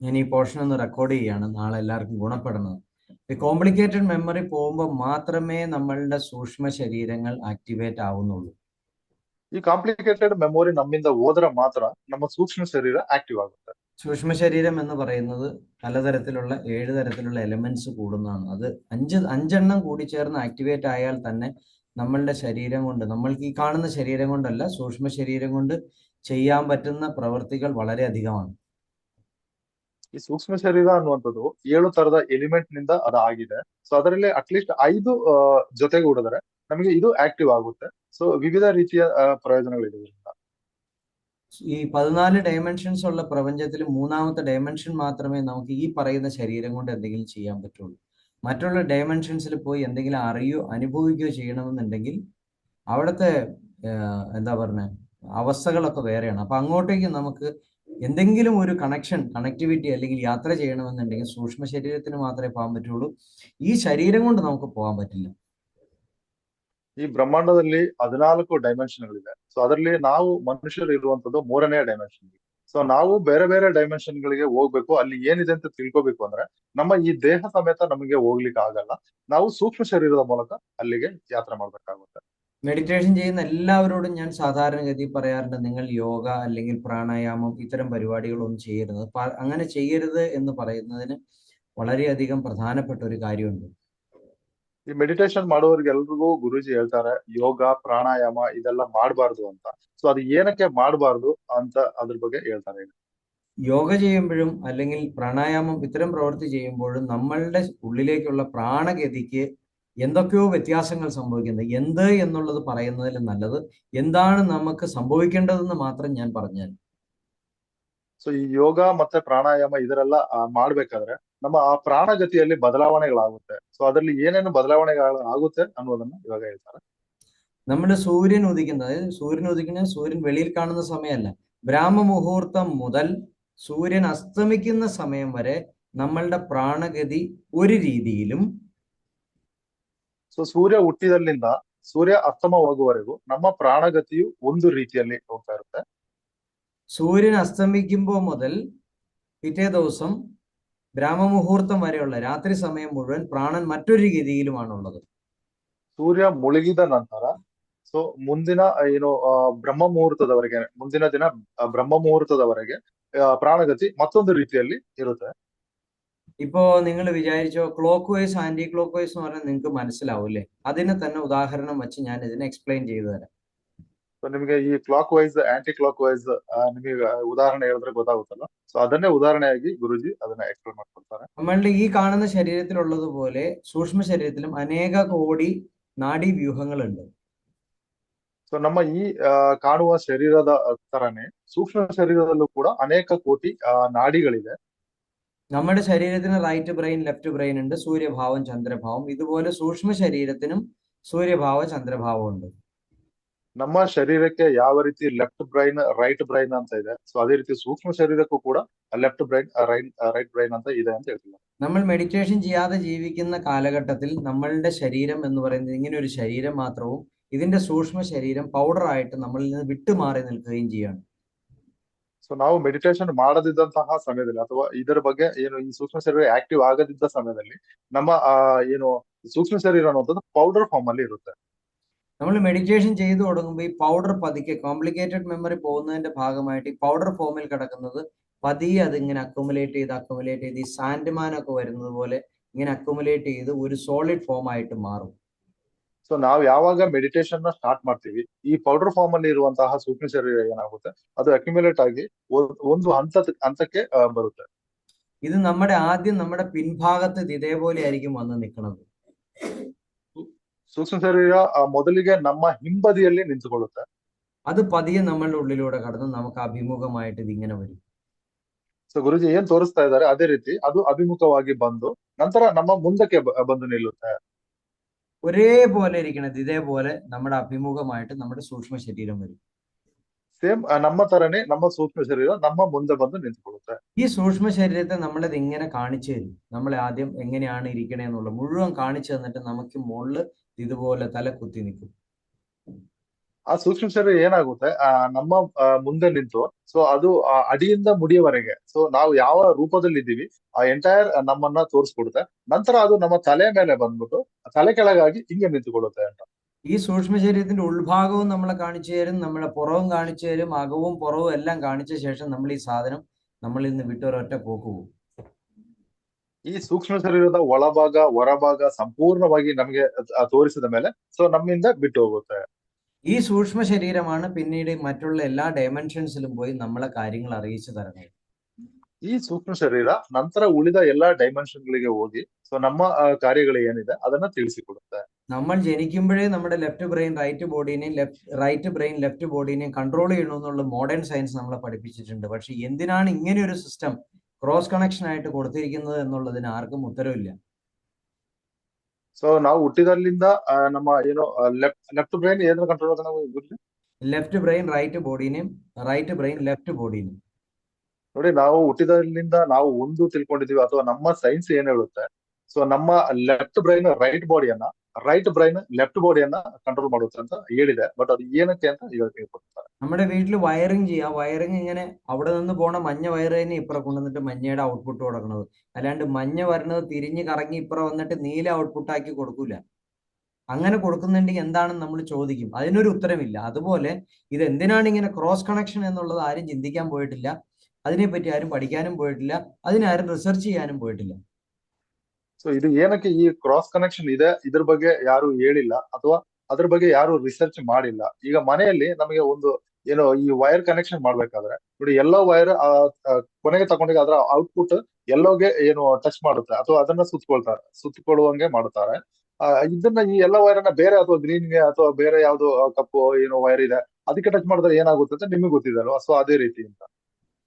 ഞാൻ ഈ പോർഷൻ ഒന്ന് റെക്കോർഡ് ചെയ്യാണ്, നാളെ എല്ലാവർക്കും ഗുണപ്പെടണം. ഈ കോംപ്ലിക്കേറ്റഡ് മെമ്മറി പോകുമ്പോൾ മാത്രമേ നമ്മളുടെ സൂക്ഷ്മ ശരീരങ്ങൾ ആക്ടിവേറ്റ് ആവുന്നുള്ളൂ. ಈ ಕಾಂಪ್ಲಿಕೇಟೆಡ್ ಮೆಮೊರಿ ನಮ್ಮಿಂದ ಹೋದ್ರೆ ಮಾತ್ರ ನಮ್ಮ ಸೂಕ್ಷ್ಮ ಶರೀರ ಆಕ್ಟಿವ್ ಆಗುತ್ತೆ. സൂക്ഷ്മ ശരീരം എന്ന് പറയുന്നത് പലതരത്തിലുള്ള 7 തരത്തിലുള്ള എലമെന്റ്സ് കൂടുന്നതാണ്. അത് അഞ്ചെണ്ണം കൂടി ചേർന്ന് ആക്ടിവേറ്റ് ആയാൽ തന്നെ നമ്മളുടെ ശരീരം കൊണ്ട്, നമ്മൾക്ക് ഈ കാണുന്ന ശരീരം കൊണ്ടല്ല, സൂക്ഷ്മ ശരീരം കൊണ്ട് ചെയ്യാൻ പറ്റുന്ന പ്രവൃത്തികൾ വളരെ അധികമാണ്. ಈ ಸೂಕ್ಷ್ಮ ಶರೀರ ಅನ್ನುವಂಥದ್ದು 7 ತರದ ಎಲಿಮೆಂಟ್ ನಿಂದ ಅದಾಗಿದೆ. ಸೊ ಅದರಲ್ಲಿ ಅಟ್ಲೀಸ್ಟ್ 5 ಜೊತೆಗೂಡಿದ್ರೆ ನಮಗೆ ಇದು ಆಕ್ಟಿವ್ ಆಗುತ್ತೆ. ಸೊ ವಿವಿಧ ರೀತಿಯ ಪ್ರಯೋಜನಗಳಿದೆ ಇದರಿಂದ. ഈ 14 ഡയമെൻഷൻസ് ഉള്ള പ്രപഞ്ചത്തിൽ മൂന്നാമത്തെ ഡയമെൻഷൻ മാത്രമേ നമുക്ക് ഈ പറയുന്ന ശരീരം കൊണ്ട് എന്തെങ്കിലും ചെയ്യാൻ പറ്റുള്ളൂ. മറ്റുള്ള ഡയമെൻഷൻസിൽ പോയി എന്തെങ്കിലും അനുഭവിക്കുകയോ ചെയ്യണമെന്നുണ്ടെങ്കിൽ അവിടുത്തെ എന്താ പറഞ്ഞ അവസ്ഥകളൊക്കെ വേറെയാണ്. അപ്പൊ അങ്ങോട്ടേക്ക് നമുക്ക് എന്തെങ്കിലും ഒരു കണക്ടിവിറ്റി അല്ലെങ്കിൽ യാത്ര ചെയ്യണമെന്നുണ്ടെങ്കിൽ സൂക്ഷ്മ ശരീരത്തിന് മാത്രമേ പോകാൻ പറ്റുള്ളൂ. ഈ ശരീരം കൊണ്ട് നമുക്ക് പോകാൻ പറ്റില്ല. ಈ ಬ್ರಹ್ಮಾಂಡದಲ್ಲಿ 14 ಡೈಮೆನ್ಷನ್ಗಳಿದೆ. ಸೊ ಅದರಲ್ಲಿ ನಾವು ಮನುಷ್ಯರು ಇರುವಂತದ್ದು 3ನೇ ಡೈಮೆನ್ಷನ್. ಸೊ ನಾವು ಬೇರೆ ಬೇರೆ ಡೈಮೆನ್ಷನ್ ಗಳಿಗೆ ಹೋಗ್ಬೇಕು, ಅಲ್ಲಿ ಏನಿದೆ ಅಂತ ತಿಳ್ಕೊಬೇಕು ಅಂದ್ರೆ ನಮ್ಮ ಈ ದೇಹ ಸಮೇತ ನಮಗೆ ಹೋಗ್ಲಿಕ್ಕೆ ಆಗಲ್ಲ. ನಾವು ಸೂಕ್ಷ್ಮ ಶರೀರದ ಮೂಲಕ ಅಲ್ಲಿಗೆ ಯಾತ್ರೆ ಮಾಡ್ಬೇಕಾಗುತ್ತೆ. മെഡിറ്റേഷൻ ചെയ്യുന്ന എല്ലാവരോടും ഞാൻ സാധാരണഗതി പറയാറുണ്ട്, നിങ്ങൾ യോഗ അല്ലെങ്കിൽ പ്രാണായാമം ഇത്തരം പരിപാടികളൊന്നും ചെയ്യരുത്. അങ്ങനെ ചെയ്യരുത് എന്ന് പറയുന്നതിന് വളരെയധികം പ്രധാനപ്പെട്ട ഒരു കാര്യമുണ്ട്. ಈ ಮೆಡಿಟೇಷನ್ ಮಾಡೋರಿಗೆಲ್ರಿಗೂ ಗುರೂಜಿ ಹೇಳ್ತಾರೆ ಯೋಗ ಪ್ರಾಣಾಯಾಮ ಇದೆಲ್ಲ ಮಾಡಬಾರ್ದು ಅಂತ. ಸೊ ಅದು ಏನಕ್ಕೆ ಮಾಡಬಾರ್ದು ಅಂತ ಅದ್ರ ಬಗ್ಗೆ ಹೇಳ್ತಾರೆ. യോഗ ചെയ്യുമ്പോഴും അല്ലെങ്കിൽ പ്രാണായാമം ഇത്തരം പ്രവൃത്തി ചെയ്യുമ്പോഴും നമ്മളുടെ ഉള്ളിലേക്കുള്ള പ്രാണഗതിക്ക് എന്തൊക്കെയോ വ്യത്യാസങ്ങൾ സംഭവിക്കുന്നത്. എന്ത് എന്നുള്ളത് പറയുന്നതിൽ നല്ലത് എന്താണ് നമുക്ക് സംഭവിക്കേണ്ടതെന്ന് മാത്രം ഞാൻ പറഞ്ഞാൽ. ಸೊ ಈ ಯೋಗ ಮತ್ತೆ ಪ್ರಾಣಾಯಾಮ ಇದರೆಲ್ಲ ಮಾಡ್ಬೇಕಾದ್ರೆ ನಮ್ಮ ಆ ಪ್ರಾಣಗತಿಯಲ್ಲಿ ಬದಲಾವಣೆಗಳಾಗುತ್ತೆ. ಸೊ ಅದರಲ್ಲಿ ಏನೇನು ಬದಲಾವಣೆಗಳು ಆಗುತ್ತೆ ಅನ್ನೋದನ್ನ ಇವಾಗ ಹೇಳ್ತಾರೆ. നമ്മുടെ സൂര്യൻ ഉദിക്കുന്നത്, അതായത് സൂര്യൻ വെളിയിൽ കാണുന്ന സമയമല്ല, ബ്രാഹ്മ മുഹൂർത്തം മുതൽ സൂര്യൻ അസ്തമിക്കുന്ന സമയം വരെ നമ്മളുടെ പ്രാണഗതി ഒരു രീതിയിലും, ಸೊ ಸೂರ್ಯ ಹುಟ್ಟಿದಲ್ಲಿಂದ ಸೂರ್ಯ ಅಸ್ತಮವಾಗುವವರೆಗೂ ನಮ್ಮ ಪ್ರಾಣಗತಿಯು ಒಂದು ರೀತಿಯಲ್ಲಿ ಹೋಗ್ತಾ ಇರುತ್ತೆ. സൂര്യൻ അസ്തമിക്കുമ്പോൾ മുതൽ പിറ്റേ ദിവസം ബ്രാഹ്മമുഹൂർത്തം വരെയുള്ള രാത്രി സമയം മുഴുവൻ പ്രാണൻ മറ്റൊരു ഗതിയിലുമാണുള്ളത്. ಸೂರ್ಯ ಮುಳುಗಿದ ನಂತರ ಸೊ ಮುಂದಿನ ಏನು ಬ್ರಹ್ಮ ಮುಹೂರ್ತದವರೆಗೆ, ಮುಂದಿನ ದಿನ ಬ್ರಹ್ಮ ಮುಹೂರ್ತದವರೆಗೆ ಪ್ರಾಣಗತಿ ಮತ್ತೊಂದು ರೀತಿಯಲ್ಲಿ ಇರುತ್ತೆ. ഇപ്പോ നിങ്ങൾ വിചാരിച്ചോ clockwise anticlockwise എന്ന് പറഞ്ഞാൽ നിങ്ങൾക്ക് മനസ്സിലാവൂല്ലേ? അതിനെ തന്നെ ഉദാഹരണം വെച്ച് ഞാൻ ഇതിനെ എക്സ്പ്ലെയിൻ ചെയ്തു തരാം. ಸೊ ನಿಮಗೆ ಈ clockwise anticlockwise ನಿಮಗೆ ಉದಾಹರಣೆ ಹೇಳಿದ್ರೆ ಗೊತ್ತಾಗುತ್ತಲ್ಲ. ಸೊ ಅದನ್ನೇ ಉದಾಹರಣೆಯಾಗಿ ಗುರುಜಿ ಅದನ್ನ ಎಕ್ಸ್ಪ್ಲೇನ್ ಮಾಡ್ಕೊಡ್ತಾರೆ. നമ്മളുടെ ഈ കാണുന്ന ശരീരത്തിലുള്ളതുപോലെ സൂക്ഷ്മ ശരീരത്തിലും അനേക കോടി നാഡീവ്യൂഹങ്ങളുണ്ട്. ಸೊ ನಮ್ಮ ಈ ಕಾಣುವ ಶರೀರದ ತರನೇ ಸೂಕ್ಷ್ಮ ಶರೀರದಲ್ಲೂ ಕೂಡ ಅನೇಕ ಕೋಟಿ ನಾಡಿಗಳಿದೆ. നമ്മുടെ ശരീരത്തിന് റൈറ്റ് ബ്രെയിൻ ലെഫ്റ്റ് ബ്രെയിൻ ഉണ്ട്, സൂര്യഭാവം ചന്ദ്രഭാവം. ഇതുപോലെ സൂക്ഷ്മ ശരീരത്തിനും സൂര്യഭാവ ചന്ദ്രഭാവം ഉണ്ട്. ನಮ್ಮ ಶರೀರಕ್ಕೆ ಯಾವ ರೀತಿ ಲೆಫ್ಟ್ ಬ್ರೈನ್ ರೈಟ್ ಬ್ರೈನ್ ಅಂತ ಇದೆ, ಸೊ ಅದೇ ರೀತಿ ಸೂಕ್ಷ್ಮ ಶರೀರಕ್ಕೂ ಕೂಡ ಲೆಫ್ಟ್ ಬ್ರೈನ್ ರೈಟ್ ಬ್ರೈನ್ ಅಂತ ಇದೆ ಅಂತ ಹೇಳ್ತೀವಿ. നമ്മൾ മെഡിറ്റേഷൻ ചെയ്യാതെ ജീവിക്കുന്ന കാലഘട്ടത്തിൽ നമ്മളുടെ ശരീരം എന്ന് പറയുന്നത് ഇങ്ങനെ ഒരു ശരീരം മാത്രവും ഇതിന്റെ സൂക്ഷ്മ ശരീരം പൗഡർ ആയിട്ട് നമ്മളിൽ നിന്ന് വിട്ടുമാറി നിൽക്കുകയും ചെയ്യാണ്. ಸೊ ನಾವು ಮೆಡಿಟೇಷನ್ ಮಾಡದಿದ್ದಂತಹ ಸಮಯದಲ್ಲಿ ಅಥವಾ ಇದರ ಬಗ್ಗೆ ಏನು ಈ ಸೂಕ್ಷ್ಮ ಶರೀರ ಆಕ್ಟಿವ್ ಆಗದಿದ್ದ ಸಮಯದಲ್ಲಿ ನಮ್ಮ ಏನು ಸೂಕ್ಷ್ಮ ಶರೀರ ಅನ್ನುವಂಥದ್ದು ಪೌಡರ್ ಫಾರ್ಮ್ ಅಲ್ಲಿ ಇರುತ್ತೆ. നമ്മൾ മെഡിറ്റേഷൻ ചെയ്തു തുടങ്ങുമ്പോൾ ഈ പൗഡർ പതുക്കെ കോംപ്ലിക്കേറ്റഡ് മെമ്മറി പോകുന്നതിന്റെ ഭാഗമായിട്ട് ഈ പൗഡർ ഫോമിൽ കിടക്കുന്നത് പതിയെ അതിങ്ങനെ അക്കുമുലേറ്റ് ചെയ്ത് ഈ സാൻഡ്മാൻ ഒക്കെ വരുന്നത് പോലെ ഇങ്ങനെ അക്കുമുലേറ്റ് ചെയ്ത് ഒരു സോളിഡ് ഫോം ആയിട്ട് മാറും. ಸೊ ನಾವು ಯಾವಾಗ ಮೆಡಿಟೇಷನ್ ನ ಸ್ಟಾರ್ಟ್ ಮಾಡ್ತೀವಿ, ಈ ಪೌಡರ್ ಫಾರ್ಮ್ ಅಲ್ಲಿ ಇರುವಂತಹ ಸೂಕ್ಷ್ಮ ಶರೀರ ಏನಾಗುತ್ತೆ ಅದು ಅಕ್ಯುಮುಲೇಟ್ ಆಗಿ ಒಂದು ಹಂತಕ್ಕೆ ಬರುತ್ತೆ. ഇത് നമ്മുടെ പിൻഭാഗത്ത് ഇതേപോലെ ആയിരിക്കും വന്ന് നിൽക്കുന്നത്. ಸೂಕ್ಷ್ಮ ಶರೀರ ಮೊದಲಿಗೆ ನಮ್ಮ ಹಿಂಬದಿಯಲ್ಲಿ ನಿಂತುಕೊಳ್ಳುತ್ತೆ. അത് പതിയെ നമ്മളുടെ ഉള്ളിലൂടെ കടന്ന് നമുക്ക് അഭിമുഖമായിട്ട് ഇതിങ്ങനെ വരും. ಸೊ ಗುರುಜಿ ಏನ್ ತೋರಿಸ್ತಾ ಇದ್ದಾರೆ ಅದೇ ರೀತಿ ಅದು ಅಭಿಮುಖವಾಗಿ ಬಂದು ನಂತರ ನಮ್ಮ ಮುಂದಕ್ಕೆ ಬಂದು ನಿಲ್ಲುತ್ತೆ. ഒരേപോലെ ഇരിക്കണത് ഇതേപോലെ നമ്മുടെ അഭിമുഖമായിട്ട് നമ്മുടെ സൂക്ഷ്മ ശരീരം വരും. ಸೇಮ್ ನಮ್ಮ ತರನೇ ನಮ್ಮ ಸೂಕ್ಷ್ಮ ಶರೀರ ನಮ್ಮ ಮುಂದೆ ಬಂದು ನಿಂತುಕೊಳ್ಳುತ್ತೆ. ഈ സൂക്ഷ്മ ശരീരത്തെ നമ്മളത് ഇങ്ങനെ കാണിച്ചു തരും. നമ്മളെ ആദ്യം എങ്ങനെയാണ് ഇരിക്കണേന്നുള്ള മുഴുവൻ കാണിച്ചു തന്നിട്ട് നമുക്ക് മുകളിൽ ഇതുപോലെ തല കുത്തി നിൽക്കും. ಆ ಸೂಕ್ಷ್ಮ ಶರೀರ ಏನಾಗುತ್ತೆ ನಮ್ಮ ಮುಂದೆ ನಿಂತು ಸೊ ಅದು ಅಡಿಯಿಂದ ಮುಡಿಯವರೆಗೆ ಸೊ ನಾವು ಯಾವ ರೂಪದಲ್ಲಿ ಇದ್ದೀವಿ ಆ ಎಂಟೈರ್ ನಮ್ಮನ್ನ ತೋರಿಸ್ಕೊಡುತ್ತೆ. ನಂತರ ಅದು ನಮ್ಮ ತಲೆ ಮೇಲೆ ಬಂದ್ಬಿಟ್ಟು ತಲೆ ಕೆಳಗಾಗಿ ಹಿಂಗೆ ನಿಂತುಕೊಳ್ಳುತ್ತೆ ಅಂತ. ഈ സൂക്ഷ്മ ശരീരത്തിന്റെ ഉൾഭാഗവും നമ്മളെ കാണിച്ചു തരും, നമ്മളെ പുറവും കാണിച്ചു തരും, അകവും പുറവും എല്ലാം കാണിച്ച ശേഷം നമ്മൾ ഈ സാധനം നമ്മളിൽ നിന്ന് വിട്ട് ഒരൊറ്റ പോക്ക് പോകും. ಈ ಸೂಕ್ಷ್ಮ ಶರೀರದ ಒಳಭಾಗ ಹೊರಭಾಗ ಸಂಪೂರ್ಣವಾಗಿ ನಮಗೆ ತೋರಿಸಿದ ಮೇಲೆ ಸೊ ನಮ್ಮಿಂದ ಬಿಟ್ಟು ಹೋಗುತ್ತೆ. ഈ സൂക്ഷ്മ ശരീരമാണ് പിന്നീട് മറ്റുള്ള എല്ലാ ഡയമെൻഷൻസിലും പോയി നമ്മളെ കാര്യങ്ങൾ അറിയിച്ചു തരുന്നത്. ಈ ಸೂಕ್ಷ್ಮ ಶರೀರ ನಂತರ ಉಳಿದ ಎಲ್ಲಾ ಡೈಮೆನ್ಷನ್ ಗಳಿಗೆ ಹೋಗಿ ಸೊ ನಮ್ಮ ಕಾರ್ಯಗಳು ಏನಿದೆ ಅದನ್ನ ತಿಳಿಸಿಕೊಡುತ್ತೆ. നമ്മൾ ജനിക്കുമ്പോഴേ നമ്മുടെ left brain right brain left ബോഡീനെയും കൺട്രോൾ ചെയ്യണമെന്നുള്ള മോഡേൺ സയൻസ് നമ്മളെ പഠിപ്പിച്ചിട്ടുണ്ട്. പക്ഷെ എന്തിനാണ് ഇങ്ങനെ ഒരു സിസ്റ്റം ക്രോസ് കണക്ഷൻ ആയിട്ട് കൊടുത്തിരിക്കുന്നത് എന്നുള്ളതിന് ആർക്കും ഉത്തരവില്ല. ಸೊ ನಾವು ಹುಟ್ಟಿದಲ್ಲಿಂದ ನಮ್ಮ ಏನು ಲೆಫ್ಟ್ ಬ್ರೈನ್ ಏನಾದ್ರು ಕಂಟ್ರೋಲ್ ಆಗುತ್ತೆ ನಾವು ಗುರುಜಿ? ಲೆಫ್ಟ್ ಬ್ರೈನ್ ರೈಟ್ ബോഡീനെയും റൈറ്റ് ബ്രെയിൻ ಲೆಫ್ಟ್ ബോഡീനെയും. ನೋಡಿ, ನಾವು ಹುಟ್ಟಿದಲ್ಲಿಂದ ನಾವು ಒಂದು ತಿಳ್ಕೊಂಡಿದೀವಿ ಅಥವಾ ನಮ್ಮ ಸೈನ್ಸ್ ಏನ್ ಹೇಳುತ್ತೆ ಸೊ ನಮ್ಮ left brain right brain left ಬಾಡಿಯನ್ನ ಕಂಟ್ರೋಲ್ ಮಾಡುತ್ತೆ ಅಂತ ಹೇಳಿದೆ. ಬಟ್ ಅದು ಏನಕ್ಕೆ ಅಂತ ಹೇಳ್ಕೊಡ್ತಾರೆ. നമ്മുടെ വീട്ടിൽ വയറിങ് ചെയ്യാം. വയറിങ് ഇങ്ങനെ അവിടെ നിന്ന് പോണ മഞ്ഞ വയറ് തന്നെ ഇപ്പുറ കൊണ്ടുവന്നിട്ട് മഞ്ഞയുടെ ഔട്ട്പുട്ട് കൊടുക്കുന്നത്. അല്ലാണ്ട് മഞ്ഞ വരുന്നത് തിരിഞ്ഞ് കറങ്ങി ഇപ്പുറ വന്നിട്ട് നീല ഔട്ട്പുട്ട് ആക്കി കൊടുക്കൂല. അങ്ങനെ കൊടുക്കുന്നുണ്ടെങ്കിൽ എന്താണെന്ന് നമ്മൾ ചോദിക്കും. അതിനൊരു ഉത്തരമില്ല. അതുപോലെ ഇത് എന്തിനാണ് ഇങ്ങനെ ക്രോസ് കണക്ഷൻ എന്നുള്ളത് ആരും ചിന്തിക്കാൻ പോയിട്ടില്ല. അതിനെപ്പറ്റി ആരും പഠിക്കാനും പോയിട്ടില്ല. അതിനാരും റിസർച്ച് ചെയ്യാനും പോയിട്ടില്ല. ಸೊ ಇದು ಏನಕ್ಕೆ ಈ ಕ್ರಾಸ್ ಕನೆಕ್ಷನ್ ಇದೆ ಇದ್ರ ಬಗ್ಗೆ ಯಾರು ಹೇಳಿಲ್ಲ ಅಥವಾ ಅದ್ರ ಬಗ್ಗೆ ಯಾರು ರಿಸರ್ಚ್ ಮಾಡಿಲ್ಲ. ಈಗ ಮನೆಯಲ್ಲಿ ನಮಗೆ ಒಂದು ಏನೋ ಈ ವೈರ್ ಕನೆಕ್ಷನ್ ಮಾಡ್ಬೇಕಾದ್ರೆ ನೋಡಿ, ಎಲ್ಲೋ ವೈರ್ ಕೊನೆಗೆ ತಗೊಂಡಿಗೆ ಅದರ ಔಟ್ಪುಟ್ ಎಲ್ಲೋಗೆ ಏನು ಟಚ್ ಮಾಡುತ್ತೆ ಅಥವಾ ಅದನ್ನ ಸುತ್ತಕೊಳ್ಳುವಂಗೆ ಮಾಡುತ್ತಾರೆ. ಇದನ್ನ ಈ ಎಲ್ಲ ವೈರ್ ಅನ್ನ ಬೇರೆ ಅಥವಾ ಗ್ರೀನ್ಗೆ ಅಥವಾ ಬೇರೆ ಯಾವ್ದು ಕಪ್ಪು ಏನೋ ವೈರ್ ಇದೆ ಅದಕ್ಕೆ ಟಚ್ ಮಾಡಿದ್ರೆ ಏನಾಗುತ್ತೆ ಅಂತ ನಿಮಗೆ ಗೊತ್ತಿದೆ ಅಲ್ವಾ? ಸೊ ಅದೇ ರೀತಿ ಅಂತ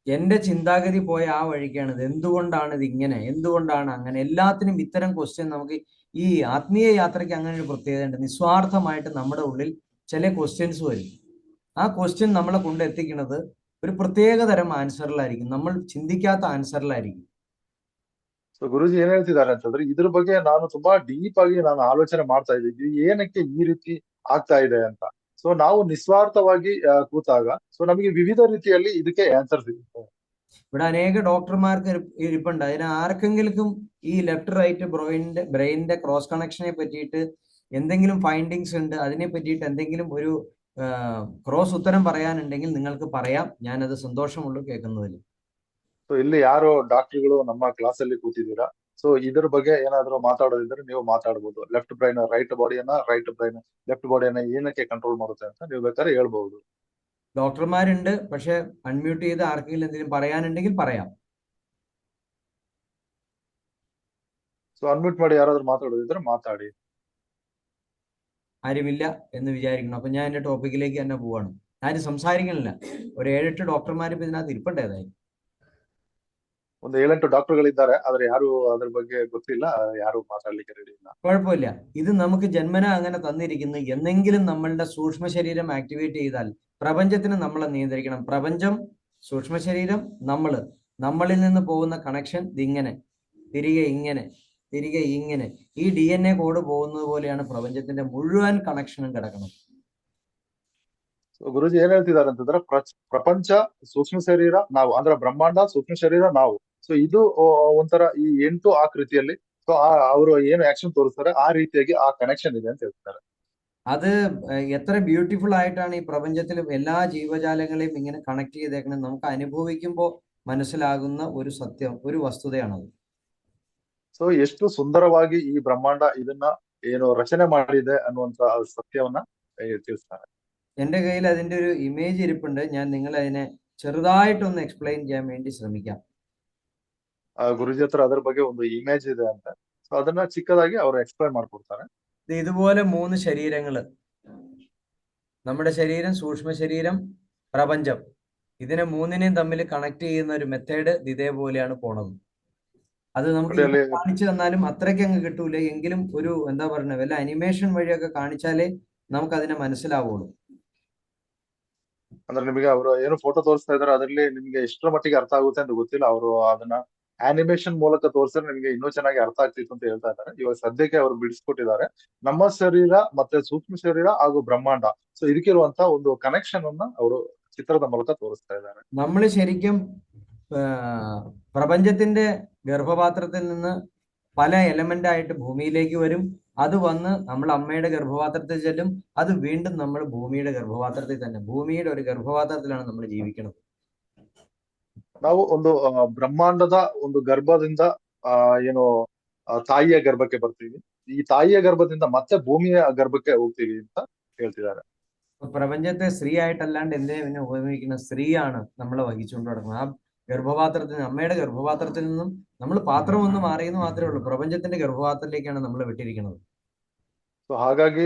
എന്റെ ചിന്താഗതി പോയ ആ വഴിക്കാണ്. ഇത് എന്തുകൊണ്ടാണ് ഇത് ഇങ്ങനെ, എന്തുകൊണ്ടാണ് അങ്ങനെ, എല്ലാത്തിനും ഇത്തരം ക്വസ്റ്റ്യൻ നമുക്ക് ഈ ആത്മീയ യാത്രയ്ക്ക് അങ്ങനെ ഒരു പ്രത്യേകതയുണ്ട്. നിസ്വാർത്ഥമായിട്ട് നമ്മുടെ ഉള്ളിൽ ചില ക്വസ്റ്റ്യൻസ് വരും. ആ ക്വസ്റ്റ്യൻ നമ്മളെ കൊണ്ടെത്തിക്കുന്നത് ഒരു പ്രത്യേക തരം ആൻസറിലായിരിക്കും, നമ്മൾ ചിന്തിക്കാത്ത ആൻസറിലായിരിക്കും. ಸೊ ಗುರುಜಿ ಏನ್ ಹೇಳ್ತಿದ್ದಾರೆ ಅಂತಂದ್ರೆ ಇದ್ರ ಬಗ್ಗೆ ನಾನು ತುಂಬಾ ಡೀಪ್ ಆಗಿ ನಾನು ಆಲೋಚನೆ ಮಾಡ್ತಾ ಇದ್ದೀನಿ ಏನಕ್ಕೆ ಈ ರೀತಿ ಆಗ್ತಾ ಇದೆ ಅಂತ. ಸೊ ನಾವು ನಿಸ್ವಾರ್ಥವಾಗಿ ಕೂತಾಗ ಸೊ ನಮಗೆ ವಿವಿಧ ರೀತಿಯಲ್ಲಿ ಇದಕ್ಕೆ ಆನ್ಸರ್ ಸಿಗುತ್ತೆ. ഇവിടെ അനേക ഡോക്ടർമാർക്ക് ഇരിപ്പുണ്ട്. അതിന് ആർക്കെങ്കിലും ഈ ലെഫ്റ്റ് റൈറ്റ് ബ്രെയിനിന്റെ ക്രോസ് കണക്ഷനെ പറ്റിയിട്ട് എന്തെങ്കിലും ഫൈൻഡിങ്സ് ഉണ്ട്, അതിനെ പറ്റിയിട്ട് എന്തെങ്കിലും ഒരു ക്രോസ് ഉത്തരം പറയാനുണ്ടെങ്കിൽ നിങ്ങൾക്ക് പറയാം. ഞാനത് സന്തോഷമുള്ളൂ കേൾക്കുന്നതിൽ. ಸೊ ಇಲ್ಲಿ ಯಾರು ಡಾಕ್ಟರ್ಗಳು ನಮ್ಮ ಕ್ಲಾಸ್ ಅಲ್ಲಿ ಕೂತಿದ್ದೀರಾ, ಸೊ ಇದ್ರ ಬಗ್ಗೆ ಏನಾದ್ರು ಮಾತಾಡೋದಿದ್ರೆ ನೀವು ಮಾತಾಡ್ಬೋದು. Left brain right brain left ಬಾಡಿಯನ್ನ ಏನಕ್ಕೆ ಕಂಟ್ರೋಲ್ ಮಾಡುತ್ತೆ ಅಂತ ನೀವು ಬೇಕಾದ್ರೆ ಹೇಳ್ಬಹುದು. ഡോക്ടർമാരുണ്ട്, പക്ഷെ അൺമ്യൂട്ട് ചെയ്ത് ആർക്കെങ്കിലും എന്തെങ്കിലും പറയാനുണ്ടെങ്കിൽ പറയാം. ಸೊ ಅನ್ಮ್ಯೂಟ್ ಮಾಡಿ ಯಾರಾದ್ರೂ ಮಾತಾಡೋದಿದ್ರೆ ಮಾತಾಡಿ. ആരുമില്ല എന്ന് വിചാരിക്കണം. അപ്പൊ ഞാൻ എന്റെ ടോപ്പിക്കിലേക്ക് തന്നെ പോവാണ്. ആരും സംസാരിക്കണില്ല. ഒരു 7-8 ഡോക്ടർമാർ ഇപ്പൊ ഇതിനകത്ത് ഇരിപ്പുണ്ടേതായി. ಒಂದು 7-8 ಡಾಕ್ಟರ್ಗಳಿದ್ದಾರೆ, ಆದ್ರೆ ಯಾರು ಅದ್ರ ಬಗ್ಗೆ ಗೊತ್ತಿಲ್ಲ, ಯಾರು ಮಾತಾಡ್ಲಿಕ್ಕೆ ರೆಡಿ ಇಲ್ಲ. കുഴപ്പമില്ല. ഇത് നമുക്ക് ജന്മന അങ്ങനെ തന്നിരിക്കുന്നു. എന്നെങ്കിലും നമ്മളുടെ സൂക്ഷ്മ ശരീരം ആക്ടിവേറ്റ് ചെയ്താൽ പ്രപഞ്ചത്തിന് നമ്മളെ നിയന്ത്രിക്കണം. പ്രപഞ്ചം, സൂക്ഷ്മ ശരീരം, നമ്മളിൽ നിന്ന് പോകുന്ന കണക്ഷൻ ഇതിങ്ങനെ തിരികെ ഇങ്ങനെ ഈ DNA കോഡ് പോകുന്നത് പോലെയാണ് പ്രപഞ്ചത്തിന്റെ മുഴുവൻ കണക്ഷനും കിടക്കുന്നത്. ಸೊ ಗುರುಜಿ ಏನ್ ಹೇಳ್ತಿದ್ದಾರೆ ಅಂತಂದ್ರೆ ಪ್ರಪಂಚ ಸೂಕ್ಷ್ಮ ಶರೀರ ನಾವು ಅಂದ್ರೆ ಬ್ರಹ್ಮಾಂಡ ಸೂಕ್ಷ್ಮ ಶರೀರ ನಾವು. ಸೊ ಇದು ಒಂಥರ ಈ 8 ಆಕೃತಿಯಲ್ಲಿ ಸೊ ಅವರು ಏನು ಆಕ್ಷನ್ ತೋರಿಸ್ತಾರೆ ಆ ರೀತಿಯಾಗಿ ಆ ಕನೆಕ್ಷನ್ ಇದೆ ಅಂತ ಹೇಳ್ತಾರೆ. അത് എത്ര ബ്യൂട്ടിഫുൾ ആയിട്ടാണ് ഈ പ്രപഞ്ചത്തിലും എല്ലാ ജീവജാലങ്ങളെയും ഇങ്ങനെ കണക്ട് ചെയ്തേക്കുന്നത്. നമുക്ക് അനുഭവിക്കുമ്പോൾ മനസ്സിലാകുന്ന ഒരു സത്യം, ഒരു വസ്തുതയാണത്. ಸೊ ಎಷ್ಟು സുന്ദരವಾಗಿ ഈ ಬ್ರಹ್ಮಾಂಡ ಇದನ್ನ ಏನು ರಚನೆ ಮಾಡಿದೆ ಅನ್ನುವಂತ ಸತ್ಯವನ್ನ ತಿಳಿಸ್ತಾರೆ. എന്റെ കയ്യിൽ അതിന്റെ ഒരു ഇമേജ് ഇരിപ്പുണ്ട്. ഞാൻ നിങ്ങളെ അതിനെ ചെറുതായിട്ടൊന്ന് എക്സ്പ്ലെയിൻ ചെയ്യാൻ വേണ്ടി ശ്രമിക്കാം. ಗುರುಜಿ ಹತ್ರ ಅದ್ರ ಬಗ್ಗೆ ಒಂದು ಇಮೇಜ್ ಇದೆ ಅಂತ, ಸೊ ಅದನ್ನ ಚಿಕ್ಕದಾಗಿ ಅವರು ಎಕ್ಸ್ಪ್ಲೈನ್ ಮಾಡ್ಕೊಡ್ತಾರೆ. ഇതുപോലെ 3 ശരീരങ്ങള്, നമ്മുടെ ശരീരം, സൂക്ഷ്മ ശരീരം, പ്രപഞ്ചം, ഇതിനെ മൂന്നിനെയും തമ്മിൽ കണക്ട് ചെയ്യുന്ന ഒരു മെത്തേഡ് ഇതേപോലെയാണ് പോണത്. അത് നമുക്ക് കാണിച്ചു തന്നാലും അത്രയ്ക്ക് അങ്ങ് കിട്ടൂല. എങ്കിലും ഒരു എന്താ പറയുക, വല്ല അനിമേഷൻ വഴിയൊക്കെ കാണിച്ചാലേ നമുക്ക് അതിനെ മനസ്സിലാവുള്ളൂ. ಅಂದ್ರೆ ನಿಮಗೆ ಅವರು ಏನು ಫೋಟೋ ತೋರಿಸ್ತಾ ಇದಾರೆ ಅದರಲ್ಲಿ ನಿಮ್ಗೆ ಎಷ್ಟರ ಮಟ್ಟಿಗೆ ಅರ್ಥ ಆಗುತ್ತೆ ಅಂತ ಗೊತ್ತಿಲ್ಲ. ಅವರು ಅದನ್ನ ಆನಿಮೇಷನ್ ಮೂಲಕ ತೋರಿಸಿದ್ರೆ ನಿಮಗೆ ಇನ್ನೂ ಚೆನ್ನಾಗಿ ಅರ್ಥ ಆಗ್ತಿತ್ತು ಅಂತ ಹೇಳ್ತಾ ಇದ್ದಾರೆ. ಇವಾಗ ಸದ್ಯಕ್ಕೆ ಅವರು ಬಿಡಿಸ್ಕೊಟ್ಟಿದ್ದಾರೆ ನಮ್ಮ ಶರೀರ ಮತ್ತೆ ಸೂಕ್ಷ್ಮ ಶರೀರ ಹಾಗೂ ಬ್ರಹ್ಮಾಂಡ. ಸೊ ಇದಕ್ಕಿರುವಂತ ಒಂದು ಕನೆಕ್ಷನ್ ಅನ್ನ ಅವರು ಚಿತ್ರದ ಮೂಲಕ ತೋರಿಸ್ತಾ ಇದ್ದಾರೆ. നമ്മൾ ശരിക്കും പ്രപഞ്ചത്തിന്റെ ഗർഭപാത്രത്തിൽ നിന്ന് പല എലമെന്റ് ആയിട്ട് ഭൂമിയിലേക്ക് വരും. അത് വന്ന് നമ്മൾ അമ്മയുടെ ഗർഭപാത്രത്തിൽ ചെല്ലും. അത് വീണ്ടും നമ്മൾ ഭൂമിയുടെ ഗർഭപാത്രത്തിൽ തന്നെ, ഭൂമിയുടെ ഒരു ഗർഭപാത്രത്തിലാണ് നമ്മൾ ജീവിക്കുന്നത്. ನಾವು ಒಂದು ಬ್ರಹ್ಮಾಂಡದ ಒಂದು ಗರ್ಭದಿಂದ ಏನು ತಾಯಿಯ ಗರ್ಭಕ್ಕೆ ಬರ್ತೀವಿ. ಈ ತಾಯಿಯ ಗರ್ಭದಿಂದ ಮತ್ತೆ ಭೂಮಿಯ ಗರ್ಭಕ್ಕೆ ಹೋಗ್ತೀವಿ ಅಂತ ಹೇಳ್ತಿದ್ದಾರೆ. പ്രപഞ്ചത്തെ സ്ത്രീ ആയിട്ടല്ലാണ്ട് എന്തിനെ പിന്നെ ഉപയോഗിക്കുന്ന സ്ത്രീയാണ് നമ്മളെ വഹിച്ചുകൊണ്ട് നടക്കുന്നത്. ആ ഗർഭപാത്രത്തിൽ, അമ്മയുടെ ഗർഭപാത്രത്തിൽ നിന്നും നമ്മൾ പാത്രം ഒന്ന് മാറിയെന്ന് മാത്രമേ ഉള്ളൂ. പ്രപഞ്ചത്തിന്റെ ഗർഭപാത്രത്തിലേക്കാണ് നമ്മൾ വിട്ടിരിക്കുന്നത്. ಸೊ ಹಾಗಾಗಿ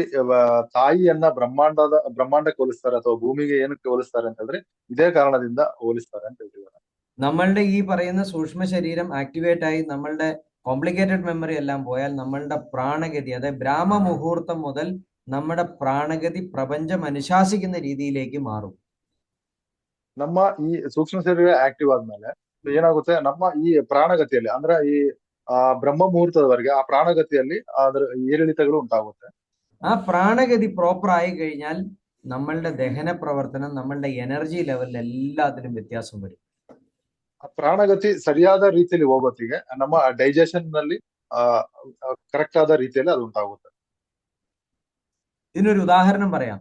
ತಾಯಿಯನ್ನ ಬ್ರಹ್ಮಾಂಡಕ್ಕೆ ಹೋಲಿಸ್ತಾರೆ ಅಥವಾ ಭೂಮಿಗೆ ಏನಕ್ಕೆ ಹೋಲಿಸ್ತಾರೆ ಅಂತ ಹೇಳಿದ್ರೆ ಇದೇ ಕಾರಣದಿಂದ ಹೋಲಿಸ್ತಾರೆ ಅಂತ ಹೇಳ್ತಿದ್ದಾರೆ. നമ്മളുടെ ഈ പറയുന്ന സൂക്ഷ്മ ശരീരം ആക്ടിവേറ്റ് ആയി നമ്മളുടെ കോംപ്ലിക്കേറ്റഡ് മെമ്മറി എല്ലാം പോയാൽ നമ്മളുടെ പ്രാണഗതി, അതായത് ബ്രാഹ്മ മുഹൂർത്തം മുതൽ നമ്മുടെ പ്രാണഗതി പ്രപഞ്ചം അനുശാസിക്കുന്ന രീതിയിലേക്ക് മാറും. ನಮ್ಮ ಈ ಸೂಕ್ಷ್ಮ ಶರೀರ ಆಕ್ಟಿವ್ ಆದ್ಮೇಲೆ ಏನಾಗುತ್ತೆ, ನಮ್ಮ ಈ ಪ್ರಾಣಗತಿಯಲ್ಲಿ ಅಂದ್ರೆ ಈ ಬ್ರಹ್ಮ ಮುಹೂರ್ತದವರೆಗೆ ಆ ಪ್ರಾಣಗತಿಯಲ್ಲಿ ಅದರ ಏರಿಳಿತಗಳು ಉಂಟಾಗುತ್ತೆ. ആ പ്രാണഗതി പ്രോപ്പർ ആയി കഴിഞ്ഞാൽ നമ്മളുടെ ദഹന പ്രവർത്തനം, നമ്മളുടെ എനർജി ലെവലിൽ എല്ലാത്തിനും വ്യത്യാസം വരും. ಆ ಪ್ರಾಣಗತಿ ಸರಿಯಾದ ರೀತಿಯಲ್ಲಿ ಹೋಗೋತ್ತಿಗೆ ನಮ್ಮ ಡೈಜೆಷನ್ ನಲ್ಲಿ ಕರೆಕ್ಟ್ ಆದ ರೀತಿಯಲ್ಲಿ ಅದು ಉಂಟಾಗುತ್ತೆ. ഇതിനൊരു ഉദാഹരണം പറയാം.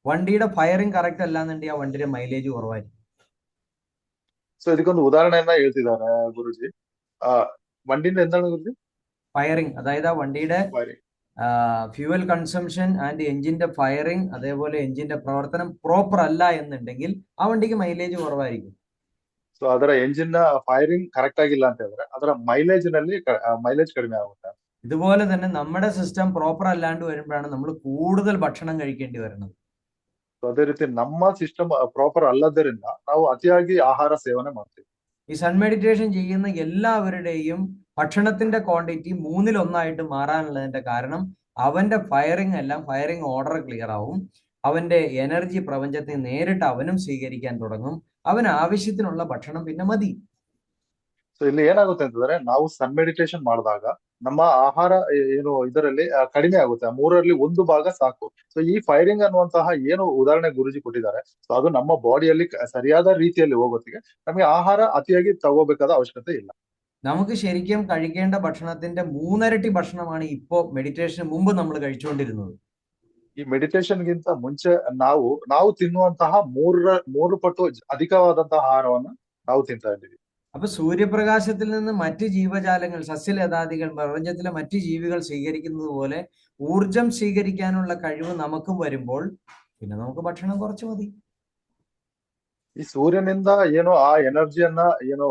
വണ്ടിയുടെ ഫയറിംഗ് കറക്റ്റ് അല്ലാന്നുണ്ടെങ്കിൽ ആ വണ്ടിയുടെ മൈലേജ് കുറവായിരിക്കും. ಸೊ ಇದಕ್ಕೊಂದು ಉದಾಹರಣೆಯನ್ನ ಹೇಳ್ತಿದ್ದಾರೆ ಗುರುಜಿ. വണ്ടിന്റെ എന്താണ് ಗುರುಜಿ? ഫയറിംഗ്, അതായത് ആ വണ്ടിയുടെ Wiring. ഫ്യൂവൽ കൺസംഷൻ ആൻഡ് എഞ്ചിന്റെ ഫയറിംഗ്, അതേപോലെ എഞ്ചിന്റെ പ്രവർത്തനം പ്രോപ്പർ അല്ല എന്നുണ്ടെങ്കിൽ ആ വണ്ടിക്ക് മൈലേജ് കുറവായിരിക്കും. ಸೊ ಅದರ ಎಂಜಿನ್ ಫೈರಿಂಗ್ ಕರೆಕ್ಟ್ ಆಗಿಲ್ಲ ಅಂತ ಹೇಳಿದ್ರೆ ಅದರ ಮೈಲೇಜ್ ನಲ್ಲಿ ಮೈಲೇಜ್ ಕಡಿಮೆ ಆಗುತ್ತೆ. ഇതുപോലെ തന്നെ നമ്മുടെ സിസ്റ്റം പ്രോപ്പർ അല്ലാണ്ട് വരുമ്പോഴാണ് നമ്മൾ കൂടുതൽ ഭക്ഷണം കഴിക്കേണ്ടി വരുന്നത്. ಸೊ ಅದೇ ರೀತಿ ನಮ್ಮ ಸಿಸ್ಟಮ್ ಪ್ರಾಪರ್ ಅಲ್ಲದರಿಂದ ನಾವು അതിയാಗಿ ആഹാര സേവನೆ ಮಾಡ್ತೀವಿ. ഈ സൺ മെഡിറ്റേഷൻ ചെയ്യുന്ന എല്ലാവരുടെയും ഭക്ഷണത്തിന്റെ ക്വാണ്ടിറ്റി 1/3 മാറാനുള്ളതിന്റെ കാരണം അവന്റെ ഫയറിംഗ് എല്ലാം, ഫയറിംഗ് ഓർഡർ ക്ലിയർ ആവും. അവന്റെ എനർജി പ്രപഞ്ചത്തെ നേരിട്ട് അവനും സ്വീകരിക്കാൻ തുടങ്ങും. അവന് ആവശ്യത്തിനുള്ള ഭക്ഷണം പിന്നെ മതി. ಸೊ ಇಲ್ಲಿ ಏನಾಗುತ್ತೆ ಅಂತಂದ್ರೆ ನಾವು ಸನ್ ಮೆಡಿಟೇಷನ್ ಮಾಡಿದಾಗ ನಮ್ಮ ಆಹಾರ ಏನು ಇದರಲ್ಲಿ ಕಡಿಮೆ ಆಗುತ್ತೆ. 3/1 ಭಾಗ ಸಾಕು. ಸೊ ಈ ಫೈರಿಂಗ್ ಅನ್ನುವಂತಹ ಏನು ಉದಾಹರಣೆ ಗುರುಜಿ ಕೊಟ್ಟಿದ್ದಾರೆ, ಸೊ ಅದು ನಮ್ಮ ಬಾಡಿಯಲ್ಲಿ ಸರಿಯಾದ ರೀತಿಯಲ್ಲಿ ಹೋಗೋತ್ತಿಗೆ ನಮಗೆ ಆಹಾರ ಅತಿಯಾಗಿ ತಗೋಬೇಕಾದ ಅವಶ್ಯಕತೆ ಇಲ್ಲ. നമുക്ക് ശരിക്കും കഴിക്കേണ്ട ഭക്ഷണത്തിന്റെ 3 ഭക്ഷണമാണ് ഇപ്പോ മെഡിറ്റേഷന് മുമ്പ് നമ്മൾ കഴിച്ചുകൊണ്ടിരുന്നത്. ಈ ಮೆಡಿಟೇಷನ್ ಗಿಂತ ಮುಂಚೆ ನಾವು ತಿನ್ನುವಂತಹ 3 ಪಟ್ಟು ಅಧಿಕವಾದಂತಹ ಆಹಾರವನ್ನ ನಾವು ತಿಂತಾ ಇದ್ದೀವಿ. അപ്പൊ സൂര്യപ്രകാശത്തിൽ നിന്ന് മറ്റ് ജീവജാലങ്ങൾ, സസ്യലതാദികൾ, പ്രപഞ്ചത്തിലെ മറ്റ് ജീവികൾ സ്വീകരിക്കുന്നത് പോലെ ഊർജം സ്വീകരിക്കാനുള്ള കഴിവ് നമുക്കും വരുമ്പോൾ പിന്നെ നമുക്ക് ഭക്ഷണം കുറച്ച് മതി. ಈ ಸೂರ್ಯನಿಂದ ಏನೋ ಆ ಎನರ್ಜಿಯನ್ನ ಏನೋ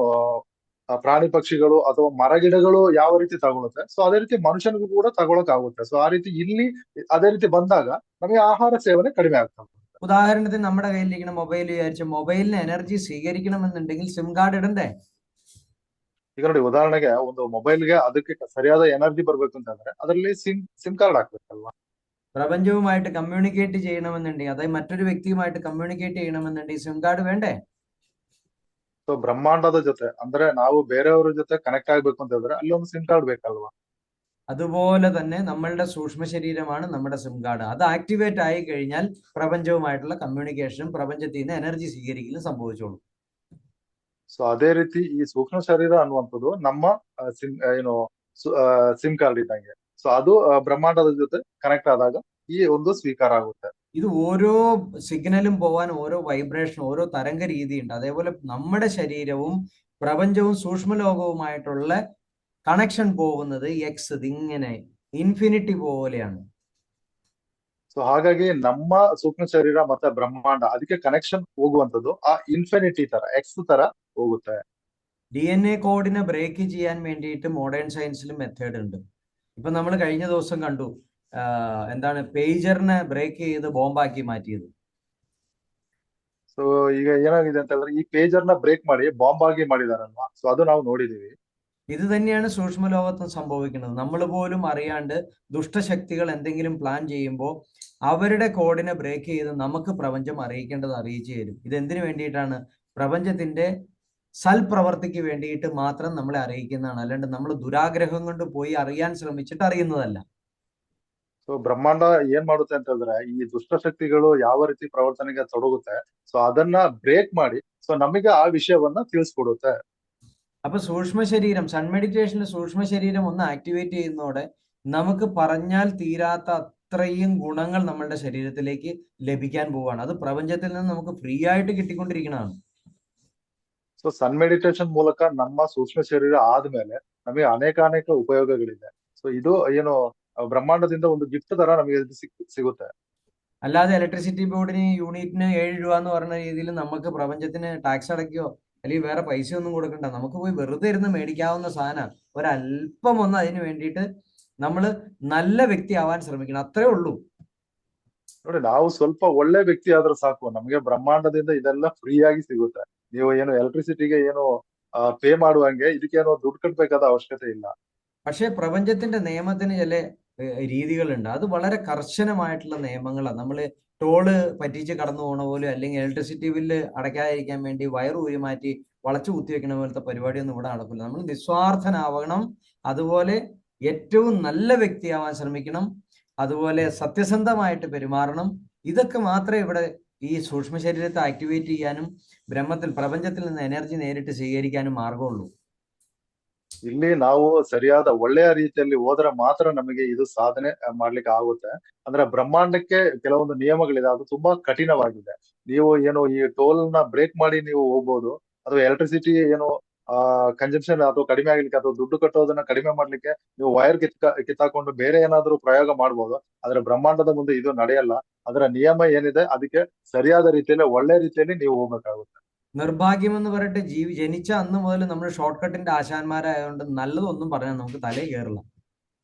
ಪ್ರಾಣಿ ಪಕ್ಷಿಗಳು ಅಥವಾ ಮರಗಿಡಗಳು ಯಾವ ರೀತಿ ತಗೊಳುತ್ತೆ, ಸೊ ಅದೇ ರೀತಿ ಮನುಷ್ಯನಿಗೂ ಕೂಡ ತಗೊಳಕ್ ಆಗುತ್ತೆ. ಸೊ ಆ ರೀತಿ ಇಲ್ಲಿ ಅದೇ ರೀತಿ ಬಂದಾಗ ನಮಗೆ ಆಹಾರ ಸೇವನೆ ಕಡಿಮೆ ಆಗ್ತದೆ. ഉദാഹരണത്തിന് നമ്മുടെ കയ്യിലിരിക്കുന്ന മൊബൈൽ വിചാരിച്ച മൊബൈലിന് എനർജി സ്വീകരിക്കണമെന്നുണ്ടെങ്കിൽ സിം കാർഡ് ഇടണ്ടേ? ಈಗ ನೋಡಿ, ಉದಾಹರಣೆಗೆ ಒಂದು ಮೊಬೈಲ್ಗೆ ಅದಕ್ಕೆ ಸರಿಯಾದ ಎನರ್ಜಿ ಬರ್ಬೇಕು ಅಂತಂದ್ರೆ ಅದರಲ್ಲಿ ಸಿಮ್ ಕಾರ್ಡ್ ಹಾಕ್ಬೇಕಲ್ವಾ. പ്രപഞ്ചവുമായിട്ട് കമ്മ്യൂണിക്കേറ്റ് ചെയ്യണമെന്നുണ്ടെങ്കിൽ, അതായത് മറ്റൊരു വ്യക്തിയുമായിട്ട് കമ്മ്യൂണിക്കേറ്റ് ചെയ്യണമെന്നുണ്ടെങ്കിൽ സിം കാർഡ് വേണ്ടേ? ಸೊ ಬ್ರಹ್ಮಾಂಡದ ಜೊತೆ ಅಂದ್ರೆ ನಾವು ಬೇರೆಯವರ ಜೊತೆ ಕನೆಕ್ಟ್ ಆಗ್ಬೇಕು ಅಂತ ಹೇಳಿದ್ರೆ ಅಲ್ಲಿ ಒಂದು ಸಿಮ್ ಕಾರ್ಡ್ ಬೇಕಲ್ವಾ. അതുപോലെ തന്നെ നമ്മളുടെ സൂക്ഷ്മ ശരീരമാണ് നമ്മുടെ സിം കാർഡ്. അത് ആക്ടിവേറ്റ് ആയി കഴിഞ്ഞാൽ പ്രപഞ്ചവുമായിട്ടുള്ള കമ്മ്യൂണിക്കേഷനും പ്രപഞ്ചത്തിൽ നിന്ന് എനർജി സ്വീകരിക്കലും സംഭവിച്ചോളൂ. ಸೊ ಅದೇ ರೀತಿ ಈ ಸೂಕ್ಷ್ಮ ಶರೀರ ಅನ್ನುವಂಥದ್ದು ನಮ್ಮ ಏನು ಸಿಮ್ ಕಾರ್ಡ್ ಇದ್ದಂಗೆ. ಸೊ ಅದು ಬ್ರಹ್ಮಾಂಡದ ಜೊತೆ ಕನೆಕ್ಟ್ ಆದಾಗ ಈ ಒಂದು ಸ್ವೀಕಾರ ಆಗುತ್ತೆ. ഇത് ഓരോ സിഗ്നലും പോവാൻ ഓരോ വൈബ്രേഷൻ, ഓരോ തരംഗ രീതിയുണ്ട്. അതേപോലെ നമ്മുടെ ശരീരവും പ്രപഞ്ചവും സൂക്ഷ്മലോകവുമായിട്ടുള്ള കണക്ഷൻ പോകുന്നത് എക്സ് ഇങ്ങനെ ഇൻഫിനിറ്റി പോലെയാണ്. ಸೊ ಹಾಗಾಗಿ ನಮ್ಮ ಸೂಕ್ಷ್ಮ ಶರೀರ ಮತ್ತೆ ಬ್ರಹ್ಮಾಂಡ ಅದಕ್ಕೆ ಕನೆಕ್ಷನ್ ಹೋಗುವಂತದ್ದು ಆ ಇನ್ಫಿನಿಟಿ ತರ, ಎಕ್ಸ್ ತರ ಹೋಗುತ್ತೆ. DNA കോഡിനെ ബ്രേക്ക് ചെയ്യാൻ വേണ്ടിയിട്ട് മോഡേൺ സയൻസിലും മെത്തേഡ് ഉണ്ട്. ഇപ്പൊ നമ്മൾ കഴിഞ്ഞ ദിവസം കണ്ടു, എന്താണ് പേജറിനെ ബ്രേക്ക് ചെയ്ത് ബോംബാക്കി മാറ്റിയത്. ಸೊ ಈಗ ಏನಾಗಿದೆ ಅಂತ ಹೇಳಿದ್ರೆ ಈ ಪೇಜರ್ ನ ಬ್ರೇಕ್ ಮಾಡಿ ಬಾಂಬ್ ಆಗಿ ಮಾಡಿದಾರಲ್ವಾ. ಸೊ ಅದು ನಾವು ನೋಡಿದೀವಿ. ഇത് തന്നെയാണ് സൂക്ഷ്മലോകത്തും സംഭവിക്കുന്നത്. നമ്മൾ പോലും അറിയാണ്ട് ദുഷ്ടശക്തികൾ എന്തെങ്കിലും പ്ലാൻ ചെയ്യുമ്പോൾ അവരുടെ കോഡിനെ ബ്രേക്ക് ചെയ്ത് നമുക്ക് പ്രപഞ്ചം അറിയിക്കേണ്ടത് അറിയിച്ചു തരും. ഇത് എന്തിനു വേണ്ടിയിട്ടാണ്? പ്രപഞ്ചത്തിന്റെ സൽപ്രവർത്തിക്ക് വേണ്ടിയിട്ട് മാത്രം നമ്മളെ അറിയിക്കുന്നതാണ്. അല്ലാണ്ട് നമ്മൾ ദുരാഗ്രഹം കൊണ്ട് പോയി അറിയാൻ ശ്രമിച്ചിട്ട് അറിയുന്നതല്ല. ಸೊ ಬ್ರಹ್ಮಾಂಡ ಏನ್ ಮಾಡುತ್ತೆ ಅಂತ ಹೇಳಿದ್ರೆ ಈ ದುಷ್ಟಶಕ್ತಿಗಳು ಯಾವ ರೀತಿ ಪ್ರವರ್ತನೆಗೆ ತೊಡಗುತ್ತೆ, ಸೊ ಅದನ್ನ ಬ್ರೇಕ್ ಮಾಡಿ ಸೊ ನಮಗೆ ಆ ವಿಷಯವನ್ನ ತಿಳಿಸ್ಕೊಡುತ್ತೆ. അപ്പൊ സൂക്ഷ്മ ശരീരം, സൺ മെഡിറ്റേഷനിൽ സൂക്ഷ്മ ശരീരം ഒന്ന് ആക്ടിവേറ്റ് ചെയ്യുന്നതോടെ നമുക്ക് പറഞ്ഞാൽ തീരാത്ത അത്രയും ഗുണങ്ങൾ നമ്മളുടെ ശരീരത്തിലേക്ക് ലഭിക്കാൻ പോവുകയാണ്. അത് പ്രപഞ്ചത്തിൽ നിന്ന് നമുക്ക് ഫ്രീ ആയിട്ട് കിട്ടിക്കൊണ്ടിരിക്കുന്നതാണ്. ಸೊ ಸನ್ ಮೆಡಿಟೇಷನ್ ಮೂಲಕ ನಮ್ಮ ಸೂಕ್ಷ್ಮ ಶರೀರ ಆದ್ಮೇಲೆ ನಮಗೆ ಅನೇಕ ಉಪಯೋಗಗಳಿದೆ. ಸೊ ಇದು ಏನು ಬ್ರಹ್ಮಾಂಡದಿಂದ ಒಂದು ಗಿಫ್ಟ್ ತರ ನಮಗೆ ಇದು ಸಿಗುತ್ತೆ. അല്ലാതെ ഇലക്ട്രിസിറ്റി ബോർഡിന് യൂണിറ്റിന് 7 രൂപ എന്ന് പറയുന്ന രീതിയിൽ നമുക്ക് പ്രപഞ്ചത്തിന് ടാക്സ് അടയ്ക്കോ അല്ലെങ്കിൽ വേറെ പൈസ ഒന്നും കൊടുക്കണ്ട. നമുക്ക് പോയി വെറുതെ ഇരുന്ന് മേടിക്കാവുന്ന സാധനം. ഒരല്പം ഒന്ന് അതിന് വേണ്ടിയിട്ട് നമ്മൾ നല്ല വ്യക്തി ആവാൻ ശ്രമിക്കണം, അത്രേ ഉള്ളൂ. ನೋಡಿ, ನಾವು ಸ್ವಲ್ಪ ಒಳ್ಳೆ ವ್ಯಕ್ತಿ ಆದ್ರೆ ಸಾಕು, ನಮಗೆ ಬ್ರಹ್ಮಾಂಡದಿಂದ ಇದೆಲ್ಲ ಫ್ರೀ ಆಗಿ ಸಿಗುತ್ತೆ. ನೀವು ಏನು ಎಲೆಕ್ಟ್ರಿಸಿಟಿಗೆ ಏನು ಪೇ ಮಾಡುವಂಗೆ ಇದಕ್ಕೇನೋ ದುಡ್ಡು ಕಟ್ಟಬೇಕಾದ ಅವಶ್ಯಕತೆ ಇಲ್ಲ. പക്ഷേ പ്രപഞ്ചത്തിന്റെ നിയമത്തിന് ചില രീതികളുണ്ട്. അത് വളരെ കർശനമായിട്ടുള്ള നിയമങ്ങളാണ്. നമ്മൾ ടോള് പറ്റിച്ച് കടന്നു പോകണ പോലും, അല്ലെങ്കിൽ ഇലക്ട്രിസിറ്റി ബില്ല് അടയ്ക്കാതിരിക്കാൻ വേണ്ടി വയറ് ഊരി മാറ്റി വളച്ചു കുത്തി വെക്കണ പോലത്തെ പരിപാടിയൊന്നും ഇവിടെ നടക്കില്ല. നമ്മൾ നിസ്വാർത്ഥനാവണം, അതുപോലെ ഏറ്റവും നല്ല വ്യക്തിയാവാൻ ശ്രമിക്കണം, അതുപോലെ സത്യസന്ധമായിട്ട് പെരുമാറണം. ഇതൊക്കെ മാത്രമേ ഇവിടെ ഈ സൂക്ഷ്മ ശരീരത്തെ ആക്ടിവേറ്റ് ചെയ്യാനും പ്രപഞ്ചത്തിൽ നിന്ന് എനർജി നേരിട്ട് സ്വീകരിക്കാനും മാർഗമുള്ളൂ. ಇಲ್ಲಿ ನಾವು ಸರಿಯಾದ ಒಳ್ಳೆಯ ರೀತಿಯಲ್ಲಿ ಹೋದ್ರೆ ಮಾತ್ರ ನಮಗೆ ಇದು ಸಾಧನೆ ಮಾಡ್ಲಿಕ್ಕೆ ಆಗುತ್ತೆ. ಅಂದ್ರೆ ಬ್ರಹ್ಮಾಂಡಕ್ಕೆ ಕೆಲವೊಂದು ನಿಯಮಗಳಿದೆ, ಅದು ತುಂಬಾ ಕಠಿಣವಾಗಿದೆ. ನೀವು ಏನು ಈ ಟೋಲ್ ನ ಬ್ರೇಕ್ ಮಾಡಿ ನೀವು ಹೋಗ್ಬೋದು, ಅಥವಾ ಎಲೆಕ್ಟ್ರಿಸಿಟಿ ಏನು ಕನ್ಸಂಪ್ಷನ್ ಅಥವಾ ಕಡಿಮೆ ಆಗ್ಲಿಕ್ಕೆ ಅಥವಾ ದುಡ್ಡು ಕಟ್ಟೋದನ್ನ ಕಡಿಮೆ ಮಾಡ್ಲಿಕ್ಕೆ ನೀವು ವೈರ್ ಕಿತ್ತಾಕೊಂಡು ಬೇರೆ ಏನಾದ್ರೂ ಪ್ರಯೋಗ ಮಾಡ್ಬೋದು. ಆದ್ರೆ ಬ್ರಹ್ಮಾಂಡದ ಮುಂದೆ ಇದು ನಡೆಯಲ್ಲ. ಅದರ ನಿಯಮ ಏನಿದೆ ಅದಕ್ಕೆ ಸರಿಯಾದ ರೀತಿಯಲ್ಲಿ ಒಳ್ಳೆ ರೀತಿಯಲ್ಲಿ ನೀವು ಹೋಗ್ಬೇಕಾಗುತ್ತೆ. നിർഭാഗ്യം എന്ന് പറയട്ടെ, ജനിച്ച അന്ന് മുതൽ നമ്മൾ ഷോർട്ട് കട്ടിന്റെ ആശാന്മാരായതുകൊണ്ട് നല്ലതൊന്നും പറയാൻ നമുക്ക് തലേ കയറില്ല.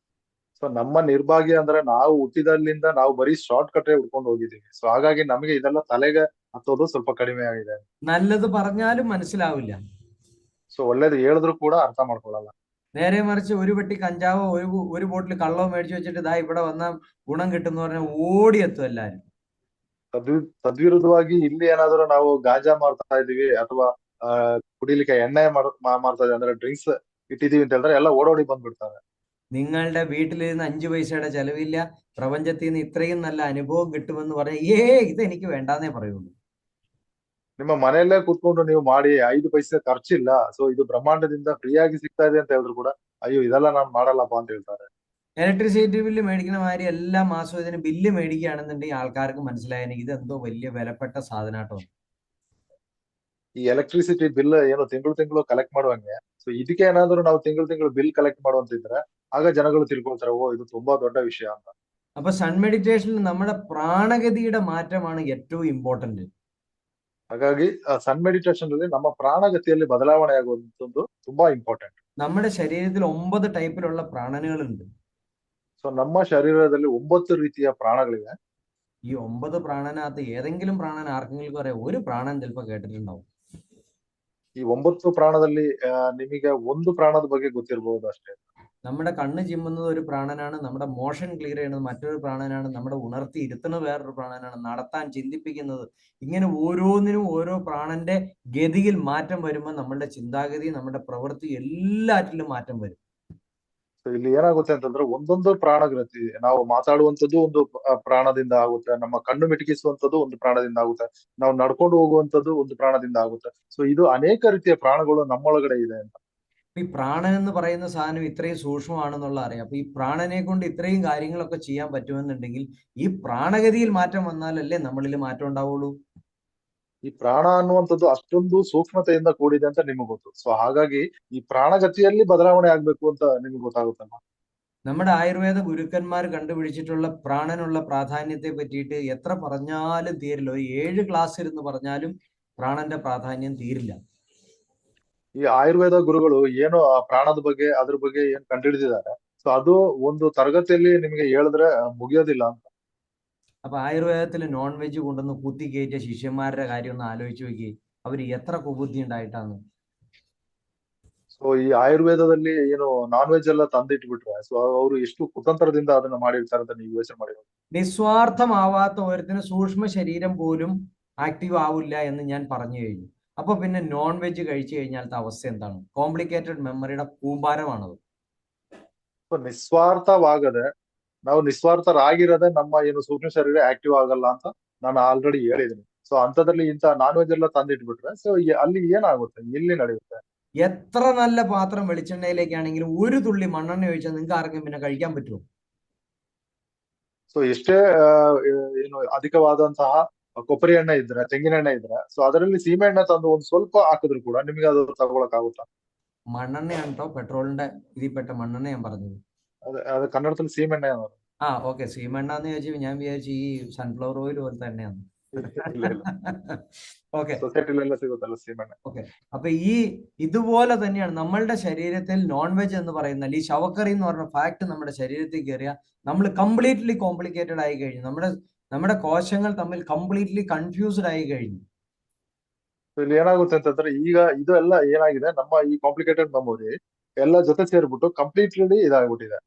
ಸೊ ನಮ್ಮ ನಿರ್ಭಾಗ್ಯ ಅಂದ್ರೆ ನಾವು ಹುಟ್ಟಿದಲ್ಲಿಂದ ನಾವು ಬರೀ ಶಾರ್ಟ್ ಕಟ್ ಹುಡ್ಕೊಂಡು ಹೋಗಿದ್ದೀವಿ. ಸೊ ಹಾಗಾಗಿ ನಮಗೆ ಇದೆಲ್ಲ ತಲೆಗೆ ಹತ್ತೋದು ಸ್ವಲ್ಪ ಕಡಿಮೆ ಆಗಿದೆ. നല്ലത് പറഞ്ഞാലും മനസ്സിലാവില്ല. ಸೊ ಒಳ್ಳೇದು ಹೇಳಿದ್ರು ಕೂಡ ಅರ್ಥ ಮಾಡ್ಕೊಳ್ಳಲ್ಲ. നേരെ മറിച്ച് ഒരു പെട്ടി കഞ്ചാവോ ഒരു ബോട്ടിൽ കള്ളവോ മേടിച്ചു വെച്ചിട്ട് ഇതാ ഇവിടെ വന്ന ഗുണം കിട്ടുന്ന പറഞ്ഞാൽ ഓടിയെത്തും എല്ലാരും. ತದ್ವಿರುದ್ಧವಾಗಿ ಇಲ್ಲಿ ಏನಾದ್ರು ನಾವು ಗಾಂಜಾ ಮಾರ್ತಾ ಇದೀವಿ ಅಥವಾ ಕುಡಿಲಿಕ್ಕೆ ಎಣ್ಣೆ ಮಾರ್ತಾ ಇದೀವಿ ಅಂದ್ರೆ ಡ್ರಿಂಕ್ಸ್ ಇಟ್ಟಿದೀವಿ ಅಂತ ಹೇಳಿದ್ರೆ ಎಲ್ಲ ಓಡೋಡಿ ಬಂದ್ಬಿಡ್ತಾರೆ. നിങ്ങളുടെ വീട്ടിലിരുന്ന് 5 പൈസയുടെ ചെലവില്ല, പ്രപഞ്ചത്തിൽ നിന്ന് ഇത്രയും നല്ല അനുഭവം കിട്ടുമെന്ന് പറഞ്ഞാൽ ഇതെനിക്ക് വേണ്ടാന്നേ പറയുള്ളൂ. ನಿಮ್ಮ ಮನೆಯಲ್ಲೇ ಕೂತ್ಕೊಂಡು ನೀವು ಮಾಡಿ 5 ಪೈಸೆ ಖರ್ಚಿಲ್ಲ, ಸೊ ಇದು ಬ್ರಹ್ಮಾಂಡದಿಂದ ಫ್ರೀ ಆಗಿ ಸಿಗ್ತಾ ಇದೆ ಅಂತ ಹೇಳಿದ್ರು ಕೂಡ ಅಯ್ಯೋ ಇದೆಲ್ಲ ನಾನ್ ಮಾಡಲ್ಲಪ್ಪ ಅಂತ ಹೇಳ್ತಾರೆ. ഇലക്ട്രിസിറ്റി ബില്ല് മേടിക്കുന്ന മാതിരി എല്ലാ മാസവും ഇതിന് ബില്ല് മേടിക്കുകയാണെന്നുണ്ടെങ്കിൽ ആൾക്കാർക്ക് മനസ്സിലായെങ്കിൽ ഇത് എന്തോ വലിയ വിലപ്പെട്ട സാധനാട്ടോ. ಈ ಎಲೆಕ್ಟ್ರಿಸಿಟಿ ಬಿಲ್ ಏನು ತಿಂಗಳು ಕಲೆಕ್ಟ್ ಮಾಡುವಂಗೆ, ಸೊ ಇದಕ್ಕೆ ಏನಾದ್ರು ನಾವು ತಿಂಗಳು ಬಿಲ್ ಕಲೆಕ್ಟ್ ಮಾಡುವಂತಿದ್ರೆ ಆಗ ಜನಗಳು ತಿಳ್ಕೊಳ್ತಾರೆ, ಓ ಇದು ತುಂಬಾ ದೊಡ್ಡ ವಿಷಯ ಅಂತ. അപ്പൊ സൺ മെഡിറ്റേഷനിൽ നമ്മുടെ പ്രാണഗതിയുടെ മാറ്റമാണ് ഏറ്റവും ഇമ്പോർട്ടന്റ്. ಹಾಗಾಗಿ ಸನ್ ಮೆಡಿಟೇಷನ್ ಅಲ್ಲಿ ನಮ್ಮ ಪ್ರಾಣಗತಿಯಲ್ಲಿ ಬದಲಾವಣೆ ಆಗುವಂತದ್ದು ತುಂಬಾ ಇಂಪಾರ್ಟೆಂಟ್. നമ്മുടെ ശരീരത്തിൽ 9 ടൈപ്പിലുള്ള പ്രാണനുകളുണ്ട്. ಸೊ ನಮ್ಮ ಶರೀರದಲ್ಲಿ 9 ರೀತಿಯ ಪ್ರಾಣಗಳಿವೆ. ഈ 9 പ്രാണനകത്ത് ഏതെങ്കിലും പ്രാണൻ ആർക്കെങ്കിലും അറിയാം? ഒരു പ്രാണൻ ചിലപ്പോ കേട്ടിട്ടുണ്ടാവും. ಈ 9 ಪ್ರಾಣದಲ್ಲಿ ನಿಮಗೆ ಒಂದು ಪ್ರಾಣದ ಬಗ್ಗೆ ಗೊತ್ತಿರಬಹುದು ಅಷ್ಟೇ. നമ്മുടെ കണ്ണ് ചിമ്മുന്നത് ഒരു പ്രാണനാണ്, നമ്മുടെ മോഷൻ ക്ലിയർ ചെയ്യുന്നത് മറ്റൊരു പ്രാണനാണ്, നമ്മുടെ ഉണർത്തി ഇരുത്തുന്നത് വേറൊരു പ്രാണനാണ്, നടത്താൻ ചിന്തിപ്പിക്കുന്നത്. ഇങ്ങനെ ഓരോന്നിനും ഓരോ പ്രാണന്റെ ഗതിയിൽ മാറ്റം വരുമ്പോൾ നമ്മുടെ ചിന്താഗതി, നമ്മുടെ പ്രവൃത്തി എല്ലാറ്റിലും മാറ്റം വരും. ಸೊ ಇಲ್ಲಿ ಏನಾಗುತ್ತೆ ಅಂತಂದ್ರೆ ಒಂದೊಂದು ಪ್ರಾಣಗ್ರತಿ, ನಾವು ಮಾತಾಡುವಂತದ್ದು ಒಂದು ಪ್ರಾಣದಿಂದ ಆಗುತ್ತೆ, ನಮ್ಮ ಕಣ್ಣು ಮಿಟುಕಿಸುವಂತದ್ದು ಒಂದು ಪ್ರಾಣದಿಂದ ಆಗುತ್ತೆ, ನಾವು ನಡ್ಕೊಂಡು ಹೋಗುವಂತದ್ದು ಒಂದು ಪ್ರಾಣದಿಂದ ಆಗುತ್ತೆ. ಸೊ ಇದು ಅನೇಕ ರೀತಿಯ ಪ್ರಾಣಗಳು ನಮ್ಮೊಳಗಡೆ ಇದೆ ಅಂತ. ഈ പ്രാണൻ എന്ന് പറയുന്ന സാധനം ഇത്രയും സൂക്ഷ്മമാണെന്നുള്ള അറിയാം. അപ്പൊ ഈ പ്രാണനെ കൊണ്ട് ഇത്രയും കാര്യങ്ങളൊക്കെ ചെയ്യാൻ പറ്റുമെന്നുണ്ടെങ്കിൽ ഈ പ്രാണഗതിയിൽ മാറ്റം വന്നാലല്ലേ നമ്മളിൽ മാറ്റം ഉണ്ടാവുള്ളൂ. ಈ ಪ್ರಾಣ ಅನ್ನುವಂಥದ್ದು ಅಷ್ಟೊಂದು ಸೂಕ್ಷ್ಮತೆಯಿಂದ ಕೂಡಿದೆ ಅಂತ ನಿಮ್ಗೆ ಗೊತ್ತು. ಸೊ ಹಾಗಾಗಿ ಈ ಪ್ರಾಣಗತಿಯಲ್ಲಿ ಬದಲಾವಣೆ ಆಗ್ಬೇಕು ಅಂತ ನಿಮ್ಗೆ ಗೊತ್ತಾಗುತ್ತಲ್ಲ. നമ്മുടെ ആയുർവേദ ഗുരുക്കന്മാർ കണ്ടുപിടിച്ചിട്ടുള്ള പ്രാണനുള്ള പ്രാധാന്യത്തെ പറ്റിയിട്ട് എത്ര പറഞ്ഞാലും തീരില്ല. ഒരു 7 ക്ലാസ് ഇരുന്ന് പറഞ്ഞാലും പ്രാണന്റെ പ്രാധാന്യം തീരില്ല. ಈ ಆಯುರ್ವೇದ ಗುರುಗಳು ಏನು ಆ ಪ್ರಾಣದ ಬಗ್ಗೆ ಅದ್ರ ಬಗ್ಗೆ ಏನ್ ಕಂಡುಹಿಡಿದಿದ್ದಾರೆ, ಸೊ ಅದು ಒಂದು ತರಗತಿಯಲ್ಲಿ ನಿಮಗೆ ಹೇಳಿದ್ರೆ ಮುಗಿಯೋದಿಲ್ಲ ಅಂತ. അപ്പൊ ആയുർവേദത്തിൽ നോൺ വെജ് കൊണ്ടുവന്ന് കുത്തി കയറ്റിയ ശിഷ്യന്മാരുടെ കാര്യം ഒന്ന് ആലോചിച്ച് നോക്കി, അവർ എത്ര കുബുദ്ധി ഉണ്ടായിട്ടാണ്. ಸೊ ಈ ಆಯುರ್ವೇದದಲ್ಲಿ ಏನು ನಾನ್ ವೆಜ್ ಎಲ್ಲ ತಂದಿಟ್ಬಿಟ್ರೆ, ಸೊ ಅವರು ಎಷ್ಟು ಕುತಂತ್ರದಿಂದ ಅದನ್ನ ಮಾಡಿರ್ತಾರೆ ಅಂತ ನೀವು ಯೋಚನೆ ಮಾಡಿರೋ. നിസ്വാർത്ഥമാവാത്ത ഒരുത്തിന് സൂക്ഷ്മ ശരീരം പോലും ആക്റ്റീവ് ആവില്ല എന്ന് ഞാൻ പറഞ്ഞു കഴിഞ്ഞു. അപ്പൊ പിന്നെ നോൺ വെജ് കഴിച്ചു കഴിഞ്ഞാലത്തെ അവസ്ഥ എന്താണ്? കോംപ്ലിക്കേറ്റഡ് മെമ്മറിയുടെ കൂമ്പാരമാണത്. ಸೊ ನಿಸ್ವಾರ್ಥವಾಗದೆ ನಾವು ನಿಸ್ವಾರ್ಥರಾಗಿರದೆ ನಮ್ಮ ಏನು ಸೂಕ್ಷ್ಮ ಶರೀರ ಆಕ್ಟಿವ್ ಆಗಲ್ಲ ಅಂತ ನಾನು ಆಲ್ರೆಡಿ ಹೇಳಿದ್ದೀನಿ. ಸೊ ಅಂತದ್ರಲ್ಲಿ ಇಂಥ ನಾನ್ ವೆಜ್ ಎಲ್ಲ ತಂದಿಟ್ಬಿಟ್ರೆ ಸೊ ಅಲ್ಲಿ ಏನಾಗುತ್ತೆ, ಎಲ್ಲಿ ನಡೆಯುತ್ತೆ? എത്ര നല്ല പാത്രം വെളിച്ചെണ്ണയിലേക്കാണെങ്കിലും ഒരു തുള്ളി മണ്ണെണ്ണ ഒഴിച്ചാൽ നിങ്ങൾക്ക് ആർക്കും പിന്നെ കഴിക്കാൻ പറ്റുമോ? ಸೊ ಎಷ್ಟೇ ಏನು ಅಧಿಕವಾದಂತಹ ಕೊಬ್ಬರಿ ಎಣ್ಣೆ ಇದ್ರೆ, ತೆಂಗಿನ ಎಣ್ಣೆ ಇದ್ರೆ, ಸೊ ಅದರಲ್ಲಿ ಸೀಮೆ ಎಣ್ಣೆ ತಂದು ಒಂದು ಸ್ವಲ್ಪ ಹಾಕಿದ್ರು ಕೂಡ ನಿಮಗೆ ಅದು ತಗೊಳಕ್ ಆಗುತ್ತಾ? മണ്ണെണ്ണയാണ് കേട്ടോ, പെട്രോളിന്റെ ഇതിൽപ്പെട്ട മണ്ണെണ്ണ ഞാൻ പറഞ്ഞത്. അത് കನ್ನಡದಲ್ಲಿ സീമെണ്ണೆ ಅನ್ನೋದು. ആ ഓക്കെ, സീമെണ്ണ എന്ന് ചോദിച്ചു ഞാൻ വിചാരിച്ചു ഈ സൺഫ്ലവർ ഓയിൽ പോലത്തെ എണ്ണയാണ്. ಇಲ್ಲ ಇಲ್ಲ, ഓക്കെ സൊസൈറ്റിಲೆಲ್ಲ സിಗುತ್ತಲ್ಲ സീമെണ്ണೆ. ഓക്കെ. അപ്പൊ ഇതുപോലെ തന്നെയാണ് നമ്മളുടെ ശരീരത്തിൽ നോൺ വെജ് എന്ന് പറയുന്ന ഈ ശവക്കറി എന്ന് പറഞ്ഞ ഫാക്ട് നമ്മുടെ ശരീരത്തിൽ കയറിയ നമ്മൾ കംപ്ലീറ്റ്ലി കോംപ്ലിക്കേറ്റഡ് ആയി കഴിഞ്ഞു. നമ്മുടെ കോശങ്ങൾ തമ്മിൽ കംപ്ലീറ്റ്ലി കൺഫ്യൂസ്ഡ് ആയി കഴിഞ്ഞു. ಇಲ್ಲಿ ಏನಾಗುತ್ತೆ ಅಂತಂದ್ರೆ ಈಗ ಇದು ಎಲ್ಲ ಏನಾಗಿದೆ, ನಮ್ಮ ಈ ಕಾಂಪ್ಲಿಕೇಟೆಡ್ ಮೆಮೊರಿ ಎಲ್ಲ ಜೊತೆ ಸೇರ್ಬಿಟ್ಟು ಕಂಪ್ಲೀಟ್ಲಿ ಇದಾಗ್ಬಿಟ್ಟಿದೆ.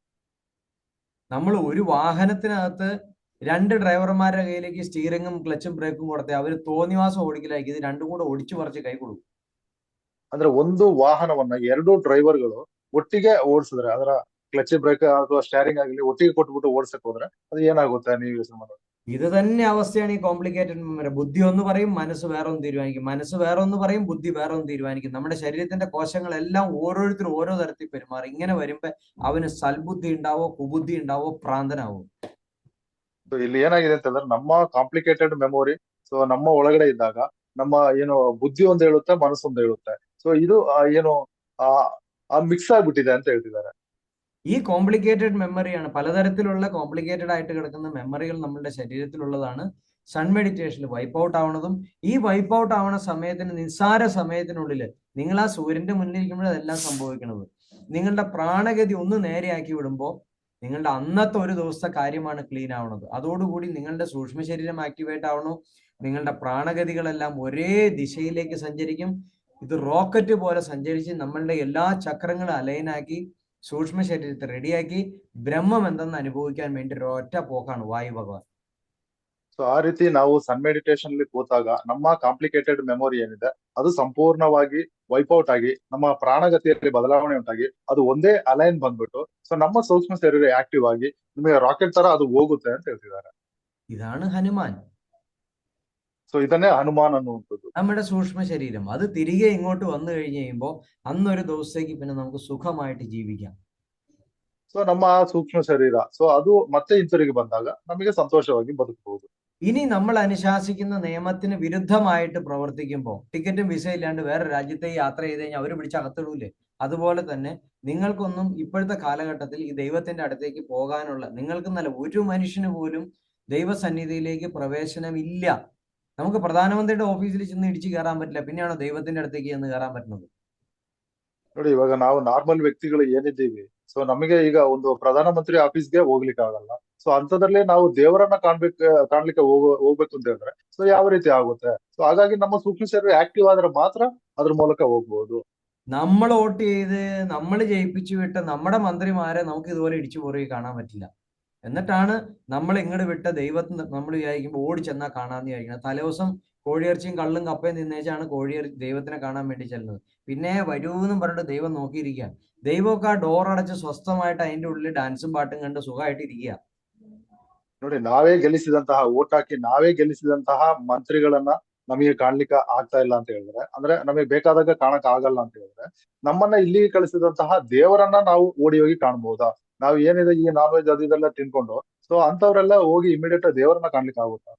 നമ്മൾ ഒരു വാഹനത്തിനകത്ത് 2 ഡ്രൈവർമാരുടെ കയ്യിലേക്ക് സ്റ്റീറിംഗും ക്ലച്ചും ബ്രേക്കും കൊടുത്തേ അവര് തോന്നിവാസം ഓടിക്കലാക്കി ഇത് രണ്ടും കൂടെ ഒടിച്ചു പറിച്ച് കൈ കൊടുക്കും. ಅಂದ್ರೆ ಒಂದು ವಾಹನವನ್ನ 2 ಡ್ರೈವರ್ಗಳು ಒಟ್ಟಿಗೆ ಓಡಿಸಿದ್ರೆ, ಅದರ ಕ್ಲಚ್ ಬ್ರೇಕ್ ಅಥವಾ ಸ್ಟೇರಿಂಗ್ ಆಗಲಿ ಒಟ್ಟಿಗೆ ಕೊಟ್ಬಿಟ್ಟು ಓಡಿಸಕ್ ಹೋದ್ರೆ ಅದು ಏನಾಗುತ್ತೆ ನೀವು ಯೋಚನೆ ಮಾಡೋದು? ഇത് തന്നെ അവസ്ഥയാണ് ഈ കോംപ്ലിക്കേറ്റഡ് മെമ്മറി. ബുദ്ധി ഒന്ന് പറയും, മനസ്സ് വേറെ ഒന്ന് തീരുമാനിക്കും. മനസ്സ് വേറെ ഒന്ന് പറയും, ബുദ്ധി വേറെ ഒന്ന് തീരുമാനിക്കും. നമ്മുടെ ശരീരത്തിന്റെ കോശങ്ങളെല്ലാം ഓരോരുത്തരും ഓരോ തരത്തിൽ പെരുമാറി. ഇങ്ങനെ വരുമ്പോ അവന് സൽബുദ്ധി ഉണ്ടാവോ, കുബുദ്ധി ഉണ്ടാവോ, പ്രാന്തനാവോ? ಸೊ ಇಲ್ಲಿ ಏನಾಗಿದೆ ಅಂತಂದ್ರೆ ನಮ್ಮ ಕಾಂಪ್ಲಿಕೇಟೆಡ್ ಮೆಮೊರಿ ಸೊ ನಮ್ಮ ಒಳಗಡೆ ಇದ್ದಾಗ ನಮ್ಮ ಏನು ಬುದ್ಧಿ ಒಂದು ಹೇಳುತ್ತೆ, ಮನಸ್ಸೊಂದು ಹೇಳುತ್ತೆ. ಸೊ ಇದು ಏನು ಮಿಕ್ಸ್ ಆಗ್ಬಿಟ್ಟಿದೆ ಅಂತ ಹೇಳ್ತಿದ್ದಾರೆ. ഈ കോംപ്ലിക്കേറ്റഡ് മെമ്മറിയാണ്, പലതരത്തിലുള്ള കോംപ്ലിക്കേറ്റഡ് ആയിട്ട് കിടക്കുന്ന മെമ്മറികൾ നമ്മുടെ ശരീരത്തിലുള്ളതാണ് സൺ മെഡിറ്റേഷനിൽ വൈപ്പ് ഔട്ട് ആവണതും. ഈ വൈപ്പ് ഔട്ട് ആവണ സമയത്തിന് നിസ്സാര സമയത്തിനുള്ളിൽ നിങ്ങൾ ആ സൂര്യന്റെ മുന്നിൽ ഇരിക്കുമ്പോൾ അതെല്ലാം സംഭവിക്കുന്നത്. നിങ്ങളുടെ പ്രാണഗതി ഒന്ന് നേരെയാക്കി വിടുമ്പോൾ നിങ്ങളുടെ അന്നത്തെ ഒരു ദിവസത്തെ കാര്യമാണ് ക്ലീൻ ആവുന്നത്. അതോടുകൂടി നിങ്ങളുടെ സൂക്ഷ്മ ശരീരം ആക്ടിവേറ്റ് ആവണു, നിങ്ങളുടെ പ്രാണഗതികളെല്ലാം ഒരേ ദിശയിലേക്ക് സഞ്ചരിക്കും. ഇത് റോക്കറ്റ് പോലെ സഞ്ചരിച്ച് നമ്മളുടെ എല്ലാ ചക്രങ്ങളും അലൈനാക്കി സൂക്ഷ്മ ശരീരത്തെ റെഡിയാക്കി ബ്രഹ്മം എന്തെന്ന് അനുഭവിക്കാൻ വേണ്ടി ഒരൊറ്റ പോക്കാണ് വായു ഭഗവാൻ. ಸೊ ಆ ರೀತಿ ನಾವು ಸನ್ ಮೆಡಿಟೇಷನ್ ಅಲ್ಲಿ ಕೂತಾಗ ನಮ್ಮ ಕಾಂಪ್ಲಿಕೇಟೆಡ್ ಮೆಮೊರಿ ಏನಿದೆ ಅದು ಸಂಪೂರ್ಣವಾಗಿ ವೈಪೌಟ್ ಆಗಿ ನಮ್ಮ ಪ್ರಾಣಗತಿಯಲ್ಲಿ ಬದಲಾವಣೆ ಉಂಟಾಗಿ ಅದು ಒಂದೇ ಅಲೈನ್ ಬಂದ್ಬಿಟ್ಟು ಸೊ ನಮ್ಮ ಸೂಕ್ಷ್ಮ ಶರೀರ ಆಕ್ಟಿವ್ ಆಗಿ ನಿಮಗೆ ರಾಕೆಟ್ ತರ ಅದು ಹೋಗುತ್ತೆ ಅಂತ ಹೇಳ್ತಿದ್ದಾರೆ. ഇതാണ് ഹനുമാൻ, ಸೊ ಇದನ್ನೇ ಹನುಮಾನ್ ಅನ್ನುವಂಥದ್ದು. നമ്മുടെ സൂക്ഷ്മ ശരീരം. അത് തിരികെ ഇങ്ങോട്ട് വന്നു കഴിഞ്ഞ് കഴിയുമ്പോൾ അന്നൊരു ദിവസത്തേക്ക് പിന്നെ നമുക്ക് സുഖമായിട്ട് ജീവിക്കാം. ಸೊ ನಮ್ಮ ಆ ಸೂಕ್ಷ್ಮ ಶರೀರ ಸೊ ಅದು ಮತ್ತೆ ಹಿಂತಿರುಗಿ ಬಂದಾಗ ನಮಗೆ ಸಂತೋಷವಾಗಿ ಬದುಕಬಹುದು. ഇനി നമ്മൾ അനുശാസിക്കുന്ന നിയമത്തിന് വിരുദ്ധമായിട്ട് പ്രവർത്തിക്കുമ്പോൾ ടിക്കറ്റും വിസ ഇല്ലാണ്ട് വേറെ രാജ്യത്തേക്ക് യാത്ര ചെയ്ത് കഴിഞ്ഞാൽ അവർ പിടിച്ച് അകത്തിടൂലേ? അതുപോലെ തന്നെ നിങ്ങൾക്കൊന്നും ഇപ്പോഴത്തെ കാലഘട്ടത്തിൽ ഈ ദൈവത്തിന്റെ അടുത്തേക്ക് പോകാനുള്ള, നിങ്ങൾക്കെന്നല്ല ഒരു മനുഷ്യന് പോലും ദൈവസന്നിധിയിലേക്ക് പ്രവേശനമില്ല. നമുക്ക് പ്രധാനമന്ത്രിയുടെ ഓഫീസിൽ ചെന്ന് ഇടിച്ചു കയറാൻ പറ്റില്ല, പിന്നെയാണോ ദൈവത്തിന്റെ അടുത്തേക്ക് ചെന്ന് കയറാൻ പറ്റുന്നത്? ನೋಡಿ, ಇವಾಗ ನಾವು ನಾರ್ಮಲ್ ವ್ಯಕ್ತಿಗಳು ಏನಿದ್ದೀವಿ ಸೊ ನಮಗೆ ಈಗ ಒಂದು ಪ್ರಧಾನಮಂತ್ರಿ ಆಫೀಸ್ಗೆ ಹೋಗ್ಲಿಕ್ಕೆ ಆಗಲ್ಲ. ಸೊ ಅಂತದ್ರಲ್ಲಿ ನಾವು ದೇವರನ್ನ ಕಾಣ್ಲಿಕ್ಕೆ ಹೋಗ್ಬೇಕು ಅಂತ ಹೇಳಿದ್ರೆ ಸೊ ಯಾವ ರೀತಿ ಆಗುತ್ತೆ? ಸೊ ಹಾಗಾಗಿ ನಮ್ಮ ಸೂಕ್ಷ್ಮ ಶರೀರ ಆಕ್ಟಿವ್ ಆದ್ರೆ ಮಾತ್ರ ಅದ್ರ ಮೂಲಕ ಹೋಗ್ಬಹುದು. നമ്മൾ വോട്ട് ചെയ്ത് നമ്മൾ ജയിപ്പിച്ചു വിട്ട നമ്മുടെ മന്ത്രിമാരെ നമുക്ക് ഇതുപോലെ ഇടിച്ചു പോറുകയും കാണാൻ പറ്റില്ല. എന്നിട്ടാണ് നമ്മൾ ഇങ്ങോട്ട് വിട്ട ദൈവത്തിന് നമ്മൾ വിചാരിക്കുമ്പോൾ ഓടി ചെന്നാൽ കാണാന്ന് വിചാരിക്കണം. തലേദിവസം കോഴിയിറച്ചിയും കള്ളും കപ്പയും തിന്നേച്ചാണ് ദൈവത്തിനെ കാണാൻ വേണ്ടി ചെല്ലുന്നത്. പിന്നെ വരൂന്നും പറഞ്ഞിട്ട് ദൈവം നോക്കിയിരിക്കുക. ദൈവമൊക്കെ ആ ഡോർ അടച്ച് സ്വസ്ഥമായിട്ട് അതിന്റെ ഉള്ളിൽ ഡാൻസും പാട്ടും കണ്ട് സുഖമായിട്ട് ഇരിക്കുക. ನೋಡಿ, ನಾವೇ ಗೆಲ್ಲಿಸಿದಂತಹ ಓಟ್ ಹಾಕಿ ನಾವೇ ಗೆಲ್ಲಿಸಿದಂತಹ ಮಂತ್ರಿಗಳನ್ನ ನಮಗೆ ಕಾಣ್ಲಿಕ್ಕೆ ಆಗ್ತಾ ಇಲ್ಲ ಅಂತ ಹೇಳಿದ್ರೆ, ಅಂದ್ರೆ ನಮಗೆ ಬೇಕಾದಾಗ ಕಾಣಕ್ ಆಗಲ್ಲ ಅಂತ ಹೇಳಿದ್ರೆ, ನಮ್ಮನ್ನ ಇಲ್ಲಿಗೆ ಕಳಿಸಿದಂತಹ ದೇವರನ್ನ ನಾವು ಓಡಿ ಹೋಗಿ ಕಾಣ್ಬಹುದಾ? ನಾವು ಏನಿದೆ ಈ ನಾನ್ ವೆಜ್ ಅದು ಇದೆಲ್ಲ ತಿನ್ಕೊಂಡು ಸೊ ಅಂತವ್ರೆಲ್ಲ ಹೋಗಿ ಇಮಿಡಿಯೇಟ್ ದೇವರನ್ನ ಕಾಣ್ಲಿಕ್ಕೆ ಆಗುತ್ತಾ?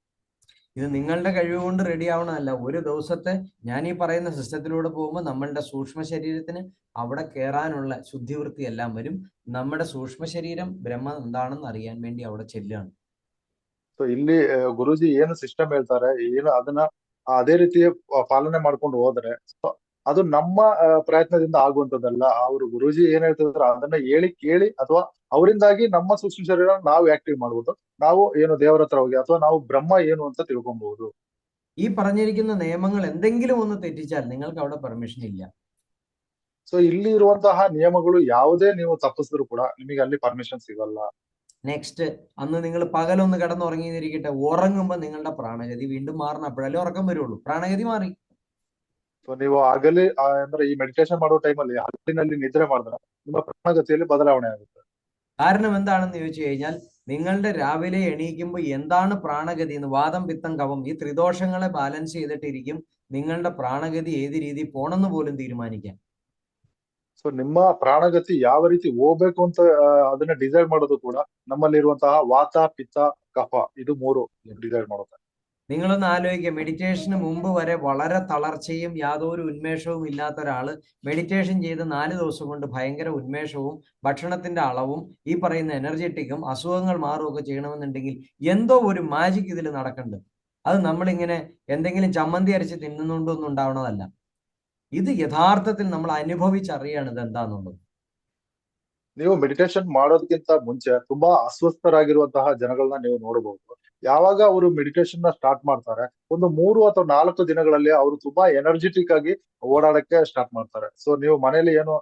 ഇത് നിങ്ങളുടെ കഴിവ് കൊണ്ട് റെഡി ആവണമല്ല. ഒരു ദിവസത്തെ ഞാൻ ഈ പറയുന്ന സിസ്റ്റത്തിലൂടെ പോകുമ്പോൾ നമ്മളുടെ സൂക്ഷ്മ ശരീരത്തിന് അവിടെ കയറാനുള്ള ശുദ്ധിവൃത്തി എല്ലാം വരും. നമ്മുടെ സൂക്ഷ്മ ശരീരം ബ്രഹ്മം എന്താണെന്ന് അറിയാൻ വേണ്ടി അവിടെ ചെല്ലുകയാണ്. ಸೊ ಇಲ್ಲಿ ಗುರೂಜಿ ಏನು ಸಿಸ್ಟಮ್ ಹೇಳ್ತಾರೆ ಏನು ಅದನ್ನ ಅದೇ ರೀತಿ ಪಾಲನೆ ಮಾಡ್ಕೊಂಡು ಹೋದ್ರೆ ಸೊ ಅದು ನಮ್ಮ ಪ್ರಯತ್ನದಿಂದ ಆಗುವಂತದ್ದಲ್ಲ. ಅವರು ಗುರೂಜಿ ಏನ್ ಹೇಳ್ತಿದಾರೆ ಅದನ್ನ ಹೇಳಿ ಕೇಳಿ ಅಥವಾ ಅವರಿಂದಾಗಿ ನಮ್ಮ ಸೂಕ್ಷ್ಮ ಶರೀರ ನಾವು ಆಕ್ಟಿವ್ ಮಾಡ್ಬೋದು. ನಾವು ಏನು ದೇವರ ಹತ್ರ ಹೋಗಿ ಅಥವಾ ನಾವು ಬ್ರಹ್ಮ ಏನು ಅಂತ ತಿಳ್ಕೊಬಹುದು. ഈ പറഞ്ഞിരിക്കുന്ന നിയമങ്ങൾ എന്തെങ്കിലും ഒന്ന് തെറ്റിച്ചാൽ നിങ്ങൾക്ക് അവിടെ പെർമിഷൻ ഇല്ല. ಸೊ ಇಲ್ಲಿ ಇರುವಂತಹ ನಿಯಮಗಳು ಯಾವುದೇ ನೀವು ತಪ್ಪಿಸಿದ್ರು ಕೂಡ ನಿಮಗೆ ಅಲ್ಲಿ ಪರ್ಮಿಷನ್ ಸಿಗಲ್ಲ. നെക്സ്റ്റ്, അന്ന് നിങ്ങൾ പകലൊന്ന് കിടന്നുറങ്ങിയിരിക്കട്ടെ, ഉറങ്ങുമ്പോൾ നിങ്ങളുടെ പ്രാണഗതി വീണ്ടും മാറണം. അപ്പോഴല്ലേ ഉറക്കം വരുള്ളൂ. പ്രാണഗതി മാറി. ಸೊ ನೀವು ಹಗಲಿ ಅಂದ್ರೆ ಈ ಮೆಡಿಟೇಷನ್ ಮಾಡೋ ಟೈಮಲ್ಲಿ ಹಗಲಿನಲ್ಲಿ ನಿದ್ರೆ ಮಾಡಿದ್ರೆ ನಿಮ್ಮ ಪ್ರಾಣಗತಿಯಲ್ಲಿ ಬದಲಾವಣೆ ಆಗುತ್ತೆ. കാരണം എന്താണെന്ന് ചോദിച്ചു കഴിഞ്ഞാൽ നിങ്ങളുടെ രാവിലെ എണീക്കുമ്പോൾ എന്താണ് പ്രാണഗതി എന്ന്, വാദം പിത്തം കഫം ഈ ത്രിദോഷങ്ങളെ ബാലൻസ് ചെയ്തിട്ടിരിക്കും നിങ്ങളുടെ പ്രാണഗതി ഏത് രീതി പോണെന്ന് പോലും തീരുമാനിക്കാൻ. ಸೊ ನಿಮ್ಮ ಪ್ರಾಣಗತಿ ಯಾವ ರೀತಿ ಹೋಗ್ಬೇಕು ಅಂತ ಅದನ್ನ ಡಿಸೈಡ್ ಮಾಡೋದು ಕೂಡ ನಮ್ಮಲ್ಲಿರುವಂತಹ ವಾತ ಪಿತ್ತ ಕಫ ಇದು ಮೂರು ಡಿಸೈಡ್ ಮಾಡುತ್ತೆ. നിങ്ങളൊന്ന് ആലോചിക്കുക, മെഡിറ്റേഷന് മുമ്പ് വരെ വളരെ തളർച്ചയും യാതൊരു ഉന്മേഷവും ഇല്ലാത്ത ഒരാള് മെഡിറ്റേഷൻ ചെയ്ത് 4 ദിവസം കൊണ്ട് ഭയങ്കര ഉന്മേഷവും ഭക്ഷണത്തിന്റെ അളവും ഈ പറയുന്ന എനർജറ്റിക്കും അസുഖങ്ങൾ മാറുകയൊക്കെ ചെയ്യണമെന്നുണ്ടെങ്കിൽ എന്തോ ഒരു മാജിക് ഇതിൽ നടക്കുന്നുണ്ട്. അത് നമ്മളിങ്ങനെ എന്തെങ്കിലും ചമ്മന്തി അരച്ച് തിന്നുന്നുകൊണ്ടൊന്നും ഉണ്ടാവണതല്ല. ഇത് യഥാർത്ഥത്തിൽ നമ്മൾ അനുഭവിച്ചറിയാണ് ഇത് എന്താന്നുള്ളത്. ನೀವು ಮೆಡಿಟೇಷನ್ ಮಾಡೋದಕ್ಕಿಂತ ಮುಂಚೆ ತುಂಬಾ ಅಸ್ವಸ್ಥರಾಗಿರುವಂತಹ ಜನಗಳನ್ನ ನೀವು ನೋಡಬಹುದು. ಯಾವಾಗ ಅವರು ಮೆಡಿಟೇಷನ್ ನ ಸ್ಟಾರ್ಟ್ ಮಾಡ್ತಾರೆ, ಒಂದು 3 ಅಥವಾ 4 ದಿನಗಳಲ್ಲಿ ಅವರು ತುಂಬಾ ಎನರ್ಜೆಟಿಕ್ ಆಗಿ ಓಡಾಡಕ್ಕೆ ಸ್ಟಾರ್ಟ್ ಮಾಡ್ತಾರೆ. ಸೊ ನೀವು ಮನೇಲಿ ಏನು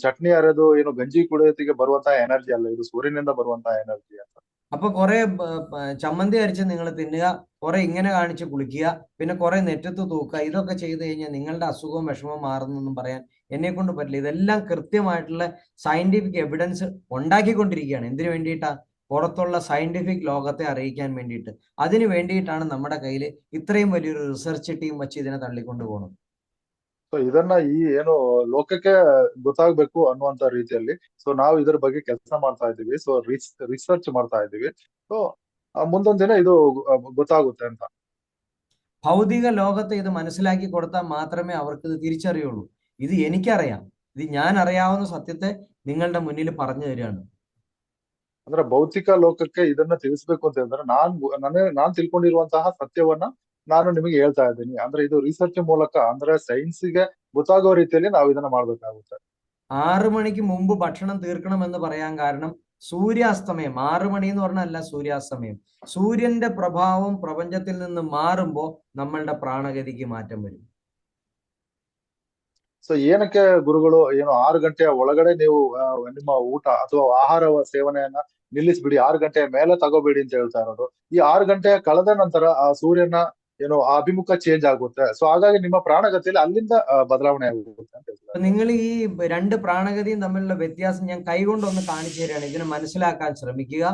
ಚಟ್ನಿ ಅರೆದು ಏನು ಗಂಜಿ ಕುಡಿಯೋತಿಗೆ ಬರುವಂತಹ ಎನರ್ಜಿ ಅಲ್ಲ, ಇದು ಸೂರ್ಯನಿಂದ ಬರುವಂತಹ ಎನರ್ಜಿ ಅಂತ. അപ്പൊ കുറെ ചമ്മന്തി അരിച്ച് നിങ്ങൾ തിന്നുക, കുറെ ഇങ്ങനെ കാണിച്ച് കുളിക്കുക, പിന്നെ കുറെ നെറ്റത്ത് തൂക്കുക, ഇതൊക്കെ ചെയ്തു കഴിഞ്ഞാൽ നിങ്ങളുടെ അസുഖവും വിഷമവും മാറുന്നൊന്നും പറയാൻ എന്നെ കൊണ്ട് പറ്റില്ല. ഇതെല്ലാം കൃത്യമായിട്ടുള്ള സയന്റിഫിക് എവിഡൻസ് ഉണ്ടാക്കിക്കൊണ്ടിരിക്കുകയാണ്. എന്തിനു വേണ്ടിയിട്ടാ? പുറത്തുള്ള സയന്റിഫിക് ലോകത്തെ അറിയിക്കാൻ വേണ്ടിയിട്ട്. അതിനു വേണ്ടിയിട്ടാണ് നമ്മുടെ കയ്യിൽ ഇത്രയും വലിയൊരു റിസർച്ച് ടീം വെച്ച് ഇതിനെ തള്ളിക്കൊണ്ടു പോകുന്നത്. ಸೊ ಇದನ್ನ ಈ ಏನು ಲೋಕಕ್ಕೆ ಗೊತ್ತಾಗ್ಬೇಕು ಅನ್ನುವಂತ ರೀತಿಯಲ್ಲಿ ಸೊ ನಾವು ಇದ್ರ ಬಗ್ಗೆ ಕೆಲಸ ಮಾಡ್ತಾ ಇದ್ದೀವಿ. ಸೊ ರಿಸರ್ಚ್ ಮಾಡ್ತಾ ಇದ್ದೀವಿ. ಸೊ ಮುಂದೊಂದ್ ದಿನ ಇದು ಗೊತ್ತಾಗುತ್ತೆ ಅಂತ. ഭൗതിക ലോകത്തെ ഇത് മനസ്സിലാക്കി കൊടുത്താൽ മാത്രമേ അവർക്ക് ഇത് തിരിച്ചറിയുള്ളൂ. ഇത് എനിക്കറിയാം, ഇത് ഞാൻ അറിയാവുന്ന സത്യത്തെ നിങ്ങളുടെ മുന്നിൽ പറഞ്ഞു തരികയാണ്. ಅಂದ್ರೆ ಭೌತಿಕ ಲೋಕಕ್ಕೆ ಇದನ್ನ ತಿಳಿಸ್ಬೇಕು ಅಂತ ಹೇಳಿದ್ರೆ ನಾನ್ ತಿಳ್ಕೊಂಡಿರುವಂತಹ ಸತ್ಯವನ್ನ ನಾನು ನಿಮಗೆ ಹೇಳ್ತಾ ಇದ್ದೀನಿ. ಅಂದ್ರೆ ಇದು ರಿಸರ್ಚ್ ಮೂಲಕ ಅಂದ್ರೆ ಸೈನ್ಸ್ಗೆ ಗೊತ್ತಾಗೋ ರೀತಿಯಲ್ಲಿ ನಾವು ಇದನ್ನ ಮಾಡ್ಬೇಕಾಗುತ್ತೆ. 6 മണിക്ക് മുമ്പ് ഭക്ഷണം തീർക്കണമെന്ന് പറയാൻ കാരണം സൂര്യാസ്തമയം, 6 മണി എന്ന് പറഞ്ഞല്ല സൂര്യാസ്തമയം, സൂര്യന്റെ പ്രഭാവം പ്രപഞ്ചത്തിൽ നിന്ന് മാറുമ്പോൾ നമ്മളുടെ പ്രാണഗതിക്ക് മാറ്റം വരും. ಸೊ ಏನಕ್ಕೆ ಗುರುಗಳು ಏನು 6 ಗಂಟೆಯ ಒಳಗಡೆ ನೀವು ನಿಮ್ಮ ಊಟ ಅಥವಾ ಆಹಾರ ಸೇವನೆಯನ್ನ ನಿಲ್ಲಿಸ್ಬಿಡಿ, 6 ಗಂಟೆಯ ಮೇಲೆ ತಗೋಬೇಡಿ ಅಂತ ಹೇಳ್ತಾ ಇರೋದು. ಈ 6 ಗಂಟೆ ಕಳೆದ ನಂತರ ಆ ಸೂರ್ಯನ ಏನು ಆ ಅಭಿಮುಖ ಚೇಂಜ್ ಆಗುತ್ತೆ. ಸೊ ಹಾಗಾಗಿ ನಿಮ್ಮ ಪ್ರಾಣಗತಿಯಲ್ಲಿ ಅಲ್ಲಿಂದ ಬದಲಾವಣೆ ಆಗುತ್ತೆ ಅಂತ ಹೇಳ್ತಾರೆ. നിങ്ങൾ ഈ 2 പ്രാണഗതിയും തമ്മിലുള്ള വ്യത്യാസം ഞാൻ കൈകൊണ്ടൊന്ന് കാണിച്ചു തരികയാണ്. ഇതിനെ മനസ്സിലാക്കാൻ ശ്രമിക്കുക.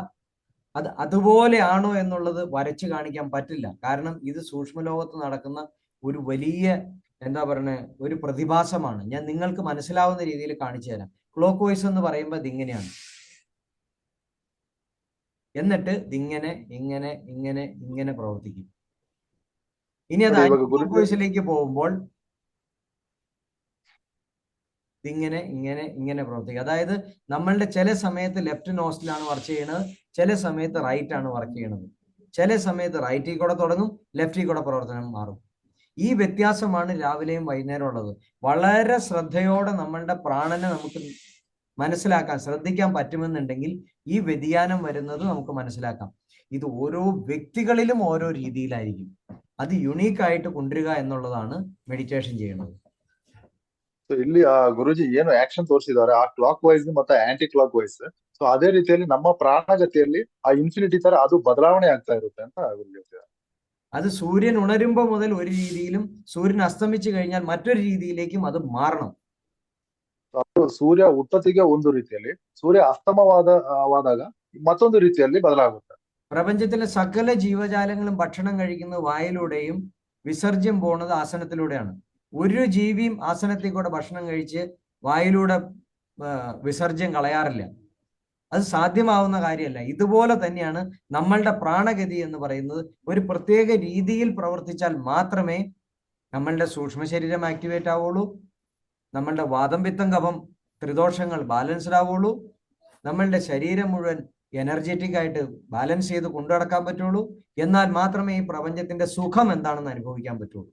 അത് അതുപോലെയാണോ എന്നുള്ളത് വരച്ചു കാണിക്കാൻ പറ്റില്ല. കാരണം ഇത് സൂക്ഷ്മലോകത്ത് നടക്കുന്ന ഒരു വലിയ എന്താ പറയണേ ഒരു പ്രതിഭാസമാണ്. ഞാൻ നിങ്ങൾക്ക് മനസ്സിലാവുന്ന രീതിയിൽ കാണിച്ചു തരാം. ക്ലോക്ക് വൈസ് എന്ന് പറയുമ്പോൾ ഇതിങ്ങനെയാണ്, എന്നിട്ട് ഇതിങ്ങനെ ഇങ്ങനെ ഇങ്ങനെ ഇങ്ങനെ പ്രവർത്തിക്കും. ഇനി അത് ക്ലോക്ക് വൈസിലേക്ക് പോകുമ്പോൾ ഇതിങ്ങനെ ഇങ്ങനെ ഇങ്ങനെ പ്രവർത്തിക്കും. അതായത് നമ്മളുടെ ചില സമയത്ത് ലെഫ്റ്റ് നോസ്റ്റിലാണ് വർക്ക് ചെയ്യുന്നത്, ചില സമയത്ത് റൈറ്റ് ആണ് വർക്ക് ചെയ്യുന്നത്. ചില സമയത്ത് റൈറ്റിൽ കൂടെ തുടങ്ങും, ലെഫ്റ്റിൽ കൂടെ പ്രവർത്തനം മാറും. ഈ വ്യത്യാസമാണ് രാവിലെയും വൈകുന്നേരം ഉള്ളത്. വളരെ ശ്രദ്ധയോടെ നമ്മളുടെ പ്രാണനെ നമുക്ക് മനസ്സിലാക്കാൻ ശ്രദ്ധിക്കാൻ പറ്റുമെന്നുണ്ടെങ്കിൽ ഈ വ്യതിയാനം വരുന്നത് നമുക്ക് മനസ്സിലാക്കാം. ഇത് ഓരോ വ്യക്തികളിലും ഓരോ രീതിയിലായിരിക്കും. അത് യുണീക്കായിട്ട് കൊണ്ടുവരിക എന്നുള്ളതാണ് മെഡിറ്റേഷൻ ചെയ്യുന്നത്. ಸೊ ಇಲ್ಲಿ ಗುರುಜಿ ಏನು ಆಕ್ಷನ್ ತೋರಿಸಿದ್ದಾರೆ ಆ ಕ್ಲಾಕ್ ವೈಸ್ ಮತ್ತೆ ಆಂಟಿ ಕ್ಲಾಕ್ ವೈಸ್, ಸೊ ಅದೇ ರೀತಿಯಲ್ಲಿ ನಮ್ಮ ಪ್ರಾಣಗತಿಯಲ್ಲಿ ಆ ಇನ್ಫಿನಿಟಿ ತರ ಅದು ಬದಲಾವಣೆ ಆಗ್ತಾ ಇರುತ್ತೆ ಅಂತ ಹೇಳ್ತಿದ್ದಾರೆ. അത് സൂര്യൻ ഉണരുമ്പോൾ മുതൽ ഒരു രീതിയിലും സൂര്യൻ അസ്തമിച്ചു കഴിഞ്ഞാൽ മറ്റൊരു രീതിയിലേക്കും അത് മാറണം. ಅದು ಸೂರ್ಯ ಹುಟ್ಟೋತಿಗೆ ಒಂದು ರೀತಿಯಲ್ಲಿ, ಸೂರ್ಯ ಅಸ್ತಮವಾದಾಗ ಮತ್ತೊಂದು ರೀತಿಯಲ್ಲಿ ಬದಲಾಗುತ್ತೆ. പ്രപഞ്ചത്തിലെ സകല ജീവജാലങ്ങളും ഭക്ഷണം കഴിക്കുന്നത് വായിലൂടെയും വിസർജ്യം പോണത് ആസനത്തിലൂടെയാണ്. ഒരു ജീവിയും ആസനത്തിൽ കൂടെ ഭക്ഷണം കഴിച്ച് വായിലൂടെ വിസർജ്യം കളയാറില്ല. അത് സാധ്യമാവുന്ന കാര്യമല്ല. ഇതുപോലെ തന്നെയാണ് നമ്മളുടെ പ്രാണഗതി എന്ന് പറയുന്നത്. ഒരു പ്രത്യേക രീതിയിൽ പ്രവർത്തിച്ചാൽ മാത്രമേ നമ്മളുടെ സൂക്ഷ്മ ശരീരം ആക്ടിവേറ്റ് ആവുള്ളൂ, നമ്മളുടെ വാദം പിത്തം കഫം ത്രിദോഷങ്ങൾ ബാലൻസ്ഡ് ആവുള്ളൂ, നമ്മളുടെ ശരീരം മുഴുവൻ എനർജറ്റിക് ആയിട്ട് ബാലൻസ് ചെയ്ത് കൊണ്ടു നടക്കാൻ പറ്റുള്ളൂ. എന്നാൽ മാത്രമേ ഈ പ്രപഞ്ചത്തിന്റെ സുഖം എന്താണെന്ന് അനുഭവിക്കാൻ പറ്റുള്ളൂ.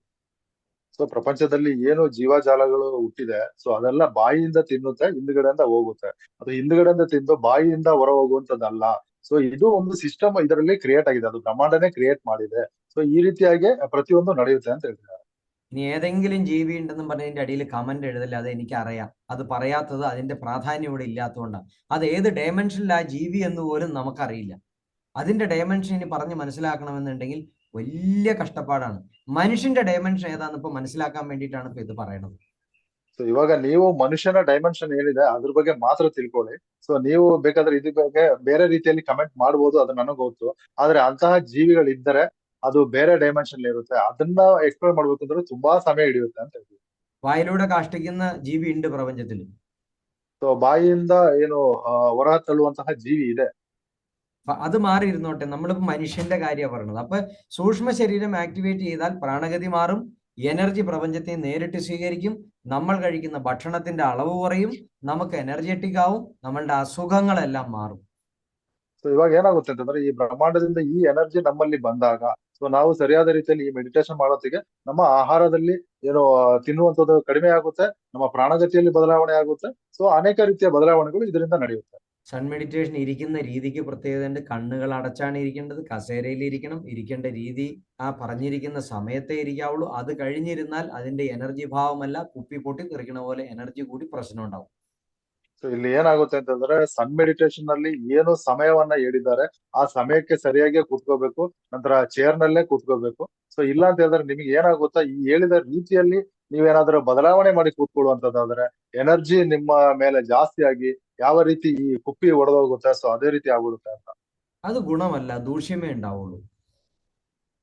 ಸೊ ಪ್ರಪಂಚದಲ್ಲಿ ಏನು ಜೀವಜಾಲಗಳು ಹುಟ್ಟಿದೆ, ಸೊ ಅದೆಲ್ಲ ಬಾಯಿಯಿಂದ ತಿನ್ನುತ್ತೆ, ಹಿಂದ್ಗಡೆಯಿಂದ ಹೋಗುತ್ತೆ. ಅದು ಹಿಂದ್ಗಡೆಯಿಂದ ತಿಂದು ಬಾಯಿಯಿಂದ ಹೊರ ಹೋಗುವಂತದ್ದಲ್ಲ. ಸೊ ಇದು ಒಂದು ಸಿಸ್ಟಮ್ ಇದರಲ್ಲಿ ಕ್ರಿಯೇಟ್ ಆಗಿದೆ, ಅದು ಬ್ರಹ್ಮಾಂಡನೇ ಕ್ರಿಯೇಟ್ ಮಾಡಿದೆ. ಸೊ ಈ ರೀತಿಯಾಗಿ ಪ್ರತಿಯೊಂದು ನಡೆಯುತ್ತೆ ಅಂತ ಹೇಳ್ತಾರೆ. ഇനി ഏതെങ്കിലും ജീവി ഉണ്ടെന്നും പറഞ്ഞതിന്റെ അടിയിൽ കമന്റ് എഴുതല്ല, അത് എനിക്കറിയാം. അത് പറയാത്തത് അതിന്റെ പ്രാധാന്യം ഇവിടെ ഇല്ലാത്തതുകൊണ്ടാണ്. അത് ഏത് ഡയമെൻഷനിൽ ആ ജീവി എന്ന് പോലും നമുക്കറിയില്ല. അതിന്റെ ഡയമെൻഷൻ ഇനി പറഞ്ഞ് മനസ്സിലാക്കണമെന്നുണ്ടെങ്കിൽ വലിയ കഷ്ടപ്പാടാണ്. മനുഷ്യന്റെ ഡയമെൻഷൻ ഏതാന്ന് ഇപ്പൊ മനസ്സിലാക്കാൻ വേണ്ടിയിട്ടാണ് ഇപ്പൊ ഇത് പറയണത്. ಸೊ ಇವಾಗ ನೀವು ಮನುಷ್ಯನ ಡೈಮೆನ್ಷನ್ ಏನಿದೆ ಅದ್ರ ಬಗ್ಗೆ ಮಾತ್ರ ತಿಳ್ಕೊಳ್ಳಿ. ಸೊ ನೀವು ಬೇಕಾದ್ರೆ ಇದ್ರ ಬಗ್ಗೆ ಬೇರೆ ರೀತಿಯಲ್ಲಿ ಕಮೆಂಟ್ ಮಾಡ್ಬೋದು, ಅದು ನನಗೆ ಗೊತ್ತು. ಆದ್ರೆ ಅಂತಹ ಜೀವಿಗಳಿದ್ದರೆ ಅದು ಬೇರೆ ಡೈಮೆನ್ಷನ್ ಇರುತ್ತೆ, ಅದನ್ನ ಎಕ್ಸ್ಪ್ಲೋರ್ ಮಾಡ್ಬೇಕು ಅಂದ್ರೆ ತುಂಬಾ ಸಮಯ ಹಿಡಿಯುತ್ತೆ ಅಂತ ಹೇಳ್ತೀವಿ. വായിലൂടെ കാഷ്ടിക്കുന്ന ജീവി ഉണ്ട് പ്രപഞ്ചത്തിൽ. ಸೊ ಬಾಯಿಯಿಂದ ಏನು ಹೊರ ತಳ್ಳುವಂತಹ ಜೀವಿ ಇದೆ. അത് മാറിയിരുന്നോട്ടെ, നമ്മളിപ്പോ മനുഷ്യന്റെ കാര്യമാണ് പറയുന്നത്. അപ്പൊ സൂക്ഷ്മ ശരീരം ആക്ടിവേറ്റ് ചെയ്താൽ പ്രാണഗതി മാറും, എനർജി പ്രപഞ്ചത്തെ നേരിട്ട് സ്വീകരിക്കും, നമ്മൾ കഴിക്കുന്ന ഭക്ഷണത്തിന്റെ അളവ് കുറയും, നമുക്ക് എനർജറ്റിക് ആവും, നമ്മളുടെ അസുഖങ്ങളെല്ലാം മാറും. ಸೊ ಇವಾಗ ಏನಾಗುತ್ತೆ ಅಂತಂದ್ರೆ ಈ ಬ್ರಹ್ಮಾಂಡದಿಂದ ಈ ಎನರ್ಜಿ ನಮ್ಮಲ್ಲಿ ಬಂದಾಗ, ಸೊ ನಾವು ಸರಿಯಾದ ರೀತಿಯಲ್ಲಿ ಈ ಮೆಡಿಟೇಷನ್ ಮಾಡೋತ್ತಿಗೆ ನಮ್ಮ ಆಹಾರದಲ್ಲಿ ಏನು ತಿನ್ನುವಂಥದ್ದು ಕಡಿಮೆ ಆಗುತ್ತೆ, ನಮ್ಮ ಪ್ರಾಣಗತಿಯಲ್ಲಿ ಬದಲಾವಣೆ ಆಗುತ್ತೆ. ಸೊ ಅನೇಕ ರೀತಿಯ ಬದಲಾವಣೆಗಳು ಇದರಿಂದ ನಡೆಯುತ್ತೆ. സൺ മെഡിറ്റേഷൻ ഇരിക്കുന്ന രീതിക്ക് പ്രത്യേകതയുണ്ട്. കണ്ണുകൾ അടച്ചാണ് ഇരിക്കേണ്ടത്, കസേരയിൽ ഇരിക്കണം, ഇരിക്കേണ്ട രീതി ആ പറഞ്ഞിരിക്കുന്ന സമയത്തെ ഇരിക്കാവുള്ളൂ. അത് കഴിഞ്ഞിരുന്നാൽ അതിന്റെ എനർജി ഭാവമല്ല, കുപ്പി പൊട്ടി തെറിക്കണ പോലെ എനർജി കൂടി പ്രശ്നം ഉണ്ടാവും. ಸೊ ಇಲ್ಲಿ ಏನಾಗುತ್ತೆ ಅಂತಂದ್ರೆ ಸನ್ ಮೆಡಿಟೇಷನ್ ನಲ್ಲಿ ಏನು ಸಮಯವನ್ನ ಹೇಳಿದ್ದಾರೆ ಆ ಸಮಯಕ್ಕೆ ಸರಿಯಾಗಿ ಕೂತ್ಕೋಬೇಕು, ನಂತರ ಚೇರ್ ನಲ್ಲೇ ಕೂತ್ಕೋಬೇಕು. ಸೊ ಇಲ್ಲ ಅಂತ ಹೇಳಿದ್ರೆ ನಿಮಗೆ ಏನಾಗುತ್ತಾ, ಈ ಹೇಳಿದ ರೀತಿಯಲ್ಲಿ ನೀವೇನಾದ್ರೂ ಬದಲಾವಣೆ ಮಾಡಿ ಕೂತ್ಕೊಳ್ಳುವಂತದ್ದಾದ್ರೆ ಎನರ್ಜಿ ನಿಮ್ಮ ಮೇಲೆ ಜಾಸ್ತಿ ಆಗಿ ಯಾವ ರೀತಿ ಈ ಕುಪ್ಪಿ ಒಡೆದೋಗುತ್ತೆ, ಸೊ ಅದೇ ರೀತಿ ಆಗ್ಬಿಡುತ್ತೆ ಅಂತ. അത് ഗുണമല്ല, ദൂഷ്യമേ ഉണ്ടാവുള്ളൂ.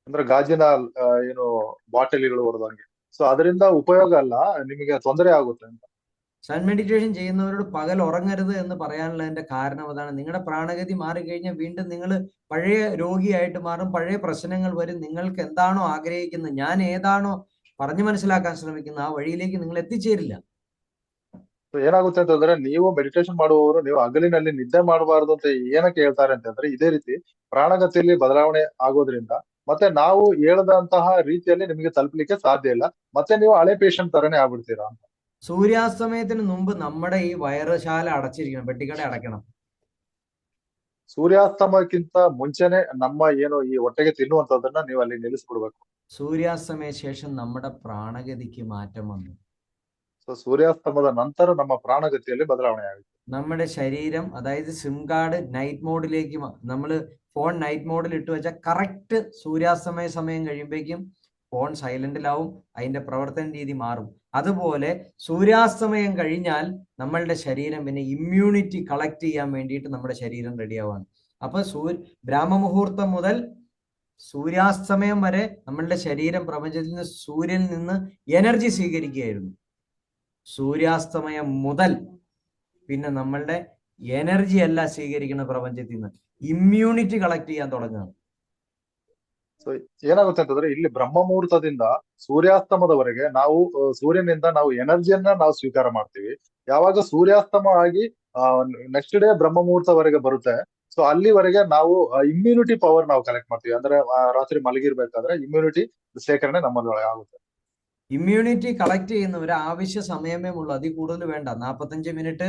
ಅಂದ್ರೆ ಗಾಜಿನ ಏನು ಬಾಟಲಿಗಳು ಹೊಡೆದಂಗೆ. ಸೊ ಅದರಿಂದ ಉಪಯೋಗ ಅಲ್ಲ, ನಿಮಗೆ ತೊಂದರೆ ಆಗುತ್ತೆ ಅಂತ. സൺ മെഡിറ്റേഷൻ ചെയ്യുന്നവരോട് പകൽ ഉറങ്ങരുത് എന്ന് പറയാനുള്ളതിന്റെ കാരണം അതാണ്. നിങ്ങളുടെ പ്രാണഗതി മാറിക്കഴിഞ്ഞാൽ വീണ്ടും നിങ്ങൾ പഴയ രോഗിയായിട്ട് മാറും, പഴയ പ്രശ്നങ്ങൾ വരും. നിങ്ങൾക്ക് എന്താണോ ആഗ്രഹിക്കുന്നത്, ഞാൻ ഏതാണോ പറഞ്ഞു മനസ്സിലാക്കാൻ ശ്രമിക്കുന്നത്, ആ വഴിയിലേക്ക് നിങ്ങൾ എത്തിച്ചേരില്ല. So ಏನಾಗುತ್ತೆ ಅಂತಂದ್ರೆ ನೀವು ಮೆಡಿಟೇಷನ್ ಮಾಡುವವರು ನೀವು ಹಗಲಿನಲ್ಲಿ ನಿದ್ದೆ ಮಾಡಬಾರದು ಅಂತ ಏನಕ್ಕೆ ಹೇಳ್ತಾರೆ ಅಂತಂದ್ರೆ ಇದೇ ರೀತಿ ಪ್ರಾಣಗತಿಯಲ್ಲಿ ಬದಲಾವಣೆ ಆಗೋದ್ರಿಂದ ಮತ್ತೆ ನಾವು ಹೇಳದಂತಹ ರೀತಿಯಲ್ಲಿ ನಿಮಗೆ ತಲುಪಲಿಕ್ಕೆ ಸಾಧ್ಯ ಇಲ್ಲ, ಮತ್ತೆ ನೀವು ಹಳೆ ಪೇಷಂಟ್ ತರನೇ ಆಗ್ಬಿಡ್ತೀರಾ ಅಂತ. സൂര്യാസ്തമയത്തിന് മുമ്പ് നമ്മുടെ ഈ വയറുശാല അടച്ചിരിക്കണം, പെട്ടിക്കട അടയ്ക്കണം. ಸೂರ್ಯಾಸ್ತಮಯಕ್ಕಿಂತ ಮುಂಚೆನೆ ನಮ್ಮ ಏನು ಈ ಹೊಟ್ಟೆಗೆ ತಿನ್ನುವಂತದನ್ನ ನೀವು ಅಲ್ಲಿ ನಿಲ್ಲಿಸ್ಬಿಡ್ಬೇಕು. സൂര്യാസ്തമയ ശേഷം നമ്മുടെ പ്രാണഗതിക്ക് മാറ്റം വന്നു. ಸೊ ಸೂರ್ಯಾಸ್ತಮದ ನಂತರ ನಮ್ಮ ಪ್ರಾಣಗತಿಯಲ್ಲಿ ಬದಲಾವಣೆ ಆಗುತ್ತೆ. നമ്മുടെ ശരീരം, അതായത് സിം കാർഡ് നൈറ്റ് മോഡിലേക്ക് നമ്മൾ ഫോൺ നൈറ്റ് മോഡിൽ ഇട്ട് വെച്ചാൽ കറക്റ്റ് സൂര്യാസ്തമയ സമയം കഴിയുമ്പോഴേക്കും ഫോൺ സൈലന്റിലാവും, അതിന്റെ പ്രവർത്തന രീതി മാറും. അതുപോലെ സൂര്യാസ്തമയം കഴിഞ്ഞാൽ നമ്മളുടെ ശരീരം പിന്നെ ഇമ്മ്യൂണിറ്റി കളക്ട് ചെയ്യാൻ വേണ്ടിയിട്ട് നമ്മുടെ ശരീരം റെഡിയാവാണ്. അപ്പൊ ബ്രാഹ്മമുഹൂർത്തം മുതൽ സൂര്യാസ്തമയം വരെ നമ്മളുടെ ശരീരം പ്രപഞ്ചത്തിൽ നിന്ന്, സൂര്യനിൽ നിന്ന് എനർജി സ്വീകരിക്കുകയായിരുന്നു. സൂര്യാസ്തമയം മുതൽ പിന്നെ നമ്മളുടെ എനർജി അല്ല സ്വീകരിക്കുന്ന പ്രപഞ്ചത്തിൽ നിന്ന്, ഇമ്മ്യൂണിറ്റി കളക്ട് ചെയ്യാൻ തുടങ്ങുകയാണ്. ಸೊ ಏನಾಗುತ್ತೆ ಅಂತಂದ್ರೆ ಇಲ್ಲಿ ಬ್ರಹ್ಮ ಮುಹೂರ್ತದಿಂದ ಸೂರ್ಯಾಸ್ತಮದವರೆಗೆ ನಾವು ಸೂರ್ಯನಿಂದ ನಾವು ಎನರ್ಜಿಯನ್ನ ನಾವು ಸ್ವೀಕಾರ ಮಾಡ್ತೀವಿ. ಯಾವಾಗ ಸೂರ್ಯಾಸ್ತಮ ಆಗಿ ನೆಕ್ಸ್ಟ್ ಡೇ ಬ್ರಹ್ಮ ಮುಹೂರ್ತವರೆಗೆ ಬರುತ್ತೆ, ಸೊ ಅಲ್ಲಿವರೆಗೆ ನಾವು ಇಮ್ಯುನಿಟಿ ಪವರ್ ನಾವು ಕಲೆಕ್ಟ್ ಮಾಡ್ತೀವಿ. ಅಂದ್ರೆ ರಾತ್ರಿ ಮಲಗಿರ್ಬೇಕಾದ್ರೆ ಇಮ್ಯುನಿಟಿ ಶೇಖರಣೆ ನಮ್ಮಲ್ಲಿ ಆಗುತ್ತೆ. ഇമ്മ്യൂണിറ്റി കളക്ട് ചെയ്യുന്നവർ ആവശ്യ സമയമേ ഉള്ളൂ, അതിൽ കൂടുതൽ വേണ്ട. 45 മിനിറ്റ്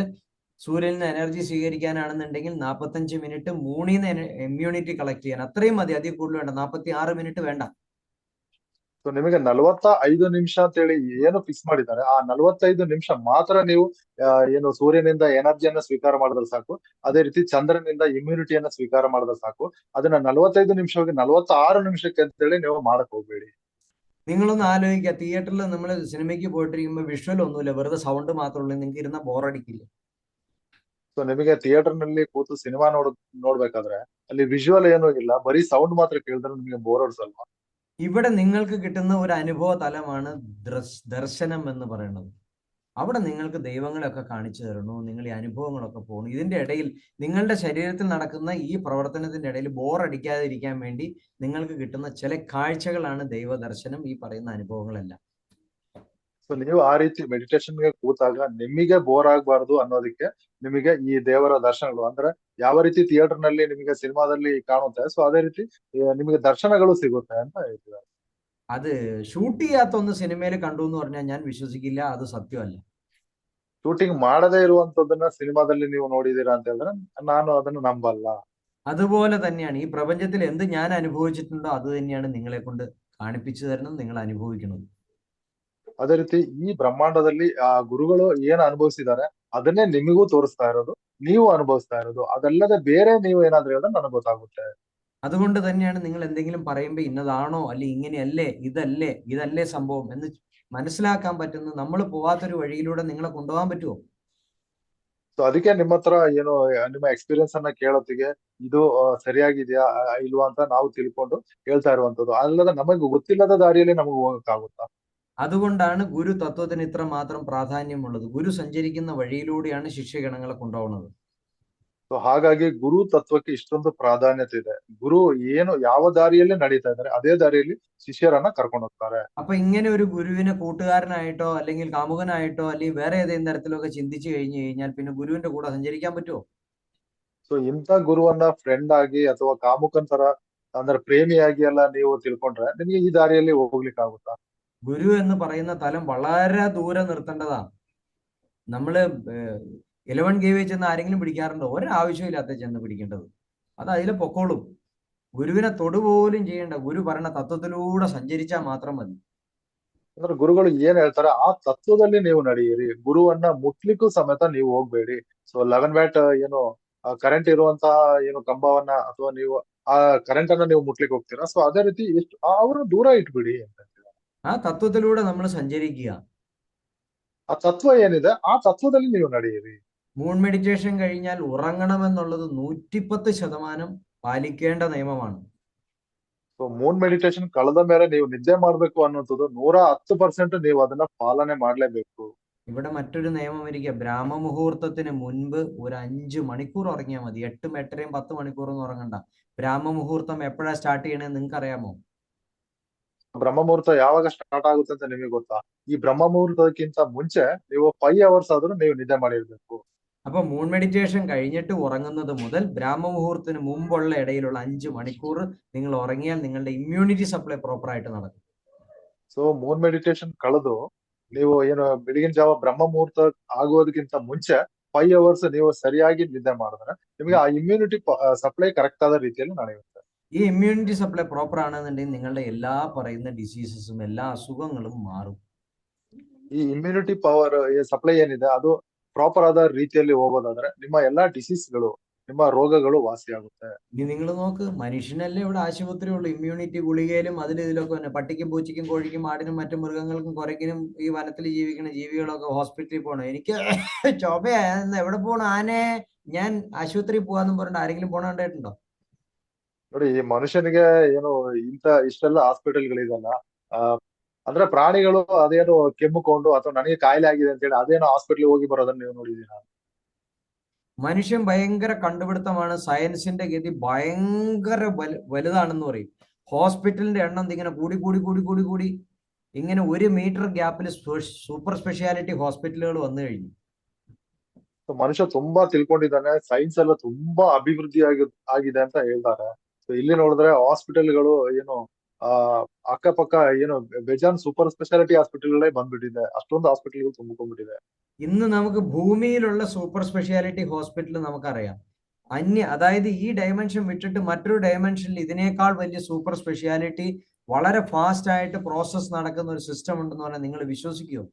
സൂര്യനിൽ നിന്ന് എനർജി സ്വീകരിക്കാനാണെന്നുണ്ടെങ്കിൽ 45 മിനിറ്റ് മൂണിൽ നിന്ന് ഇമ്മ്യൂണിറ്റി കളക്ട് ചെയ്യാൻ അത്രയും മതി, അതിൽ കൂടുതൽ വേണ്ട. 46 മിനിറ്റ് വേണ്ട. ಸೊ ನಿಮಗೆ 45 ನಿಮಿಷ ಅಂತ ಹೇಳಿ ಏನು ಫಿಕ್ಸ್ ಮಾಡಿದ್ದಾರೆ, ಆ 45 ನಿಮಿಷ ಮಾತ್ರ ನೀವು ಏನು ಸೂರ್ಯನಿಂದ ಎನರ್ಜಿಯನ್ನ ಸ್ವೀಕಾರ ಮಾಡಿದ್ರೆ ಸಾಕು. ಅದೇ ರೀತಿ ಚಂದ್ರನಿಂದ ಇಮ್ಯುನಿಟಿಯನ್ನ ಸ್ವೀಕಾರ ಮಾಡಿದ್ರೆ ಸಾಕು. ಅದನ್ನ 45 ನಿಮಿಷವಾಗಿ 46 ನಿಮಿಷಕ್ಕೆ ಅಂತ ಹೇಳಿ ನೀವು ಮಾಡಕ್ ಹೋಗ್ಬೇಡಿ. നിങ്ങളൊന്ന് ആലോചിക്കുക, തിയേറ്ററിൽ നമ്മൾ സിനിമയ്ക്ക് പോയിട്ടിരിക്കുമ്പോൾ വിഷ്വൽ ഒന്നുമില്ല, വെറുതെ സൗണ്ട് മാത്രമേ ഉള്ളൂ. നിങ്ങൾക്ക് ഇരുന്ന ബോറടിക്കില്ല. ಸೊ ನಿಮಗೆ ಥಿಯೇಟರ್ ನಲ್ಲಿ ಕೂತು ಸಿನಿಮಾ ನೋಡ್ಬೇಕಾದ್ರೆ ಅಲ್ಲಿ ವಿಜುವಲ್ ಏನೂ ಇಲ್ಲ, ಬರೀ ಸೌಂಡ್ ಮಾತ್ರ ಕೇಳಿದ್ರೆ ನಿಮಗೆ ಬೋರ್ ಅನ್ಸಲ್ವಾ? ഇവിടെ നിങ്ങൾക്ക് കിട്ടുന്ന ഒരു അനുഭവ തലമാണ് ദർശനം എന്ന് പറയുന്നത്. അവിടെ നിങ്ങൾക്ക് ദൈവങ്ങളെയൊക്കെ കാണിച്ചു തരണു, നിങ്ങൾ ഈ അനുഭവങ്ങളൊക്കെ പോകണം. ഇതിന്റെ ഇടയിൽ നിങ്ങളുടെ ശരീരത്തിൽ നടക്കുന്ന ഈ പ്രവർത്തനത്തിന്റെ ഇടയിൽ ബോറടിക്കാതിരിക്കാൻ വേണ്ടി നിങ്ങൾക്ക് കിട്ടുന്ന ചില കാഴ്ചകളാണ് ദൈവദർശനം, ഈ പറയുന്ന അനുഭവങ്ങളെല്ലാം. ಸೊ ನೀವು ಆ ರೀತಿ ಮೆಡಿಟೇಷನ್ಗೆ ಕೂತಾಗ ನಿಮಗೆ ಬೋರ್ ಆಗ್ಬಾರ್ದು ಅನ್ನೋದಕ್ಕೆ ನಿಮಗೆ ಈ ದೇವರ ದರ್ಶನಗಳು, ಅಂದ್ರೆ ಯಾವ ರೀತಿ ಥಿಯೇಟರ್ ನಲ್ಲಿ ನಿಮಗೆ ಸಿನಿಮಾದಲ್ಲಿ ಕಾಣುತ್ತೆ, ಸೊ ಅದೇ ರೀತಿ ನಿಮಗೆ ದರ್ಶನಗಳು ಸಿಗುತ್ತೆ ಅಂತ ಹೇಳ್ತಿದ್ದಾರೆ. അത് ഷൂട്ട് ചെയ്യാത്ത ഒന്ന് സിനിമയിൽ കണ്ടു എന്ന് പറഞ്ഞാൽ ഞാൻ വിശ്വസിക്കില്ല, അത് സത്യമല്ല. ಶೂಟಿಂಗ್ ಮಾಡದೇ ಇರುವಂತದನ್ನ സിനിമാದಲ್ಲಿ ನೀವು ನೋಡಿದೀರಾ ಅಂತ ಹೇಳಿದ್ರೆ ನಾನು ಅದನ್ನು ನಂಬಲ್ಲ. അതുപോലെ തന്നെയാണ് ഈ പ്രപഞ്ചത്തിൽ എന്ത് ഞാൻ അനുഭവിച്ചിട്ടുണ്ടോ അത് തന്നെയാണ് നിങ്ങളെ കൊണ്ട് കാണിപ്പിച്ചു തരണം, നിങ്ങൾ അനുഭവിക്കണം. ಅದೇ ರೀತಿ ಈ ಬ್ರಹ್ಮಾಂಡದಲ್ಲಿ ಆ ಗುರುಗಳು ಏನ್ ಅನುಭವಿಸಿದ್ದಾರೆ ಅದನ್ನೇ ನಿಮಗೂ ತೋರಿಸ್ತಾ ಇರೋದು, ನೀವು ಅನುಭವಿಸ್ತಾ ಇರೋದು. ಅದಲ್ಲದೆ ಬೇರೆ ನೀವು ಏನಾದ್ರೂ ಹೇಳಿದ್ರೆ ನನಗೆ ಗೊತ್ತಾಗುತ್ತೆ. അതുകൊണ്ട് തന്നെയാണ് നിങ്ങൾ എന്തെങ്കിലും പറയുമ്പോൾ ഇന്നതാണോ അല്ലെ ഇങ്ങനെയല്ലേ ഇതല്ലേ സംഭവം എന്ന് മനസ്സിലാക്കാൻ പറ്റുന്ന നമ്മൾ പോവാത്തൊരു വഴിയിലൂടെ നിങ്ങളെ കൊണ്ടുപോകാൻ പറ്റുമോ? ಸೊ ಅದಕ್ಕೆ ನಿಮ್ಮ ಹತ್ರ ಏನು ನಿಮ್ಮ ಎಕ್ಸ್ಪೀರಿಯನ್ಸ್ ಅನ್ನ ಕೇಳೋತ್ತಿಗೆ ಇದು ಸರಿಯಾಗಿದೆಯಾ ಇಲ್ವಾ ಅಂತ ನಾವು ತಿಳ್ಕೊಂಡು ಹೇಳ್ತಾ ಇರುವಂತದ್ದು. ಅಲ್ಲದೆ ನಮಗೆ ಗೊತ್ತಿಲ್ಲದ ದಾರಿಯಲ್ಲಿ ನಮಗೆ ಹೋಗಕ್ಕಾಗುತ್ತಾ? അതുകൊണ്ടാണ് ഗുരു തത്വത്തിന് ഇത്ര മാത്രം പ്രാധാന്യമുള്ളത്. ഗുരു സഞ്ചരിക്കുന്ന വഴിയിലൂടെയാണ് ശിഷ്യഗണങ്ങളെ കൊണ്ടുപോകുന്നത്. ಸೊ ಹಾಗಾಗಿ ಗುರು ತತ್ವಕ್ಕೆ ಇಷ್ಟೊಂದು ಪ್ರಾಧಾನ್ಯತೆ ಇದೆ. ಗುರು ಏನು ಯಾವ ದಾರಿಯಲ್ಲಿ ನಡೀತಾ ಇದ್ದಾರೆ ಅದೇ ದಾರಿಯಲ್ಲಿ ಶಿಷ್ಯರನ್ನ ಕರ್ಕೊಂಡು ಹೋಗ್ತಾರೆ. അപ്പൊ ഇങ്ങനെ ഒരു ഗുരുവിനെ കൂട്ടുകാരനായിട്ടോ അല്ലെങ്കിൽ കാമുകനായിട്ടോ അല്ലെങ്കിൽ വേറെ ഏതെങ്കിലും തരത്തിലൊക്കെ ചിന്തിച്ചു കഴിഞ്ഞു കഴിഞ്ഞാൽ പിന്നെ ഗുരുവിന്റെ കൂടെ സഞ്ചരിക്കാൻ പറ്റുമോ? ಸೊ ಇಂಥ ಗುರುವನ್ನ ಫ್ರೆಂಡ್ ಆಗಿ ಅಥವಾ ಕಾಮುಕನ್ ತರ ಅಂದ್ರೆ ಪ್ರೇಮಿಯಾಗಿ ಎಲ್ಲ ನೀವು ತಿಳ್ಕೊಂಡ್ರೆ ನಿಮ್ಗೆ ಈ ದಾರಿಯಲ್ಲಿ ಹೋಗ್ಲಿಕ್ಕೆ ಆಗುತ್ತಾ? ഗുരു എന്ന് പറയുന്ന തലം വളരെ ദൂരെ നിർത്തേണ്ടതാണ്. നമ്മള് 11 കെ ചെന്ന് ആരെങ്കിലും പിടിക്കാറുണ്ടോ? ഒരാവശ്യമില്ലാത്ത ചെന്ന് പിടിക്കേണ്ടത്. അത് അതിലെ പൊക്കോളും. ഗുരുവിനെ തൊടുപോലും ചെയ്യേണ്ട. ഗുരു പറയുന്ന തത്വത്തിലൂടെ സഞ്ചരിച്ചാൽ മാത്രം മതി. ಅಂದ್ರೆ ಗುರುಗಳು ಏನ್ ಹೇಳ್ತಾರೆ ಆ ತತ್ವದಲ್ಲಿ ನೀವು ನಡೆಯಿರಿ. ಗುರುವನ್ನ ಮುಟ್ಲಿಕ್ಕೂ ಸಮೇತ ನೀವು ಹೋಗ್ಬೇಡಿ. ಸೊ 11 ವ್ಯಾಟ್ ಏನು ಕರೆಂಟ್ ಇರುವಂತಹ ಏನು ಕಂಬವನ್ನ ಅಥವಾ ನೀವು ಆ ಕರೆಂಟ್ ಅನ್ನ ನೀವು ಮುಟ್ಲಿಕ್ಕೆ ಹೋಗ್ತೀರಾ. ಸೊ ಅದೇ ರೀತಿ ಎಷ್ಟು ಅವ್ರನ್ನ ದೂರ ಇಟ್ಬಿಡಿ ಅಂತ ಹೇಳ್ತಿದ್ದಾರೆ. ആ തത്വത്തിലൂടെ നമ്മൾ സഞ്ചരിക്കുക. ಆ ತತ್ವ ಏನಿದೆ ಆ ತತ್ವದಲ್ಲಿ ನೀವು ನಡೆಯಿರಿ. മൂൺ മെഡിറ്റേഷൻ കഴിഞ്ഞാൽ ഉറങ്ങണമെന്നുള്ളത് 110% പാലിക്കേണ്ട നിയമമാണ്. ಸೊ ಮೂನ್ ಮೆಡಿಟೇಷನ್ ಕಳೆದ ಮೇಲೆ ನೀವು ನಿದ್ದೆ ಮಾಡ್ಬೇಕು ಅನ್ನುವಂಥದ್ದು 110% ನೀವು ಅದನ್ನ ಪಾಲನೆ ಮಾಡ್ಲೇಬೇಕು. ഇവിടെ മറ്റൊരു നിയമം ഇരിക്കുക. ബ്രാഹ്മമുഹൂർത്തത്തിന് മുൻപ് ഒരു 5 മണിക്കൂർ ഉറങ്ങിയാൽ മതി. 8, 8.5, 10 മണിക്കൂറൊന്നും ഉറങ്ങണ്ട. ബ്രാഹ്മമുഹൂർത്തം എപ്പോഴാ സ്റ്റാർട്ട് ചെയ്യണേന്ന് നിങ്ങൾക്ക് അറിയാമോ? ಬ್ರಹ್ಮ ಮುಹೂರ್ತ ಯಾವಾಗ ಸ್ಟಾರ್ಟ್ ಆಗುತ್ತೆ ಅಂತ ನಿಮಗೆ ಗೊತ್ತಾ? ಈ ಬ್ರಹ್ಮ ಮುಹೂರ್ತಕ್ಕಿಂತ ಮುಂಚೆ ನೀವು 5 ಅವರ್ಸ್ ಆದ್ರೂ ನೀವು ನಿದ್ದೆ ಮಾಡಿರ್ಬೇಕು. അപ്പൊ മൂൺ മെഡിറ്റേഷൻ കഴിഞ്ഞിട്ട് ഉറങ്ങുന്നത് മുതൽ ബ്രാഹ്മമുഹൂർത്തത്തിന് മുമ്പുള്ള ഇടയിലുള്ള 5 മണിക്കൂർ നിങ്ങൾ ഉറങ്ങിയാൽ നിങ്ങളുടെ ഇമ്മ്യൂണിറ്റി സപ്ലൈ പ്രോപ്പർ ആയിട്ട് നടക്കും. ಸೊ ಮೂನ್ ಮೆಡಿಟೇಷನ್ ಕಳೆದು ನೀವು ಏನು ಬೆಳಗಿನ ಜಾವ ಬ್ರಹ್ಮ ಮುಹೂರ್ತ ಆಗೋದಕ್ಕಿಂತ ಮುಂಚೆ 5 ಅವರ್ಸ್ ನೀವು ಸರಿಯಾಗಿ ನಿದ್ದೆ ಮಾಡಿದ್ರೆ ನಿಮಗೆ ಆ ಇಮ್ಯುನಿಟಿ ಸಪ್ಲೈ ಕರೆಕ್ಟ್ ಆದ ರೀತಿಯಲ್ಲಿ ನಡೆಯುತ್ತೆ. ഈ ഇമ്മ്യൂണിറ്റി സപ്ലൈ പ്രോപ്പർ ആണെന്നുണ്ടെങ്കിൽ നിങ്ങളുടെ എല്ലാ പറയുന്ന ഡിസീസസും എല്ലാ അസുഖങ്ങളും മാറും. ಈ ಇಮ್ಯುನಿಟಿ ಪವರ್ ಸಪ್ಲೈ ಏನಿದೆ ಅದು ಪ್ರಾಪರ್ ಆದ ರೀತಿಯಲ್ಲಿ ಹೋಗೋದಾದ್ರೆ ನಿಮ್ಮ ಎಲ್ಲಾ ಡಿಸೀಸ್ಗಳು ನಿಮ್ಮ ರೋಗಗಳು ವಾಸಿಯಾಗುತ್ತೆ. ഇനി നിങ്ങൾ നോക്ക്, മനുഷ്യനല്ലേ ഇവിടെ ആശുപത്രി ഉള്ളു. ഇമ്മ്യൂണിറ്റി ഗുളികയിലും അതിലും ഇതിലൊക്കെ തന്നെ പട്ടിക്കും പൂച്ചയ്ക്കും കോഴിക്കും ആടിനും മറ്റു മൃഗങ്ങൾക്കും കുരയ്ക്കിനും ഈ വനത്തിൽ ജീവിക്കുന്ന ജീവികളൊക്കെ ഹോസ്പിറ്റലിൽ പോകണം. എനിക്ക് ചൊവയാന്ന് എവിടെ പോകണം ആനെ, ഞാൻ ആശുപത്രിയിൽ പോകാന്നും പറഞ്ഞിട്ട് ആരെങ്കിലും പോണ കണ്ടിട്ടുണ്ടോ? ನೋಡಿ ಈ ಮನುಷ್ಯನಿಗೆ ಏನು ಇಷ್ಟೆಲ್ಲ ಹಾಸ್ಪಿಟಲ್ಗಳಿದೆಲ್ಲ ಆ ಅಂದ್ರೆ ಪ್ರಾಣಿಗಳು ಅದೇನು ಕೆಮ್ಮುಕೊಂಡು ಅಥವಾ ನನಗೆ ಕಾಯಿಲೆ ಆಗಿದೆ ಅಂತ ಹೇಳಿ ಅದೇನೋ ಹಾಸ್ಪಿಟಲ್ ಹೋಗಿ ಬರೋದನ್ನ ನೀವು ನೋಡಿದೀರಾ? മനുഷ്യൻ ഭയങ്കര കണ്ടുപിടുത്തമാണ്. സയൻസിന്റെ ഗതി ഭയങ്കര വലുതാണെന്ന് പറയും. ഹോസ്പിറ്റലിന്റെ എണ്ണം ഇങ്ങനെ കൂടി കൂടി കൂടി കൂടി കൂടി ഇങ്ങനെ 1 മീറ്റർ ഗ്യാപ്പിൽ സൂപ്പർ സ്പെഷ്യാലിറ്റി ഹോസ്പിറ്റലുകൾ വന്നു കഴിഞ്ഞു. ಮನುಷ್ಯ ತುಂಬಾ ತಿಳ್ಕೊಂಡಿದ್ದಾನೆ, ಸೈನ್ಸ್ ಎಲ್ಲ ತುಂಬಾ ಅಭಿವೃದ್ಧಿ ಆಗಿದೆ ಅಂತ ಹೇಳ್ತಾರೆ. ಸೊ ಇಲ್ಲಿ ನೋಡಿದ್ರೆ ಹಾಸ್ಪಿಟಲ್ಗಳು ಏನು ಆ ಅಕ್ಕಪಕ್ಕ ಏನು ಬೇಜಾನ್ ಸೂಪರ್ ಸ್ಪೆಷಾಲಿಟಿ ಹಾಸ್ಪಿಟಲ್ಗಳೇ ಬಂದ್ಬಿಟ್ಟಿದೆ. ಅಷ್ಟೊಂದು ಹಾಸ್ಪಿಟಲ್ಗಳು ತುಂಬಿಕೊಂಡ್ಬಿಟ್ಟಿದೆ. ഇന്ന് നമുക്ക് ഭൂമിയിലുള്ള സൂപ്പർ സ്പെഷ്യാലിറ്റി ഹോസ്പിറ്റൽ നമുക്കറിയാം. അതായത് ഈ ഡയമെൻഷൻ വിട്ടിട്ട് മറ്റൊരു ഡയമെൻഷനിൽ ഇതിനേക്കാൾ വലിയ സൂപ്പർ സ്പെഷ്യാലിറ്റി വളരെ ഫാസ്റ്റ് ആയിട്ട് പ്രോസസ് നടക്കുന്ന ഒരു സിസ്റ്റം ഉണ്ടെന്ന് പറഞ്ഞാൽ നിങ്ങൾ വിശ്വസിക്കുമോ?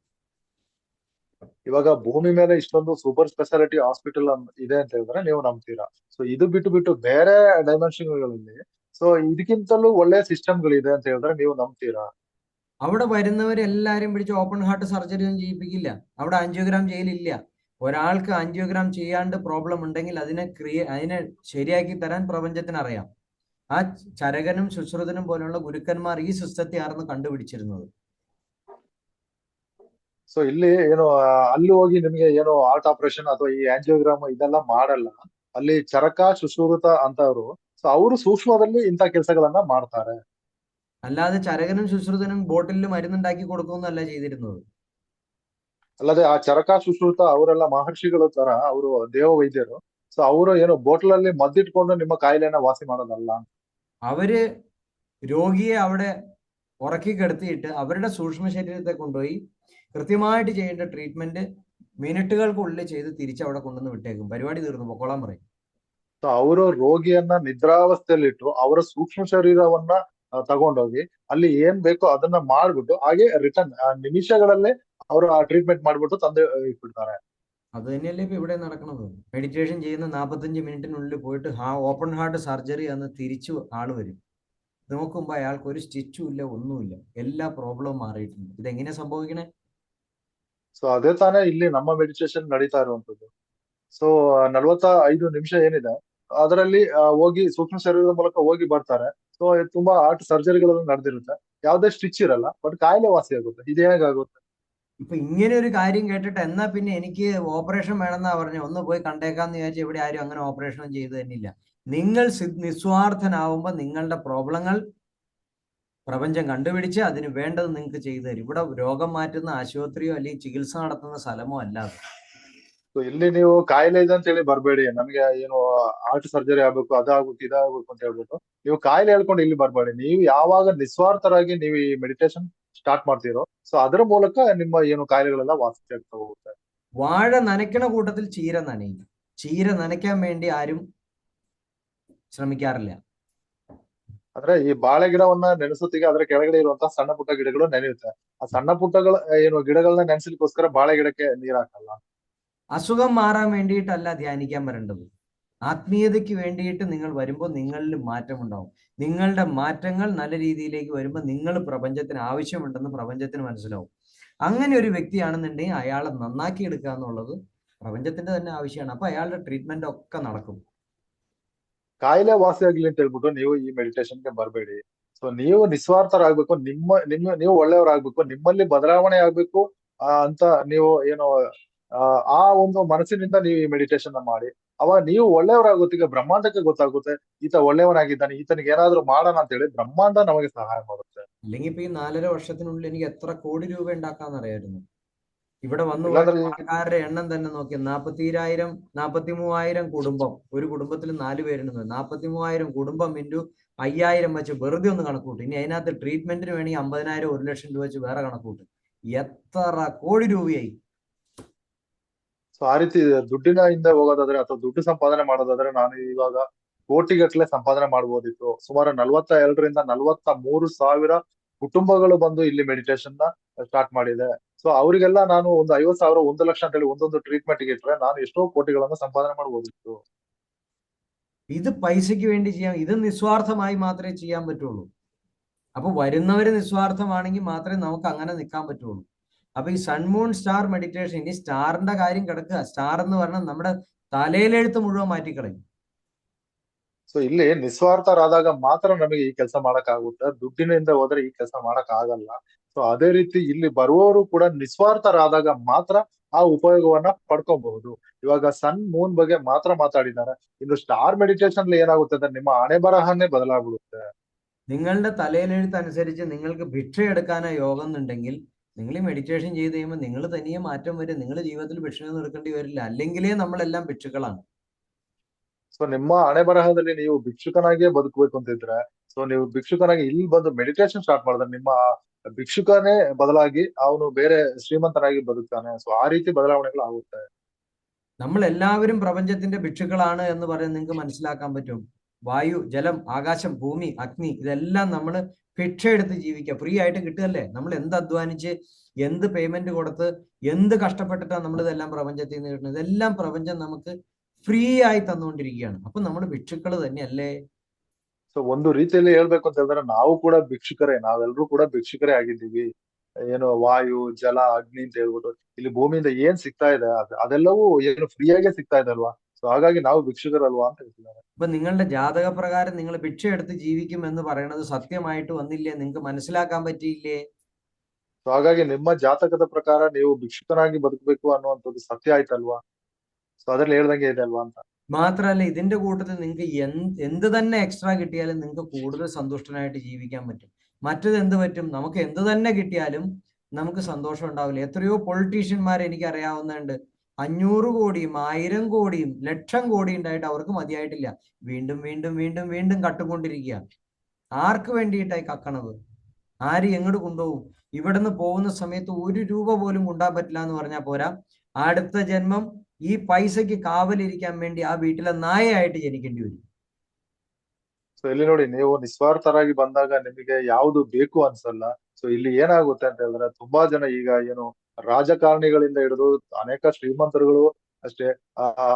ಇವಾಗ ಭೂಮಿ ಮೇಲೆ ಇಷ್ಟೊಂದು ಸೂಪರ್ ಸ್ಪೆಷಾಲಿಟಿ ಹಾಸ್ಪಿಟಲ್ ಇದೆ ಅಂತ ಹೇಳಿದ್ರೆ ನೀವು ನಂಬ್ತೀರಾ? ಸೊ ಇದು ಬಿಟ್ಟು ಬೇರೆ ಡೈಮೆನ್ಷನ್ಗಳಲ್ಲಿ ಸೊ ಇದಕ್ಕಿಂತಲೂ ಒಳ್ಳೆ ಸಿಸ್ಟಮ್ಗಳಿದೆ ಅಂತ ಹೇಳಿದ್ರೆ ನೀವು ನಂಬ್ತೀರಾ? അവിടെ വരുന്നവരെല്ലാരും പിടിച്ച് ഓപ്പൺ ഹാർട്ട് സർജറി ഒന്നും ചെയ്യിപ്പിക്കില്ല. അവിടെ ആൻജിയോഗ്രാം ചെയ്യലില്ല. ഒരാൾക്ക് ആൻജിയോഗ്രാം ചെയ്യാണ്ട് പ്രോബ്ലം ഉണ്ടെങ്കിൽ അതിനെ ശരിയാക്കി തരാൻ പ്രപഞ്ചത്തിന് അറിയാം. ആ ചരകനും ശുശ്രുതനും പോലെയുള്ള ഗുരുക്കന്മാർ ഈ സിസ്റ്റത്തെ ആർന്ന് കണ്ടുപിടിച്ചിരുന്നത്. ಸೊ ಇಲ್ಲಿ ಏನು ಅಲ್ಲಿ ಹೋಗಿ ನಿಮ್ಗೆ ಏನು ಹಾರ್ಟ್ ಆಪರೇಷನ್ ಅಥವಾ ಈ ಆಂಜಿಯೋಗ್ರಾಮ್ ಇದೆಲ್ಲ ಮಾಡಲ್ಲ. ಅಲ್ಲಿ ಚರಕ ಸುಶ್ರುತ ಅಂತವ್ರು ಸೊ ಅವರು ಸೂಕ್ಷ್ಮದಲ್ಲಿ ಇಂಥ ಕೆಲಸಗಳನ್ನ ಮಾಡ್ತಾರೆ. അല്ലാതെ ചരകനും ശുശ്രുതനും ബോട്ടിലിൽ മരുന്നുണ്ടാക്കി കൊടുക്കുന്നല്ല ചെയ്തിരുന്നത്. ಅಲ್ಲದೆ ಆ ಚರಕ ಸುಶ್ರುತ ಅವರೆಲ್ಲ ಮಹರ್ಷಿಗಳ ತರ ಅವರು ದೇವ ವೈದ್ಯರು. ಸೊ ಅವರು ಏನು ಬೋಟ್ಲಲ್ಲಿ ಮದ್ದಿಟ್ಕೊಂಡು ನಿಮ್ಮ ಕಾಯಿಲೆನ ವಾಸಿ ಮಾಡೋದಲ್ಲ. അവര് രോഗിയെ അവിടെ ഉറക്കി കിടത്തിയിട്ട് അവരുടെ സൂക്ഷ്മ ശരീരത്തെ കൊണ്ടുപോയി കൃത്യമായിട്ട് ചെയ്യേണ്ട ട്രീറ്റ്മെന്റ് മിനിറ്റുകൾക്കുള്ളിൽ ചെയ്ത് തിരിച്ചവിടെ കൊണ്ടുവന്ന് വിട്ടേക്കും. പരിപാടി തീർന്നു, പൊക്കോളാൻ പറയും. ಸೊ ಅವರು ರೋಗಿಯನ್ನ ನಿದ್ರಾವಸ್ಥೆಯಲ್ಲಿಟ್ಟು ಅವರ ಸೂಕ್ಷ್ಮ ಶರೀರವನ್ನ ತಗೊಂಡೋಗಿ ಅಲ್ಲಿ ಏನ್ ಬೇಕೋ ಅದನ್ನ ಮಾಡ್ಬಿಟ್ಟು ಹಾಗೆ ರಿಟರ್ನ್ ನಿಮಿಷಗಳಲ್ಲೇ ಅವರು ಆ ಟ್ರೀಟ್ಮೆಂಟ್ ಮಾಡ್ಬಿಟ್ಟು ತಂದೆ ಇಟ್ಬಿಡ್ತಾರೆ. അത് തന്നെയല്ലേ ഇപ്പൊ ഇവിടെ നടക്കുന്നത്. മെഡിറ്റേഷൻ ചെയ്യുന്ന 45 മിനിറ്റിനുള്ളിൽ പോയിട്ട് ഓപ്പൺ ഹാർട്ട് സർജറി എന്ന് തിരിച്ചു ആള് വരും. നോക്കുമ്പോൾ അയാൾക്ക് ഒരു സ്റ്റിച്ചും ഇല്ല, ഒന്നുമില്ല, എല്ലാ പ്രോബ്ലവും ಮಾರಿയിട്ടുണ്ട്. ഇതെങ്ങനെയാ സംഭവിക്കണേ? ಸೊ ಅದೇ ತಾನೇ ಇಲ್ಲಿ ನಮ್ಮ ಮೆಡಿಟೇಷನ್ ನಡೀತಾ ಇರುವಂತದ್ದು. ಸೊ 45 ನಿಮಿಷ ಏನಿದೆ ಅದರಲ್ಲಿ ಹೋಗಿ ಸೂಕ್ಷ್ಮ ಶರೀರದ ಮೂಲಕ ಹೋಗಿ ಬರ್ತಾರೆ. ಸೊ ತುಂಬಾ ಹಾರ್ಟ್ ಸರ್ಜರಿಗಳೆಲ್ಲ ನಡೆದಿರುತ್ತೆ. ಯಾವುದೇ ಸ್ಟಿಚ್ ಇರಲ್ಲ, ಬಟ್ ಕಾಯಿಲೆ ವಾಸಿ ಆಗುತ್ತೆ. ಇದು ಹೇಗಾಗುತ್ತೆ? ഇപ്പൊ ഇങ്ങനെ ഒരു കാര്യം കേട്ടിട്ട് എന്നാ പിന്നെ എനിക്ക് ഓപ്പറേഷൻ വേണമെന്നാ പറഞ്ഞു, ഒന്ന് പോയി കണ്ടേക്കാന്ന് വിചാരിച്ചു. ഇവിടെ ആരും അങ്ങനെ ഓപ്പറേഷൻ ചെയ്ത് തന്നില്ല. നിങ്ങൾ നിസ്വാർത്ഥനാവുമ്പോൾ നിങ്ങളുടെ പ്രോബ്ലങ്ങൾ പ്രപഞ്ചം കണ്ടുപിടിച്ച് അതിന് വേണ്ടത് നിങ്ങൾക്ക് ചെയ്തു തരും. ഇവിടെ രോഗം മാറ്റുന്ന ആശുപത്രിയോ അല്ലെങ്കിൽ ചികിത്സ നടത്തുന്ന സ്ഥലമോ അല്ലാതെ. ಸೊ ಇಲ್ಲಿ ನೀವು ಕಾಯಿಲೆ ಇದೆ ಅಂತ ಹೇಳಿ ಬರ್ಬೇಡಿ. ನಮ್ಗೆ ಏನು ಹಾರ್ಟ್ ಸರ್ಜರಿ ಆಗ್ಬೇಕು, ಅದಾಗ್ಬೇಕು, ಇದಾಗ್ಬೇಕು ಅಂತ ಹೇಳ್ಬಿಟ್ಟು ನೀವು ಕಾಯಿಲೆ ಹೇಳ್ಕೊಂಡು ಇಲ್ಲಿ ಬರ್ಬೇಡಿ. ನೀವು ಯಾವಾಗ ನಿಸ್ವಾರ್ಥರಾಗಿ ನೀವು ಈ ಮೆಡಿಟೇಷನ್ ಸ್ಟಾರ್ಟ್ ಮಾಡ್ತೀರೋ, ಸೊ ಅದರ ಮೂಲಕ ನಿಮ್ಮ ಏನು ಕಾಯಿಲೆಗಳೆಲ್ಲ ವಾಸಿ ಆಗ್ತಾ ಹೋಗುತ್ತೆ. വാഴ നനയ്ക്കണ കൂട്ടത്തിൽ ചീര നനയും. ചീര നനയ്ക്കാൻ വേണ്ടി ആരും ശ്രമിക്കാറില്ല. ಅಂದ್ರೆ ಈ ಬಾಳೆ ಗಿಡವನ್ನ ನೆನೆಸೋತ್ತಿಗೆ ಅದರ ಕೆಳಗಡೆ ಇರುವಂತಹ ಸಣ್ಣ ಪುಟ್ಟ ಗಿಡಗಳು ನೆನೆಯುತ್ತೆ. ಆ ಸಣ್ಣ ಪುಟ್ಟಗಳ ಏನು ಗಿಡಗಳನ್ನ ನೆನೆಸಲಿಕ್ಕೋಸ್ಕರ ಬಾಳೆ ಗಿಡಕ್ಕೆ ನೀರ್ ಹಾಕಲ್ಲ. അസുഖം മാറാൻ വേണ്ടിയിട്ടല്ല ധ്യാനിക്കാൻ വരേണ്ടത്. ആത്മീയതയ്ക്ക് വേണ്ടിയിട്ട് നിങ്ങൾ വരുമ്പോൾ നിങ്ങളിൽ മാറ്റം ഉണ്ടാവും. നിങ്ങളുടെ മാറ്റങ്ങൾ നല്ല രീതിയിലേക്ക് വരുമ്പോൾ നിങ്ങൾ പ്രപഞ്ചത്തിന് ആവശ്യമുണ്ടെന്ന് പ്രപഞ്ചത്തിന് മനസ്സിലാവും. അങ്ങനെ ഒരു വ്യക്തിയാണെന്നുണ്ടെങ്കിൽ അയാളെ നന്നാക്കി എടുക്കുക എന്നുള്ളത് പ്രപഞ്ചത്തിന്റെ തന്നെ ആവശ്യമാണ്. അപ്പൊ അയാളുടെ ട്രീറ്റ്മെന്റ് ഒക്കെ നടക്കും. ಕಾಯಿಲೆ ವಾಸಿ ಆಗ್ಲಿ ಅಂತ ಹೇಳ್ಬಿಟ್ಟು ನೀವು ಈ ಮೆಡಿಟೇಷನ್ಗೆ ಬರಬೇಡಿ. ಸೊ ನೀವು ನಿಸ್ವಾರ್ಥರಾಗ್ಬೇಕು, ನೀವು ಒಳ್ಳೆಯವರಾಗ್ಬೇಕು, ನಿಮ್ಮಲ್ಲಿ ಬದಲಾವಣೆ ಆಗ್ಬೇಕು ಅಂತ ನೀವು ಏನು ಆ ಒಂದು ಮನಸ್ಸಿನಿಂದ ನೀವು ಈ ಮೆಡಿಟೇಷನ್ ಮಾಡಿ. ಅವಾಗ ನೀವು ಒಳ್ಳೆಯವರಾಗೋತ್ತಿಗೆ ಬ್ರಹ್ಮಾಂಡಕ್ಕೆ ಗೊತ್ತಾಗುತ್ತೆ ಈತ ಒಳ್ಳೆಯವನಾಗಿದ್ದಾನೆ, ಈತನಿಗೆ ಏನಾದ್ರೂ ಮಾಡೋಣ ಅಂತ ಹೇಳಿ ಬ್ರಹ್ಮಾಂಡ ನಮಗೆ ಸಹಾಯ ಮಾಡುತ್ತೆ. അല്ലെങ്കിൽ ഇപ്പൊ ഈ 4.5 വർഷത്തിനുള്ളിൽ എനിക്ക് എത്ര കോടി രൂപ ഉണ്ടാക്കാന്നറിയായിരുന്നു. ഇവിടെ വന്നു പോയ ಇಲ್ಲಾಂದ್ರೆ പണക്കാരുടെ എണ്ണം തന്നെ നോക്കി. 42,000 43,000 കുടുംബം. ഒരു കുടുംബത്തിൽ 4 പേരുണ്ട്. 43,000 കുടുംബം ഇൻറ്റു 5,000 വെച്ച് വെറുതെ ഒന്ന് കണക്കൂട്ട്. ഇനി അതിനകത്ത് ട്രീറ്റ്മെന്റിന് വേണമെങ്കിൽ 50,000 1,00,000 രൂപ വെച്ച് വേറെ കണക്കൂട്ട്. എത്ര കോടി രൂപയായി. ಸೊ ಆ ರೀತಿ ದುಡ್ಡಿನ ಹಿಂದೆ ಹೋಗೋದಾದ್ರೆ ಅಥವಾ ದುಡ್ಡು ಸಂಪಾದನೆ ಮಾಡೋದಾದ್ರೆ ನಾನು ಇವಾಗ ಕೋಟಿಗಟ್ಟಲೆ ಸಂಪಾದನೆ ಮಾಡ್ಬೋದಿತ್ತು. ಸುಮಾರು 42,000 ರಿಂದ 43,000 ಕುಟುಂಬಗಳು ಬಂದು ಇಲ್ಲಿ ಮೆಡಿಟೇಷನ್ ನ ಸ್ಟಾರ್ಟ್ ಮಾಡಿದೆ. ಸೊ ಅವರಿಗೆಲ್ಲ ನಾನು ಒಂದು 50,000 1 ಲಕ್ಷ ಅಂತ ಹೇಳಿ ಒಂದೊಂದು ಟ್ರೀಟ್ಮೆಂಟ್ ಗೆ ಇಟ್ರೆ ನಾನು ಎಷ್ಟೋ ಕೋಟಿಗಳನ್ನ ಸಂಪಾದನೆ ಮಾಡ್ಬೋದಿತ್ತು. ഇത് പൈസയ്ക്ക് വേണ്ടി ചെയ്യാം. ഇത് നിസ്വാർത്ഥമായി മാത്രമേ ചെയ്യാൻ പറ്റുള്ളൂ. അപ്പൊ വരുന്നവര് നിസ്വാർത്ഥമാണെങ്കിൽ മാത്രമേ നമുക്ക് അങ്ങനെ നിൽക്കാൻ പറ്റുള്ളൂ. അപ്പൊ ഈ സൺമൂൺ സ്റ്റാർ മെഡിറ്റേഷൻ, ഇനി സ്റ്റാറിന്റെ കാര്യം കിടക്കുക. സ്റ്റാർ എന്ന് പറഞ്ഞാൽ നമ്മുടെ തലയിലെഴുത്ത് മുഴുവൻ മാറ്റിക്കളയും. ಸೊ ಇಲ್ಲಿ ನಿಸ್ವಾರ್ಥರಾದಾಗ ಮಾತ್ರ ನಮಗೆ ಈ ಕೆಲಸ ಮಾಡಕ್ ಆಗುತ್ತೆ. ದುಡ್ಡಿನಿಂದ ಹೋದ್ರೆ ಈ ಕೆಲಸ ಮಾಡಕ್ ಆಗಲ್ಲ. ಸೊ ಅದೇ ರೀತಿ ಇಲ್ಲಿ ಬರುವವರು ಕೂಡ ನಿಸ್ವಾರ್ಥರಾದಾಗ ಮಾತ್ರ ಆ ಉಪಯೋಗವನ್ನ ಪಡ್ಕೋಬಹುದು. ಇವಾಗ ಸನ್ ಮೂನ್ ಬಗ್ಗೆ ಮಾತ್ರ ಮಾತಾಡಿದ್ದಾರೆ. ಇನ್ನು ಸ್ಟಾರ್ ಮೆಡಿಟೇಷನ್ ಏನಾಗುತ್ತೆ ಅಂದ್ರೆ ನಿಮ್ಮ ಹಣೆ ಬರಹನೇ ಬದಲಾಗ್ಬಿಡುತ್ತೆ. നിങ്ങളുടെ തലയിലെഴുത്ത് അനുസരിച്ച് നിങ്ങൾക്ക് ഭിക്ഷ എടുക്കാനാ യോഗം എന്നുണ്ടെങ്കിൽ നിങ്ങൾ ഈ മെഡിറ്റേഷൻ ചെയ്ത് കഴിയുമ്പോൾ നിങ്ങൾ തനിയെ മാറ്റം വരും. നിങ്ങൾ ജീവിതത്തിൽ ഭിക്ഷയൊന്നും എടുക്കേണ്ടി വരില്ല. അല്ലെങ്കിലേ നമ്മളെല്ലാം ഭിക്ഷുക്കളാണ്. ಸೊ ನಿಮ್ಮ ಹಣೆ ಬರಹದಲ್ಲಿ ನೀವು ಭಿಕ್ಷುಕನಾಗಿಯೇ ಬದುಕಬೇಕು ಅಂತಿದ್ರೆ, ಸೊ ನೀವು ಭಿಕ್ಷುಕನಾಗಿ ಇಲ್ಲಿ ಬಂದು ಮೆಡಿಟೇಷನ್ ಸ್ಟಾರ್ಟ್ ಮಾಡಿದ್ರೆ ನಿಮ್ಮ ಭಿಕ್ಷುಕನೇ ಬದಲಾಗಿ ಅವನು ಬೇರೆ ಶ್ರೀಮಂತನಾಗಿ ಬದುಕ್ತಾನೆ. ಸೊ ಆ ರೀತಿ ಬದಲಾವಣೆಗಳು ಆಗುತ್ತೆ. നമ്മൾ എല്ലാവരും പ്രപഞ്ചത്തിന്റെ ഭിക്ഷുക്കളാണ് എന്ന് പറയുന്നത് നിങ്ങൾക്ക് മനസ്സിലാക്കാൻ പറ്റും. വായു, ജലം, ആകാശം, ഭൂമി, അഗ്നി, ഇതെല്ലാം നമ്മൾ ഭിക്ഷ എടുത്ത് ജീവിക്കുക. ഫ്രീ ആയിട്ട് കിട്ടുകയല്ലേ. നമ്മൾ എന്ത് അധ്വാനിച്ച് എന്ത് പേയ്മെന്റ് കൊടുത്ത് എന്ത് കഷ്ടപ്പെട്ടിട്ടാണ് നമ്മൾ ഇതെല്ലാം പ്രപഞ്ചത്തിൽ നിന്ന് കിട്ടുന്നത്. ഇതെല്ലാം പ്രപഞ്ചം നമുക്ക് ഫ്രീ ആയി തന്നുകൊണ്ടിരിക്കുകയാണ്. അപ്പൊ നമ്മൾ ഭിക്ഷുക്കൾ തന്നെയല്ലേ. ಸೊ ಒಂದು ರೀತಿಯಲ್ಲಿ ಹೇಳ್ಬೇಕು ಅಂತ ಹೇಳಿದ್ರೆ ನಾವು ಕೂಡ ಭಿಕ್ಷುಕರೇ. ನಾವೆಲ್ಲರೂ ಕೂಡ ಭಿಕ್ಷುಕರೇ ಆಗಿದ್ದೀವಿ. ಏನು ವಾಯು, ಜಲ, ಅಗ್ನಿ ಅಂತ ಹೇಳ್ಬಿಟ್ಟು ಇಲ್ಲಿ ಭೂಮಿಯಿಂದ ಏನ್ ಸಿಗ್ತಾ ಇದೆ ಅದೆಲ್ಲವೂ ಏನು ಫ್ರೀಯಾಗೆ ಸಿಗ್ತಾ ಇದೆ ಅಲ್ವಾ? ಸೊ ಹಾಗಾಗಿ ನಾವು ಭಿಕ್ಷುಕರಲ್ವಾ ಅಂತ ಹೇಳ್ತಿದ್ದಾರೆ. അപ്പൊ നിങ്ങളുടെ ജാതക പ്രകാരം നിങ്ങൾ ഭിക്ഷ എടുത്ത് ജീവിക്കും എന്ന് പറയുന്നത് സത്യമായിട്ട് വന്നില്ലേ? നിങ്ങൾക്ക് മനസ്സിലാക്കാൻ പറ്റിയില്ലേ? ಸೊ ಹಾಗಾಗಿ ನಿಮ್ಮ ಜಾತಕದ ಪ್ರಕಾರ ನೀವು ಭಿಕ್ಷುಕನಾಗಿ ಬದುಕಬೇಕು ಅನ್ನುವಂಥದ್ದು ಸತ್ಯ ಆಯ್ತಲ್ವಾ? ಸೊ ಅದ್ರಲ್ಲಿ ಹೇಳ್ದಂಗೆ ಇದೆ ಅಲ್ವಾ ಅಂತ. മാത്രമല്ല ഇതിന്റെ കൂട്ടത്തിൽ നിങ്ങൾക്ക് എന്ത് തന്നെ എക്സ്ട്രാ കിട്ടിയാലും നിങ്ങൾക്ക് കൂടുതൽ സന്തുഷ്ടനായിട്ട് ജീവിക്കാൻ പറ്റും. മറ്റത് എന്ത് പറ്റും? നമുക്ക് എന്ത് തന്നെ കിട്ടിയാലും നമുക്ക് സന്തോഷം ഉണ്ടാവില്ല. എത്രയോ പൊളിറ്റീഷ്യന്മാരെ എനിക്ക് അറിയാവുന്നുണ്ട്. 500 കോടിയും 1000 കോടിയും 1,00,000 കോടി ഉണ്ടായിട്ട് അവർക്ക് മതിയായിട്ടില്ല. വീണ്ടും വീണ്ടും വീണ്ടും വീണ്ടും കട്ടുകൊണ്ടിരിക്കുക. ആർക്ക് വേണ്ടിയിട്ടായി കക്കണത്? ആര് എങ്ങോട്ട് കൊണ്ടുപോകും? ഇവിടുന്ന് പോകുന്ന സമയത്ത് 1 രൂപ പോലും കൊണ്ടാൻ പറ്റില്ല എന്ന് പറഞ്ഞാൽ പോരാ, അടുത്ത ജന്മം ഈ പൈസയ്ക്ക് കാവലിരിക്കാൻ വേണ്ടി ആ വീട്ടിലെ നായയായിട്ട് ജനിക്കേണ്ടി വരും. ಸೊ ಇಲ್ಲಿ ನೋಡಿ, ನೀವು ನಿಸ್ವಾರ್ಥರಾಗಿ ಬಂದಾಗ ನಿಮಗೆ ಯಾವುದು ಬೇಕು ಅನ್ಸಲ್ಲ. ಸೊ ಇಲ್ಲಿ ಏನಾಗುತ್ತೆ ಅಂತ ಹೇಳಿದ್ರೆ ತುಂಬಾ ಜನ ಈಗ ಏನು ರಾಜಕಾರಣಿಗಳಿಂದ ಹಿಡಿದು ಅನೇಕ ಶ್ರೀಮಂತರುಗಳು ಅಷ್ಟೇ.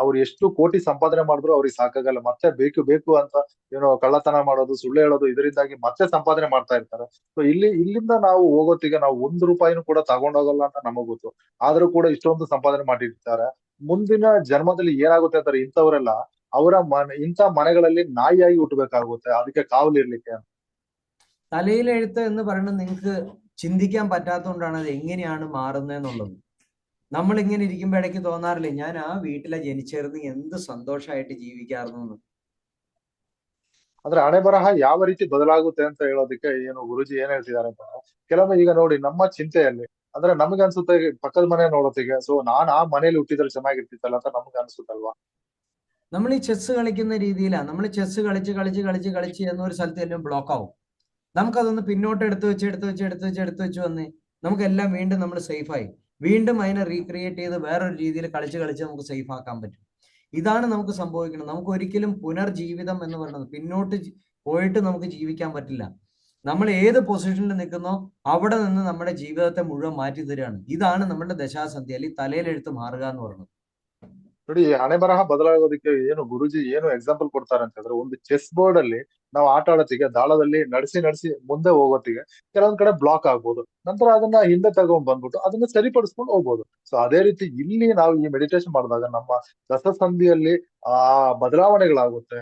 ಅವ್ರು ಎಷ್ಟು ಕೋಟಿ ಸಂಪಾದನೆ ಮಾಡಿದ್ರು ಅವ್ರಿಗೆ ಸಾಕಾಗಲ್ಲ, ಮತ್ತೆ ಬೇಕು ಬೇಕು ಅಂತ ಏನೋ ಕಳ್ಳತನ ಮಾಡೋದು, ಸುಳ್ಳು ಹೇಳೋದು, ಇದರಿಂದಾಗಿ ಮತ್ತೆ ಸಂಪಾದನೆ ಮಾಡ್ತಾ ಇರ್ತಾರೆ. ಸೊ ಇಲ್ಲಿಂದ ನಾವು ಹೋಗೋತ್ತಿಗೆ ನಾವು 1 ರೂಪಾಯಿನೂ ಕೂಡ ತಗೊಂಡೋಗಲ್ಲ ಅಂತ ನಮಗ್ ಗೊತ್ತು. ಆದ್ರೂ ಕೂಡ ಇಷ್ಟೊಂದು ಸಂಪಾದನೆ ಮಾಡಿರ್ತಾರೆ. ಮುಂದಿನ ಜನ್ಮದಲ್ಲಿ ಏನಾಗುತ್ತೆ ಅಂತಾರೆ ಇಂಥವರೆಲ್ಲ, ಅವರ ಇಂಥ ಮನೆಗಳಲ್ಲಿ ನಾಯಿಯಾಗಿ ಹುಟ್ಟಬೇಕಾಗುತ್ತೆ, ಅದಕ್ಕೆ കാവലിರ್ಲಿಕ್ಕೆ. തലയിലെഴുത്ത് എന്ന് പറയുന്നത് നിങ്ങൾക്ക് ചിന്തിക്കാൻ പറ്റാത്തതുകൊണ്ടാണ് അത് എങ്ങനെയാണ് മാറുന്നതെന്നുള്ളത്. നമ്മൾ ഇങ്ങനെ ഇരിക്കുമ്പോൾ ഇടയ്ക്ക് തോന്നാറില്ലേ, ഞാൻ ആ വീട്ടിലെ ജനിച്ചേർന്ന് എന്ത് സന്തോഷമായിട്ട് ജീവിക്കാറുന്നു. ಅಂದ್ರೆ ಹಣೆ ಬರಹ ಯಾವ ರೀತಿ ಬದಲಾಗುತ್ತೆ ಅಂತ ಹೇಳೋದಕ್ಕೆ ಏನು ಗುರುಜಿ ಏನ್ ಹೇಳ್ತಿದ್ದಾರೆ ಅಂತ, ಕೆಲವೊಮ್ಮೆ ಈಗ ನೋಡಿ ನಮ್ಮ ಚಿಂತೆಯಲ್ಲಿ, ಅಂದ್ರೆ ನಮ್ಗೆ ಅನ್ಸುತ್ತೆ ಪಕ್ಕದ ಮನೆ ನೋಡೋತ್ತಿಗೆ, ಸೊ ನಾನ್ ಆ ಮನೇಲಿ ಹುಟ್ಟಿದ್ರೆ ಚೆನ್ನಾಗಿರ್ತಿತ್ತಲ್ಲ ಅಂತ ನಮ್ಗೆ ಅನ್ಸುತ್ತಲ್ವಾ. നമ്മൾ ഈ ചെസ് കളിക്കുന്ന രീതിയിലാണ്. നമ്മൾ ചെസ് കളിച്ച് കളിച്ച് കളിച്ച് കളിച്ച് എന്നൊരു സ്ഥലത്ത് എല്ലാം ബ്ലോക്ക് ആവും. നമുക്കതൊന്ന് പിന്നോട്ട് എടുത്ത് വെച്ച് വന്ന് നമുക്കെല്ലാം വീണ്ടും നമ്മൾ സേഫായി വീണ്ടും അതിനെ റീക്രിയേറ്റ് ചെയ്ത് വേറൊരു രീതിയിൽ കളിച്ച് കളിച്ച് നമുക്ക് സേഫ് ആക്കാൻ പറ്റും. ഇതാണ് നമുക്ക് സംഭവിക്കുന്നത്. നമുക്ക് ഒരിക്കലും പുനർജീവിതം എന്ന് പറയുന്നത് പിന്നോട്ട് പോയിട്ട് നമുക്ക് ജീവിക്കാൻ പറ്റില്ല. നമ്മൾ ഏത് പൊസിഷനിൽ നിൽക്കുന്നോ അവിടെ നിന്ന് നമ്മുടെ ജീവിതത്തെ മുഴുവൻ മാറ്റി തരികയാണ്. ഇതാണ് നമ്മുടെ ദശാസന്ധി അല്ലെങ്കിൽ തലയിലെഴുത്ത് മാറുക എന്ന് പറയുന്നത്. ನೋಡಿ, ಹಣೆ ಬರಹ ಬದಲಾಗೋದಕ್ಕೆ ಏನು ಗುರುಜಿ ಏನು ಎಕ್ಸಾಂಪಲ್ ಕೊಡ್ತಾರೆ ಅಂತ ಹೇಳಿದ್ರೆ, ಒಂದು ಚೆಸ್ ಬೋರ್ಡ್ ಅಲ್ಲಿ ನಾವು ಆಟ ಆಡೋತ್ತಿಗೆ ದಾಳದಲ್ಲಿ ನಡೆಸಿ ನಡೆಸಿ ಮುಂದೆ ಹೋಗೋತ್ತಿಗೆ ಕೆಲವೊಂದ್ ಕಡೆ ಬ್ಲಾಕ್ ಆಗ್ಬೋದು, ನಂತರ ಅದನ್ನ ಹಿಂದೆ ತಗೊಂಡ್ ಬಂದ್ಬಿಟ್ಟು ಅದನ್ನ ಸರಿಪಡಿಸ್ಕೊಂಡು ಹೋಗ್ಬೋದು. ಸೊ ಅದೇ ರೀತಿ ಇಲ್ಲಿ ನಾವು ಈ ಮೆಡಿಟೇಷನ್ ಮಾಡಿದಾಗ ನಮ್ಮ ರಸಸಂಧಿಯಲ್ಲಿ ಆ ಬದಲಾವಣೆಗಳಾಗುತ್ತೆ.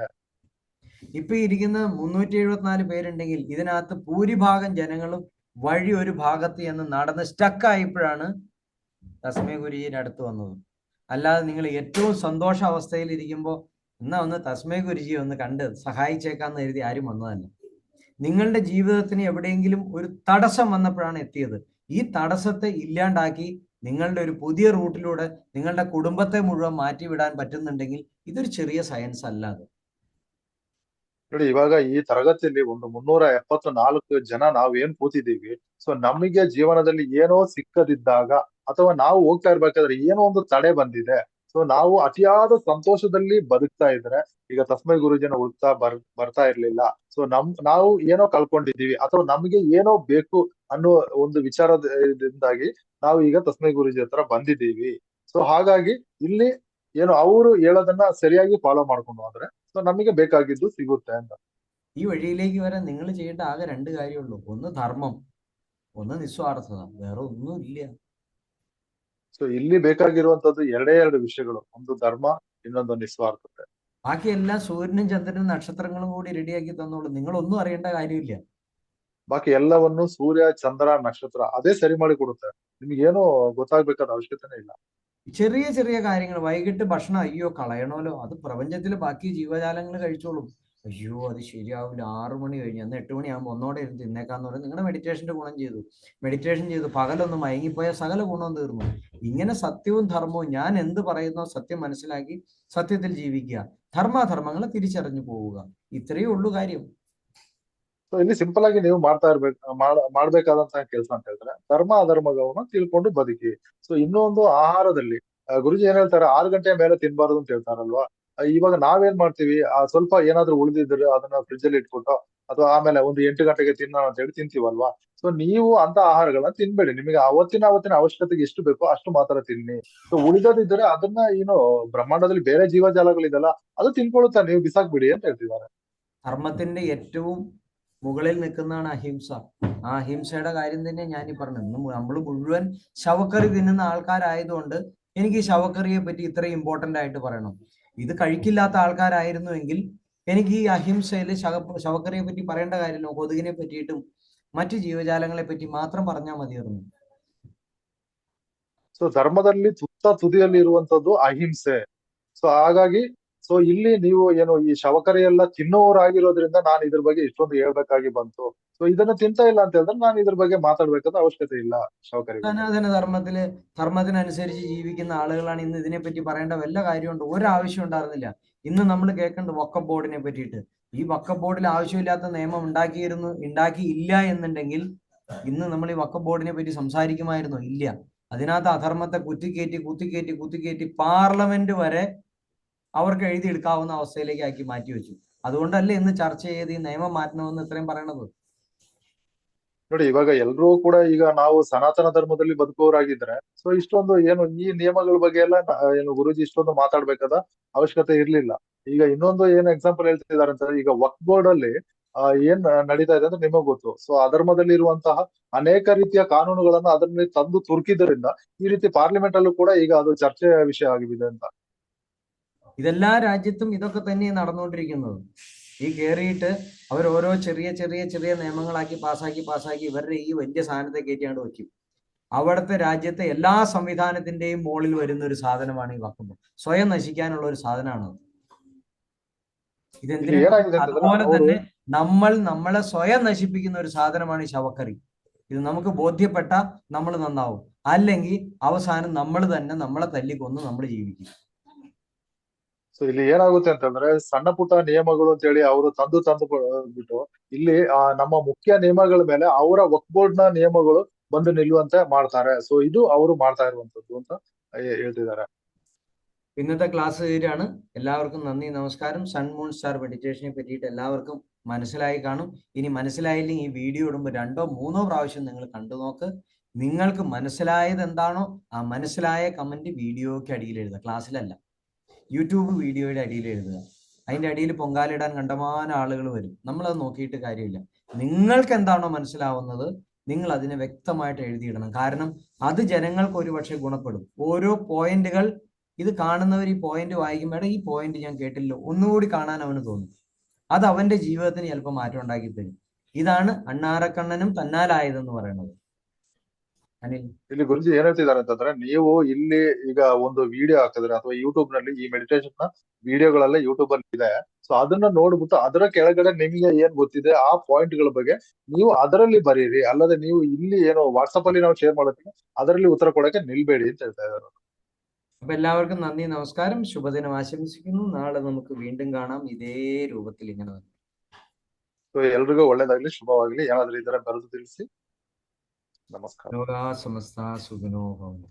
ഇപ്പൊ ഇരിക്കുന്ന 374 പേരുണ്ടെങ്കിൽ ഇതിനകത്ത് ഭൂരിഭാഗം ജനങ്ങളും വഴി ഒരു ഭാഗത്ത് എന്ന് നടന്ന് സ്റ്റക്കായപ്പോഴാണ് തസ്മേ ഗുരുജിയുടെ അടുത്ത് വന്നത്. അല്ലാതെ നിങ്ങൾ ഏറ്റവും സന്തോഷ അവസ്ഥയിൽ ഇരിക്കുമ്പോൾ എന്നാ ഒന്ന് തസ്മേ ഗുരുജി ഒന്ന് കണ്ട് സഹായിച്ചേക്കാന്ന് കരുതി ആരും വന്നതല്ല. നിങ്ങളുടെ ജീവിതത്തിന് എവിടെയെങ്കിലും ഒരു തടസ്സം വന്നപ്പോഴാണ് എത്തിയത്. ഈ തടസ്സത്തെ ഇല്ലാണ്ടാക്കി നിങ്ങളുടെ ഒരു പുതിയ റൂട്ടിലൂടെ നിങ്ങളുടെ കുടുംബത്തെ മുഴുവൻ മാറ്റിവിടാൻ പറ്റുന്നുണ്ടെങ്കിൽ ഇതൊരു ചെറിയ സയൻസ് അല്ല അത്. ನೋಡಿ, ಇವಾಗ ಈ ತರಗತಿಯಲ್ಲಿ ಒಂದು 374 ಜನ ನಾವು ಏನ್ ಕೂತಿದ್ದೀವಿ. ಸೊ ನಮಗೆ ಜೀವನದಲ್ಲಿ ಏನೋ ಸಿಕ್ಕದಿದ್ದಾಗ, ಅಥವಾ ನಾವು ಹೋಗ್ತಾ ಇರ್ಬೇಕಾದ್ರೆ ಏನೋ ಒಂದು ತಡೆ ಬಂದಿದೆ, ಸೊ ನಾವು ಅತಿಯಾದ ಸಂತೋಷದಲ್ಲಿ ಬದುಕ್ತಾ ಇದ್ರೆ, ಈಗ ತಸ್ಮೈ ಗುರುಜಿನ ಹುಡುಕ್ತಾ ಬರ್ತಾ ಇರ್ಲಿಲ್ಲ, ಸೊ ನಾವು ಏನೋ ಕಳ್ಕೊಂಡಿದೀವಿ, ಅಥವಾ ನಮಗೆ ಏನೋ ಬೇಕು ಅನ್ನೋ ಒಂದು ವಿಚಾರದಿಂದಾಗಿ ನಾವು ಈಗ ತಸ್ಮೈ ಗುರುಜಿ ಹತ್ರ ಬಂದಿದ್ದೀವಿ. ಸೊ ಹಾಗಾಗಿ ಇಲ್ಲಿ ಏನು ಅವರು ಹೇಳೋದನ್ನ ಸರಿಯಾಗಿ ಫಾಲೋ ಮಾಡ್ಕೊಂಡು ಹೋದ್ರೆ ಸೊ ನಮಗೆ ಬೇಕಾಗಿದ್ದು ಸಿಗುತ್ತೆ ಅಂತ. ഈ വഴിയിലേക്ക് വരാൻ നിങ്ങൾ ചെയ്യേണ്ട ആകെ 2 കാര്യമുള്ളൂ. ഒന്ന് ധർമ്മം, ഒന്ന് നിസ്വാർത്ഥത. വേറെ ഒന്നുമില്ല. ಸೊ ಇಲ್ಲಿ ಬೇಕಾಗಿರುವಂತದ್ದು ಎರಡೇ 2 ವಿಷಯಗಳು, ಒಂದು ಧರ್ಮ, ಇನ್ನೊಂದು ನಿಸ್ವಾರ್ಥತೆ. ബാക്കിയെല്ലാം സൂര്യനും ചന്ദ്രനും നക്ഷത്രങ്ങളും കൂടി റെഡിയാക്കി തന്നോളൂ. നിങ്ങളൊന്നും അറിയേണ്ട കാര്യമില്ല. ಬಾಕಿ ಎಲ್ಲವನ್ನು ಸೂರ್ಯ, ಚಂದ್ರ, ನಕ್ಷತ್ರ ಅದೇ ಸರಿ ಮಾಡಿ ಕೊಡುತ್ತೆ. ನಿಮ್ಗೇನು ಗೊತ್ತಾಗ್ಬೇಕಾದ ಅವಶ್ಯಕತೆನೇ ಇಲ್ಲ. ചെറിയ ചെറിയ കാര്യങ്ങൾ, വൈകിട്ട് ഭക്ഷണം അയ്യോ കളയണമല്ലോ, അത് പ്രപഞ്ചത്തിൽ ബാക്കി ജീവജാലങ്ങൾ കഴിച്ചോളും. അയ്യോ അത് ശരിയാവില്ല, 6 മണി കഴിഞ്ഞ് അന്ന് 8 മണിയാകുമ്പോൾ ഒന്നോടെ ഇരുന്ന് തിന്നേക്കാന്ന് പറഞ്ഞാൽ നിങ്ങളുടെ മെഡിറ്റേഷന്റെ ഗുണം ചെയ്തു. മെഡിറ്റേഷൻ ചെയ്തു പകലൊന്ന് മയങ്ങിപ്പോയ സകല ഗുണവും തീർന്നു. ഇങ്ങനെ സത്യവും ധർമ്മവും ഞാൻ എന്ത് പറയുന്നോ സത്യം മനസ്സിലാക്കി സത്യത്തിൽ ജീവിക്കുക, ധർമാധർമ്മങ്ങളെ തിരിച്ചറിഞ്ഞു പോവുക, ഇത്രയേ ഉള്ളൂ കാര്യം. ಸೊ ಇಲ್ಲಿ ಸಿಂಪಲ್ ಆಗಿ ನೀವು ಮಾಡ್ಬೇಕಾದಂತಹ ಕೆಲಸ ಅಂತ ಹೇಳಿದ್ರೆ, ಧರ್ಮ ಅಧರ್ಮಗಳನ್ನ ತಿಳ್ಕೊಂಡು ಬದುಕಿ. ಸೊ ಇನ್ನೊಂದು ಆಹಾರದಲ್ಲಿ ಗುರುಜಿ ಏನ್ ಹೇಳ್ತಾರೆ, 6 ಗಂಟೆಯ ಮೇಲೆ ತಿನ್ಬಾರ್ದು ಅಂತ ಹೇಳ್ತಾರಲ್ವಾ. ಇವಾಗ ನಾವೇನ್ ಮಾಡ್ತೀವಿ, ಸ್ವಲ್ಪ ಏನಾದ್ರೂ ಉಳಿದಿದ್ರೆ ಅದನ್ನ ಫ್ರಿಜ್ ಅಲ್ಲಿ ಇಟ್ಬಿಟ್ಟು, ಅಥವಾ ಆಮೇಲೆ ಒಂದು 8 ಗಂಟೆಗೆ ತಿನ್ನೋಣ ಅಂತ ಹೇಳಿ ತಿಂತೀವಲ್ವಾ. ಸೊ ನೀವು ಅಂತ ಆಹಾರಗಳನ್ನ ತಿನ್ಬೇಡಿ. ನಿಮಗೆ ಅವತ್ತಿನ ಅವಶ್ಯಕತೆಗೆ ಎಷ್ಟು ಬೇಕೋ ಅಷ್ಟು ಮಾತ್ರ ತಿನ್ನಿ. ಸೊ ಉಳಿದದಿದ್ರೆ ಅದನ್ನ ಏನು ಬ್ರಹ್ಮಾಂಡದಲ್ಲಿ ಬೇರೆ ಜೀವಜಾಲಗಳಿದೆಲ್ಲ ಅದು ತಿನ್ಕೊಳುತ್ತಾ, ನೀವು ಬಿಸಾಕ್ಬಿಡಿ ಅಂತ ಹೇಳ್ತಿದ್ದಾರೆ. ധർമ്മത്തിന്റെ ഏറ്റവും മുകളിൽ നിൽക്കുന്നതാണ് അഹിംസ. ആ അഹിംസയുടെ കാര്യം തന്നെ ഞാൻ ഈ പറഞ്ഞത്. നമ്മൾ മുഴുവൻ ശവക്കറി തിന്നുന്ന ആൾക്കാരായതുകൊണ്ട് എനിക്ക് ഈ ശവക്കറിയെ പറ്റി ഇത്രയും ഇമ്പോർട്ടന്റ് ആയിട്ട് പറയണം. ഇത് കഴിക്കില്ലാത്ത ആൾക്കാരായിരുന്നുവെങ്കിൽ എനിക്ക് ഈ അഹിംസയിൽ ശവക്കറിയെ പറ്റി പറയേണ്ട കാര്യമില്ല. കൊതുകിനെ പറ്റിയിട്ടും മറ്റു ജീവജാലങ്ങളെ പറ്റി മാത്രം പറഞ്ഞാൽ മതിയായിരുന്നു. ಸೊ ಧರ್ಮದಲ್ಲಿ ತುದಿಯಲ್ಲಿ ಇರುವಂತದ್ದು ಅಹಿಂಸೆ. ಸೊ ಹಾಗಾಗಿ ಸೊ ಇಲ್ಲಿ ನೀವು ಏನು ಈ ಶವಕರಿ ಎಲ್ಲ ತಿನ್ನೋರಾಗಿರೋದ್ರಿಂದ ನಾನು ಇದ್ರ ಬಗ್ಗೆ ಇಷ್ಟೊಂದು ಹೇಳ್ಬೇಕಾಗಿ ಬಂತು. ಸೊ ಇದನ್ನ ತಿಂತಾ ಇಲ್ಲ ಅಂತ ಹೇಳಿದ್ರೆ ನಾನು ಇದ್ರ ಬಗ್ಗೆ മാതാടಬೇಕಾದ ಅವಶ್ಯಕತೆ ಇಲ್ಲ ಶವಕರಿ ಬಗ್ಗೆ. സനാതന ധർമ്മത്തിനനുസരിച്ച് ജീവിക്കുന്ന ആളുകളാണ് ഇന്ന് ഇതിനെപ്പറ്റി പറയേണ്ട വല്ല കാര്യമുണ്ട്? ഒരാവശ്യം ഉണ്ടായിരുന്നില്ല. ഇന്ന് നമ്മൾ കേൾക്കേണ്ടത് വഖഫ് ബോർഡിനെ പറ്റിയിട്ട്. ഈ വഖഫ് ബോർഡിൽ ആവശ്യമില്ലാത്ത നിയമം ഉണ്ടാക്കിയില്ല എന്നുണ്ടെങ്കിൽ ഇന്ന് നമ്മൾ ഈ വഖഫ് ബോർഡിനെ പറ്റി സംസാരിക്കുമായിരുന്നോ? ഇല്ല. അതിനകത്ത് അധർമ്മത്തെ കുത്തിക്കേറ്റി പാർലമെന്റ് വരെ അവർക്ക് എഴുതിയെടുക്കാവുന്ന അവസ്ഥയിലേക്ക് ആക്കി മാറ്റി വെച്ചു. അതുകൊണ്ടല്ലേ ഇന്ന് ചർച്ച ചെയ്ത് ഈ നിയമം മാറ്റണമെന്ന് ഇത്രയും പറയണത്. ನೋಡಿ ಇವಾಗ ಎಲ್ರೂ ಕೂಡ ಈಗ ನಾವು ಸನಾತನ ಧರ್ಮದಲ್ಲಿ ಬದುಕುವವರಾಗಿದ್ರೆ ಸೊ ಇಷ್ಟೊಂದು ಏನು ಈ ನಿಯಮಗಳ ಬಗ್ಗೆ ಎಲ್ಲ ಏನು ಗುರುಜಿ ಇಷ್ಟೊಂದು ಮಾತಾಡ್ಬೇಕಾದ ಅವಶ್ಯಕತೆ ಇರ್ಲಿಲ್ಲ. ಈಗ ಇನ್ನೊಂದು ಏನ್ ಎಕ್ಸಾಂಪಲ್ ಹೇಳ್ತಿದ್ದಾರೆ ಅಂತಂದ್ರೆ ಈಗ ವಕ್ಫ್ ಬೋರ್ಡ್ ಅಲ್ಲಿ ಏನ್ ನಡೀತಾ ಇದೆ ಅಂದ್ರೆ ನಿಮಗ್ ಗೊತ್ತು. ಸೊ ಅಧರ್ಮದಲ್ಲಿ ಇರುವಂತಹ ಅನೇಕ ರೀತಿಯ ಕಾನೂನುಗಳನ್ನ ಅದರಲ್ಲಿ ತಂದು ತುರ್ಕಿದ್ದರಿಂದ ഈ ರೀತಿ പാർലമെന്റ് അല്ലു ಕೂಡ ಈಗ ಅದು ಚರ್ಚೆಯ ವಿಷಯ ಆಗಿದೆ ಅಂತ. ഇതെല്ലാ രാജ്യത്തും ഇതൊക്കെ തന്നെയാണ് നടന്നുകൊണ്ടിരിക്കുന്നത്. ഈ കയറിയിട്ട് അവർ ഓരോ ചെറിയ ചെറിയ ചെറിയ നിയമങ്ങളാക്കി പാസ്സാക്കി ഇവരുടെ ഈ വലിയ സാധനത്തെ കയറ്റിയാണ്ട് വയ്ക്കും. അവിടുത്തെ രാജ്യത്തെ എല്ലാ സംവിധാനത്തിന്റെയും മുകളിൽ വരുന്ന ഒരു സാധനമാണ് ഈ വഖഫ്. സ്വയം നശിക്കാനുള്ള ഒരു സാധനമാണ് ಇಲ್ಲಿ ഇതെന്തിനാ? ಏನಾಗಿದೆ ಅಂತಂದ್ರೆ അതുപോലെ ಅವರು തന്നെ നമ്മളെ സ്വയം നശിപ്പിക്കുന്ന ഒരു സാധനമാണ് ഈ ശവക്കറി. ഇത് നമുക്ക് ബോധ്യപ്പെട്ട നമ്മൾ നന്നാവും, അല്ലെങ്കിൽ അവസാനം നമ്മൾ തന്നെ നമ്മളെ തല്ലിക്കൊന്ന് നമ്മൾ ജീവിക്കും. ಸೊ ಇಲ್ಲಿ ಏನಾಗುತ್ತೆ ಅಂತಂದ್ರೆ ಸಣ್ಣ ಪುಟ್ಟ ನಿಯಮಗಳು ಅಂತ ಹೇಳಿ ಅವರು ತಂದು ಬಿಟ್ಟು ಇಲ್ಲಿ ನಮ್ಮ ಮುಖ್ಯ ನಿಯಮಗಳ ಮೇಲೆ ಅವರ ವಕ್ಫ್ ಬೋರ್ಡ್ ನ ನಿಯಮಗಳು ಬಂದು ನಿಲ್ಲುವಂತೆ ಮಾಡ್ತಾರೆ. ಸೊ ಇದು ಅವರು ಮಾಡ್ತಾ ಇರುವಂತದ್ದು ಅಂತ ಹೇಳ್ತಿದ್ದಾರೆ. ഇന്നത്തെ ക്ലാസ് തീരാണ്. എല്ലാവർക്കും നന്ദി, നമസ്കാരം. സൺ മൂൺ സ്റ്റാർ മെഡിറ്റേഷനെ പറ്റിയിട്ട് എല്ലാവർക്കും മനസ്സിലായി കാണും. ഇനി മനസ്സിലായില്ലെങ്കിൽ ഈ വീഡിയോ ഇടുമ്പോൾ 2 or 3 പ്രാവശ്യം നിങ്ങൾ കണ്ടു നോക്ക്. നിങ്ങൾക്ക് മനസ്സിലായത് എന്താണോ ആ മനസ്സിലായ കമന്റ് വീഡിയോയ്ക്ക് അടിയിൽ എഴുതുക, ക്ലാസ്സിലല്ല. യൂട്യൂബ് വീഡിയോയുടെ അടിയിൽ എഴുതുക. അതിൻ്റെ അടിയിൽ പൊങ്കാലിടാൻ കണ്ടമാനം ആളുകൾ വരും. നമ്മളത് നോക്കിയിട്ട് കാര്യമില്ല. നിങ്ങൾക്ക് എന്താണോ മനസ്സിലാവുന്നത് നിങ്ങൾ അതിനെ വ്യക്തമായിട്ട് എഴുതിയിടണം. കാരണം അത് ജനങ്ങൾക്ക് ഒരുപക്ഷെ ഗുണപ്പെടും. ഓരോ പോയിന്റുകൾ ഇത് കാണുന്നവർ ഈ പോയിന്റ് വായിക്കുമ്പോൾ ഈ പോയിന്റ് ഞാൻ കേട്ടില്ല, ഒന്നുകൂടി കാണാൻ അവന് തോന്നും. അത് അവന്റെ ജീവിതത്തിന് ചിലപ്പോൾ മാറ്റം ഉണ്ടാക്കി തരും. ഇതാണ് അണ്ണാറക്കണ്ണനും തന്നാലായതെന്ന് പറയുന്നത്. അനിൽ, ಇಲ್ಲಿ ಗುರುಜಿ ಏನ್ ಹೇಳ್ತಿದ್ದಾರೆ ಅಂತಂದ್ರೆ ನೀವು ಇಲ್ಲಿ ಈಗ ಒಂದು ವಿಡಿಯೋ ಹಾಕಿದ್ರೆ ಅಥವಾ ಯೂಟ್ಯೂಬ್ ನಲ್ಲಿ ಈ ಮೆಡಿಟೇಷನ್ ನ ವಿಡಿಯೋಗಳೆಲ್ಲ ಯೂಟ್ಯೂಬ್ ಅಲ್ಲಿ ಇದೆ. ಸೊ ಅದನ್ನ ನೋಡ್ಬಿಟ್ಟು ಅದರ ಕೆಳಗಡೆ ನಿಮಗೆ ಏನ್ ಗೊತ್ತಿದೆ ಆ ಪಾಯಿಂಟ್ ಗಳ ಬಗ್ಗೆ ನೀವು ಅದರಲ್ಲಿ ಬರೀರಿ, ಅಲ್ಲದೆ ನೀವು ಇಲ್ಲಿ ಏನು ವಾಟ್ಸಪ್ ಅಲ್ಲಿ ನಾವು ಶೇರ್ ಮಾಡೋದಕ್ಕೆ ಅದರಲ್ಲಿ ಉತ್ತರ ಕೊಡಕ್ಕೆ ನಿಲ್ಬೇಡಿ ಅಂತ ಹೇಳ್ತಾ ಇದ್ದಾರೆ. അപ്പൊ എല്ലാവർക്കും നന്ദി, നമസ്കാരം. ശുഭദിനം ആശംസിക്കുന്നു. നാളെ നമുക്ക് വീണ്ടും കാണാം ഇതേ രൂപത്തിൽ ഇങ്ങനെ തന്നെ. ಸೊ ಎಲ್ರಿಗೂ ಒಳ್ಳೇದಾಗ್ಲಿ, ಶುಭವಾಗ್ಲಿ. ಏನಾದ್ರೂ ಇದ್ರೆ ಬರೆದು ತಿಳಿಸಿ. ನಮಸ್ಕಾರ. ലോകാ സമസ്ത സുഖിനോ ഭവന്തു.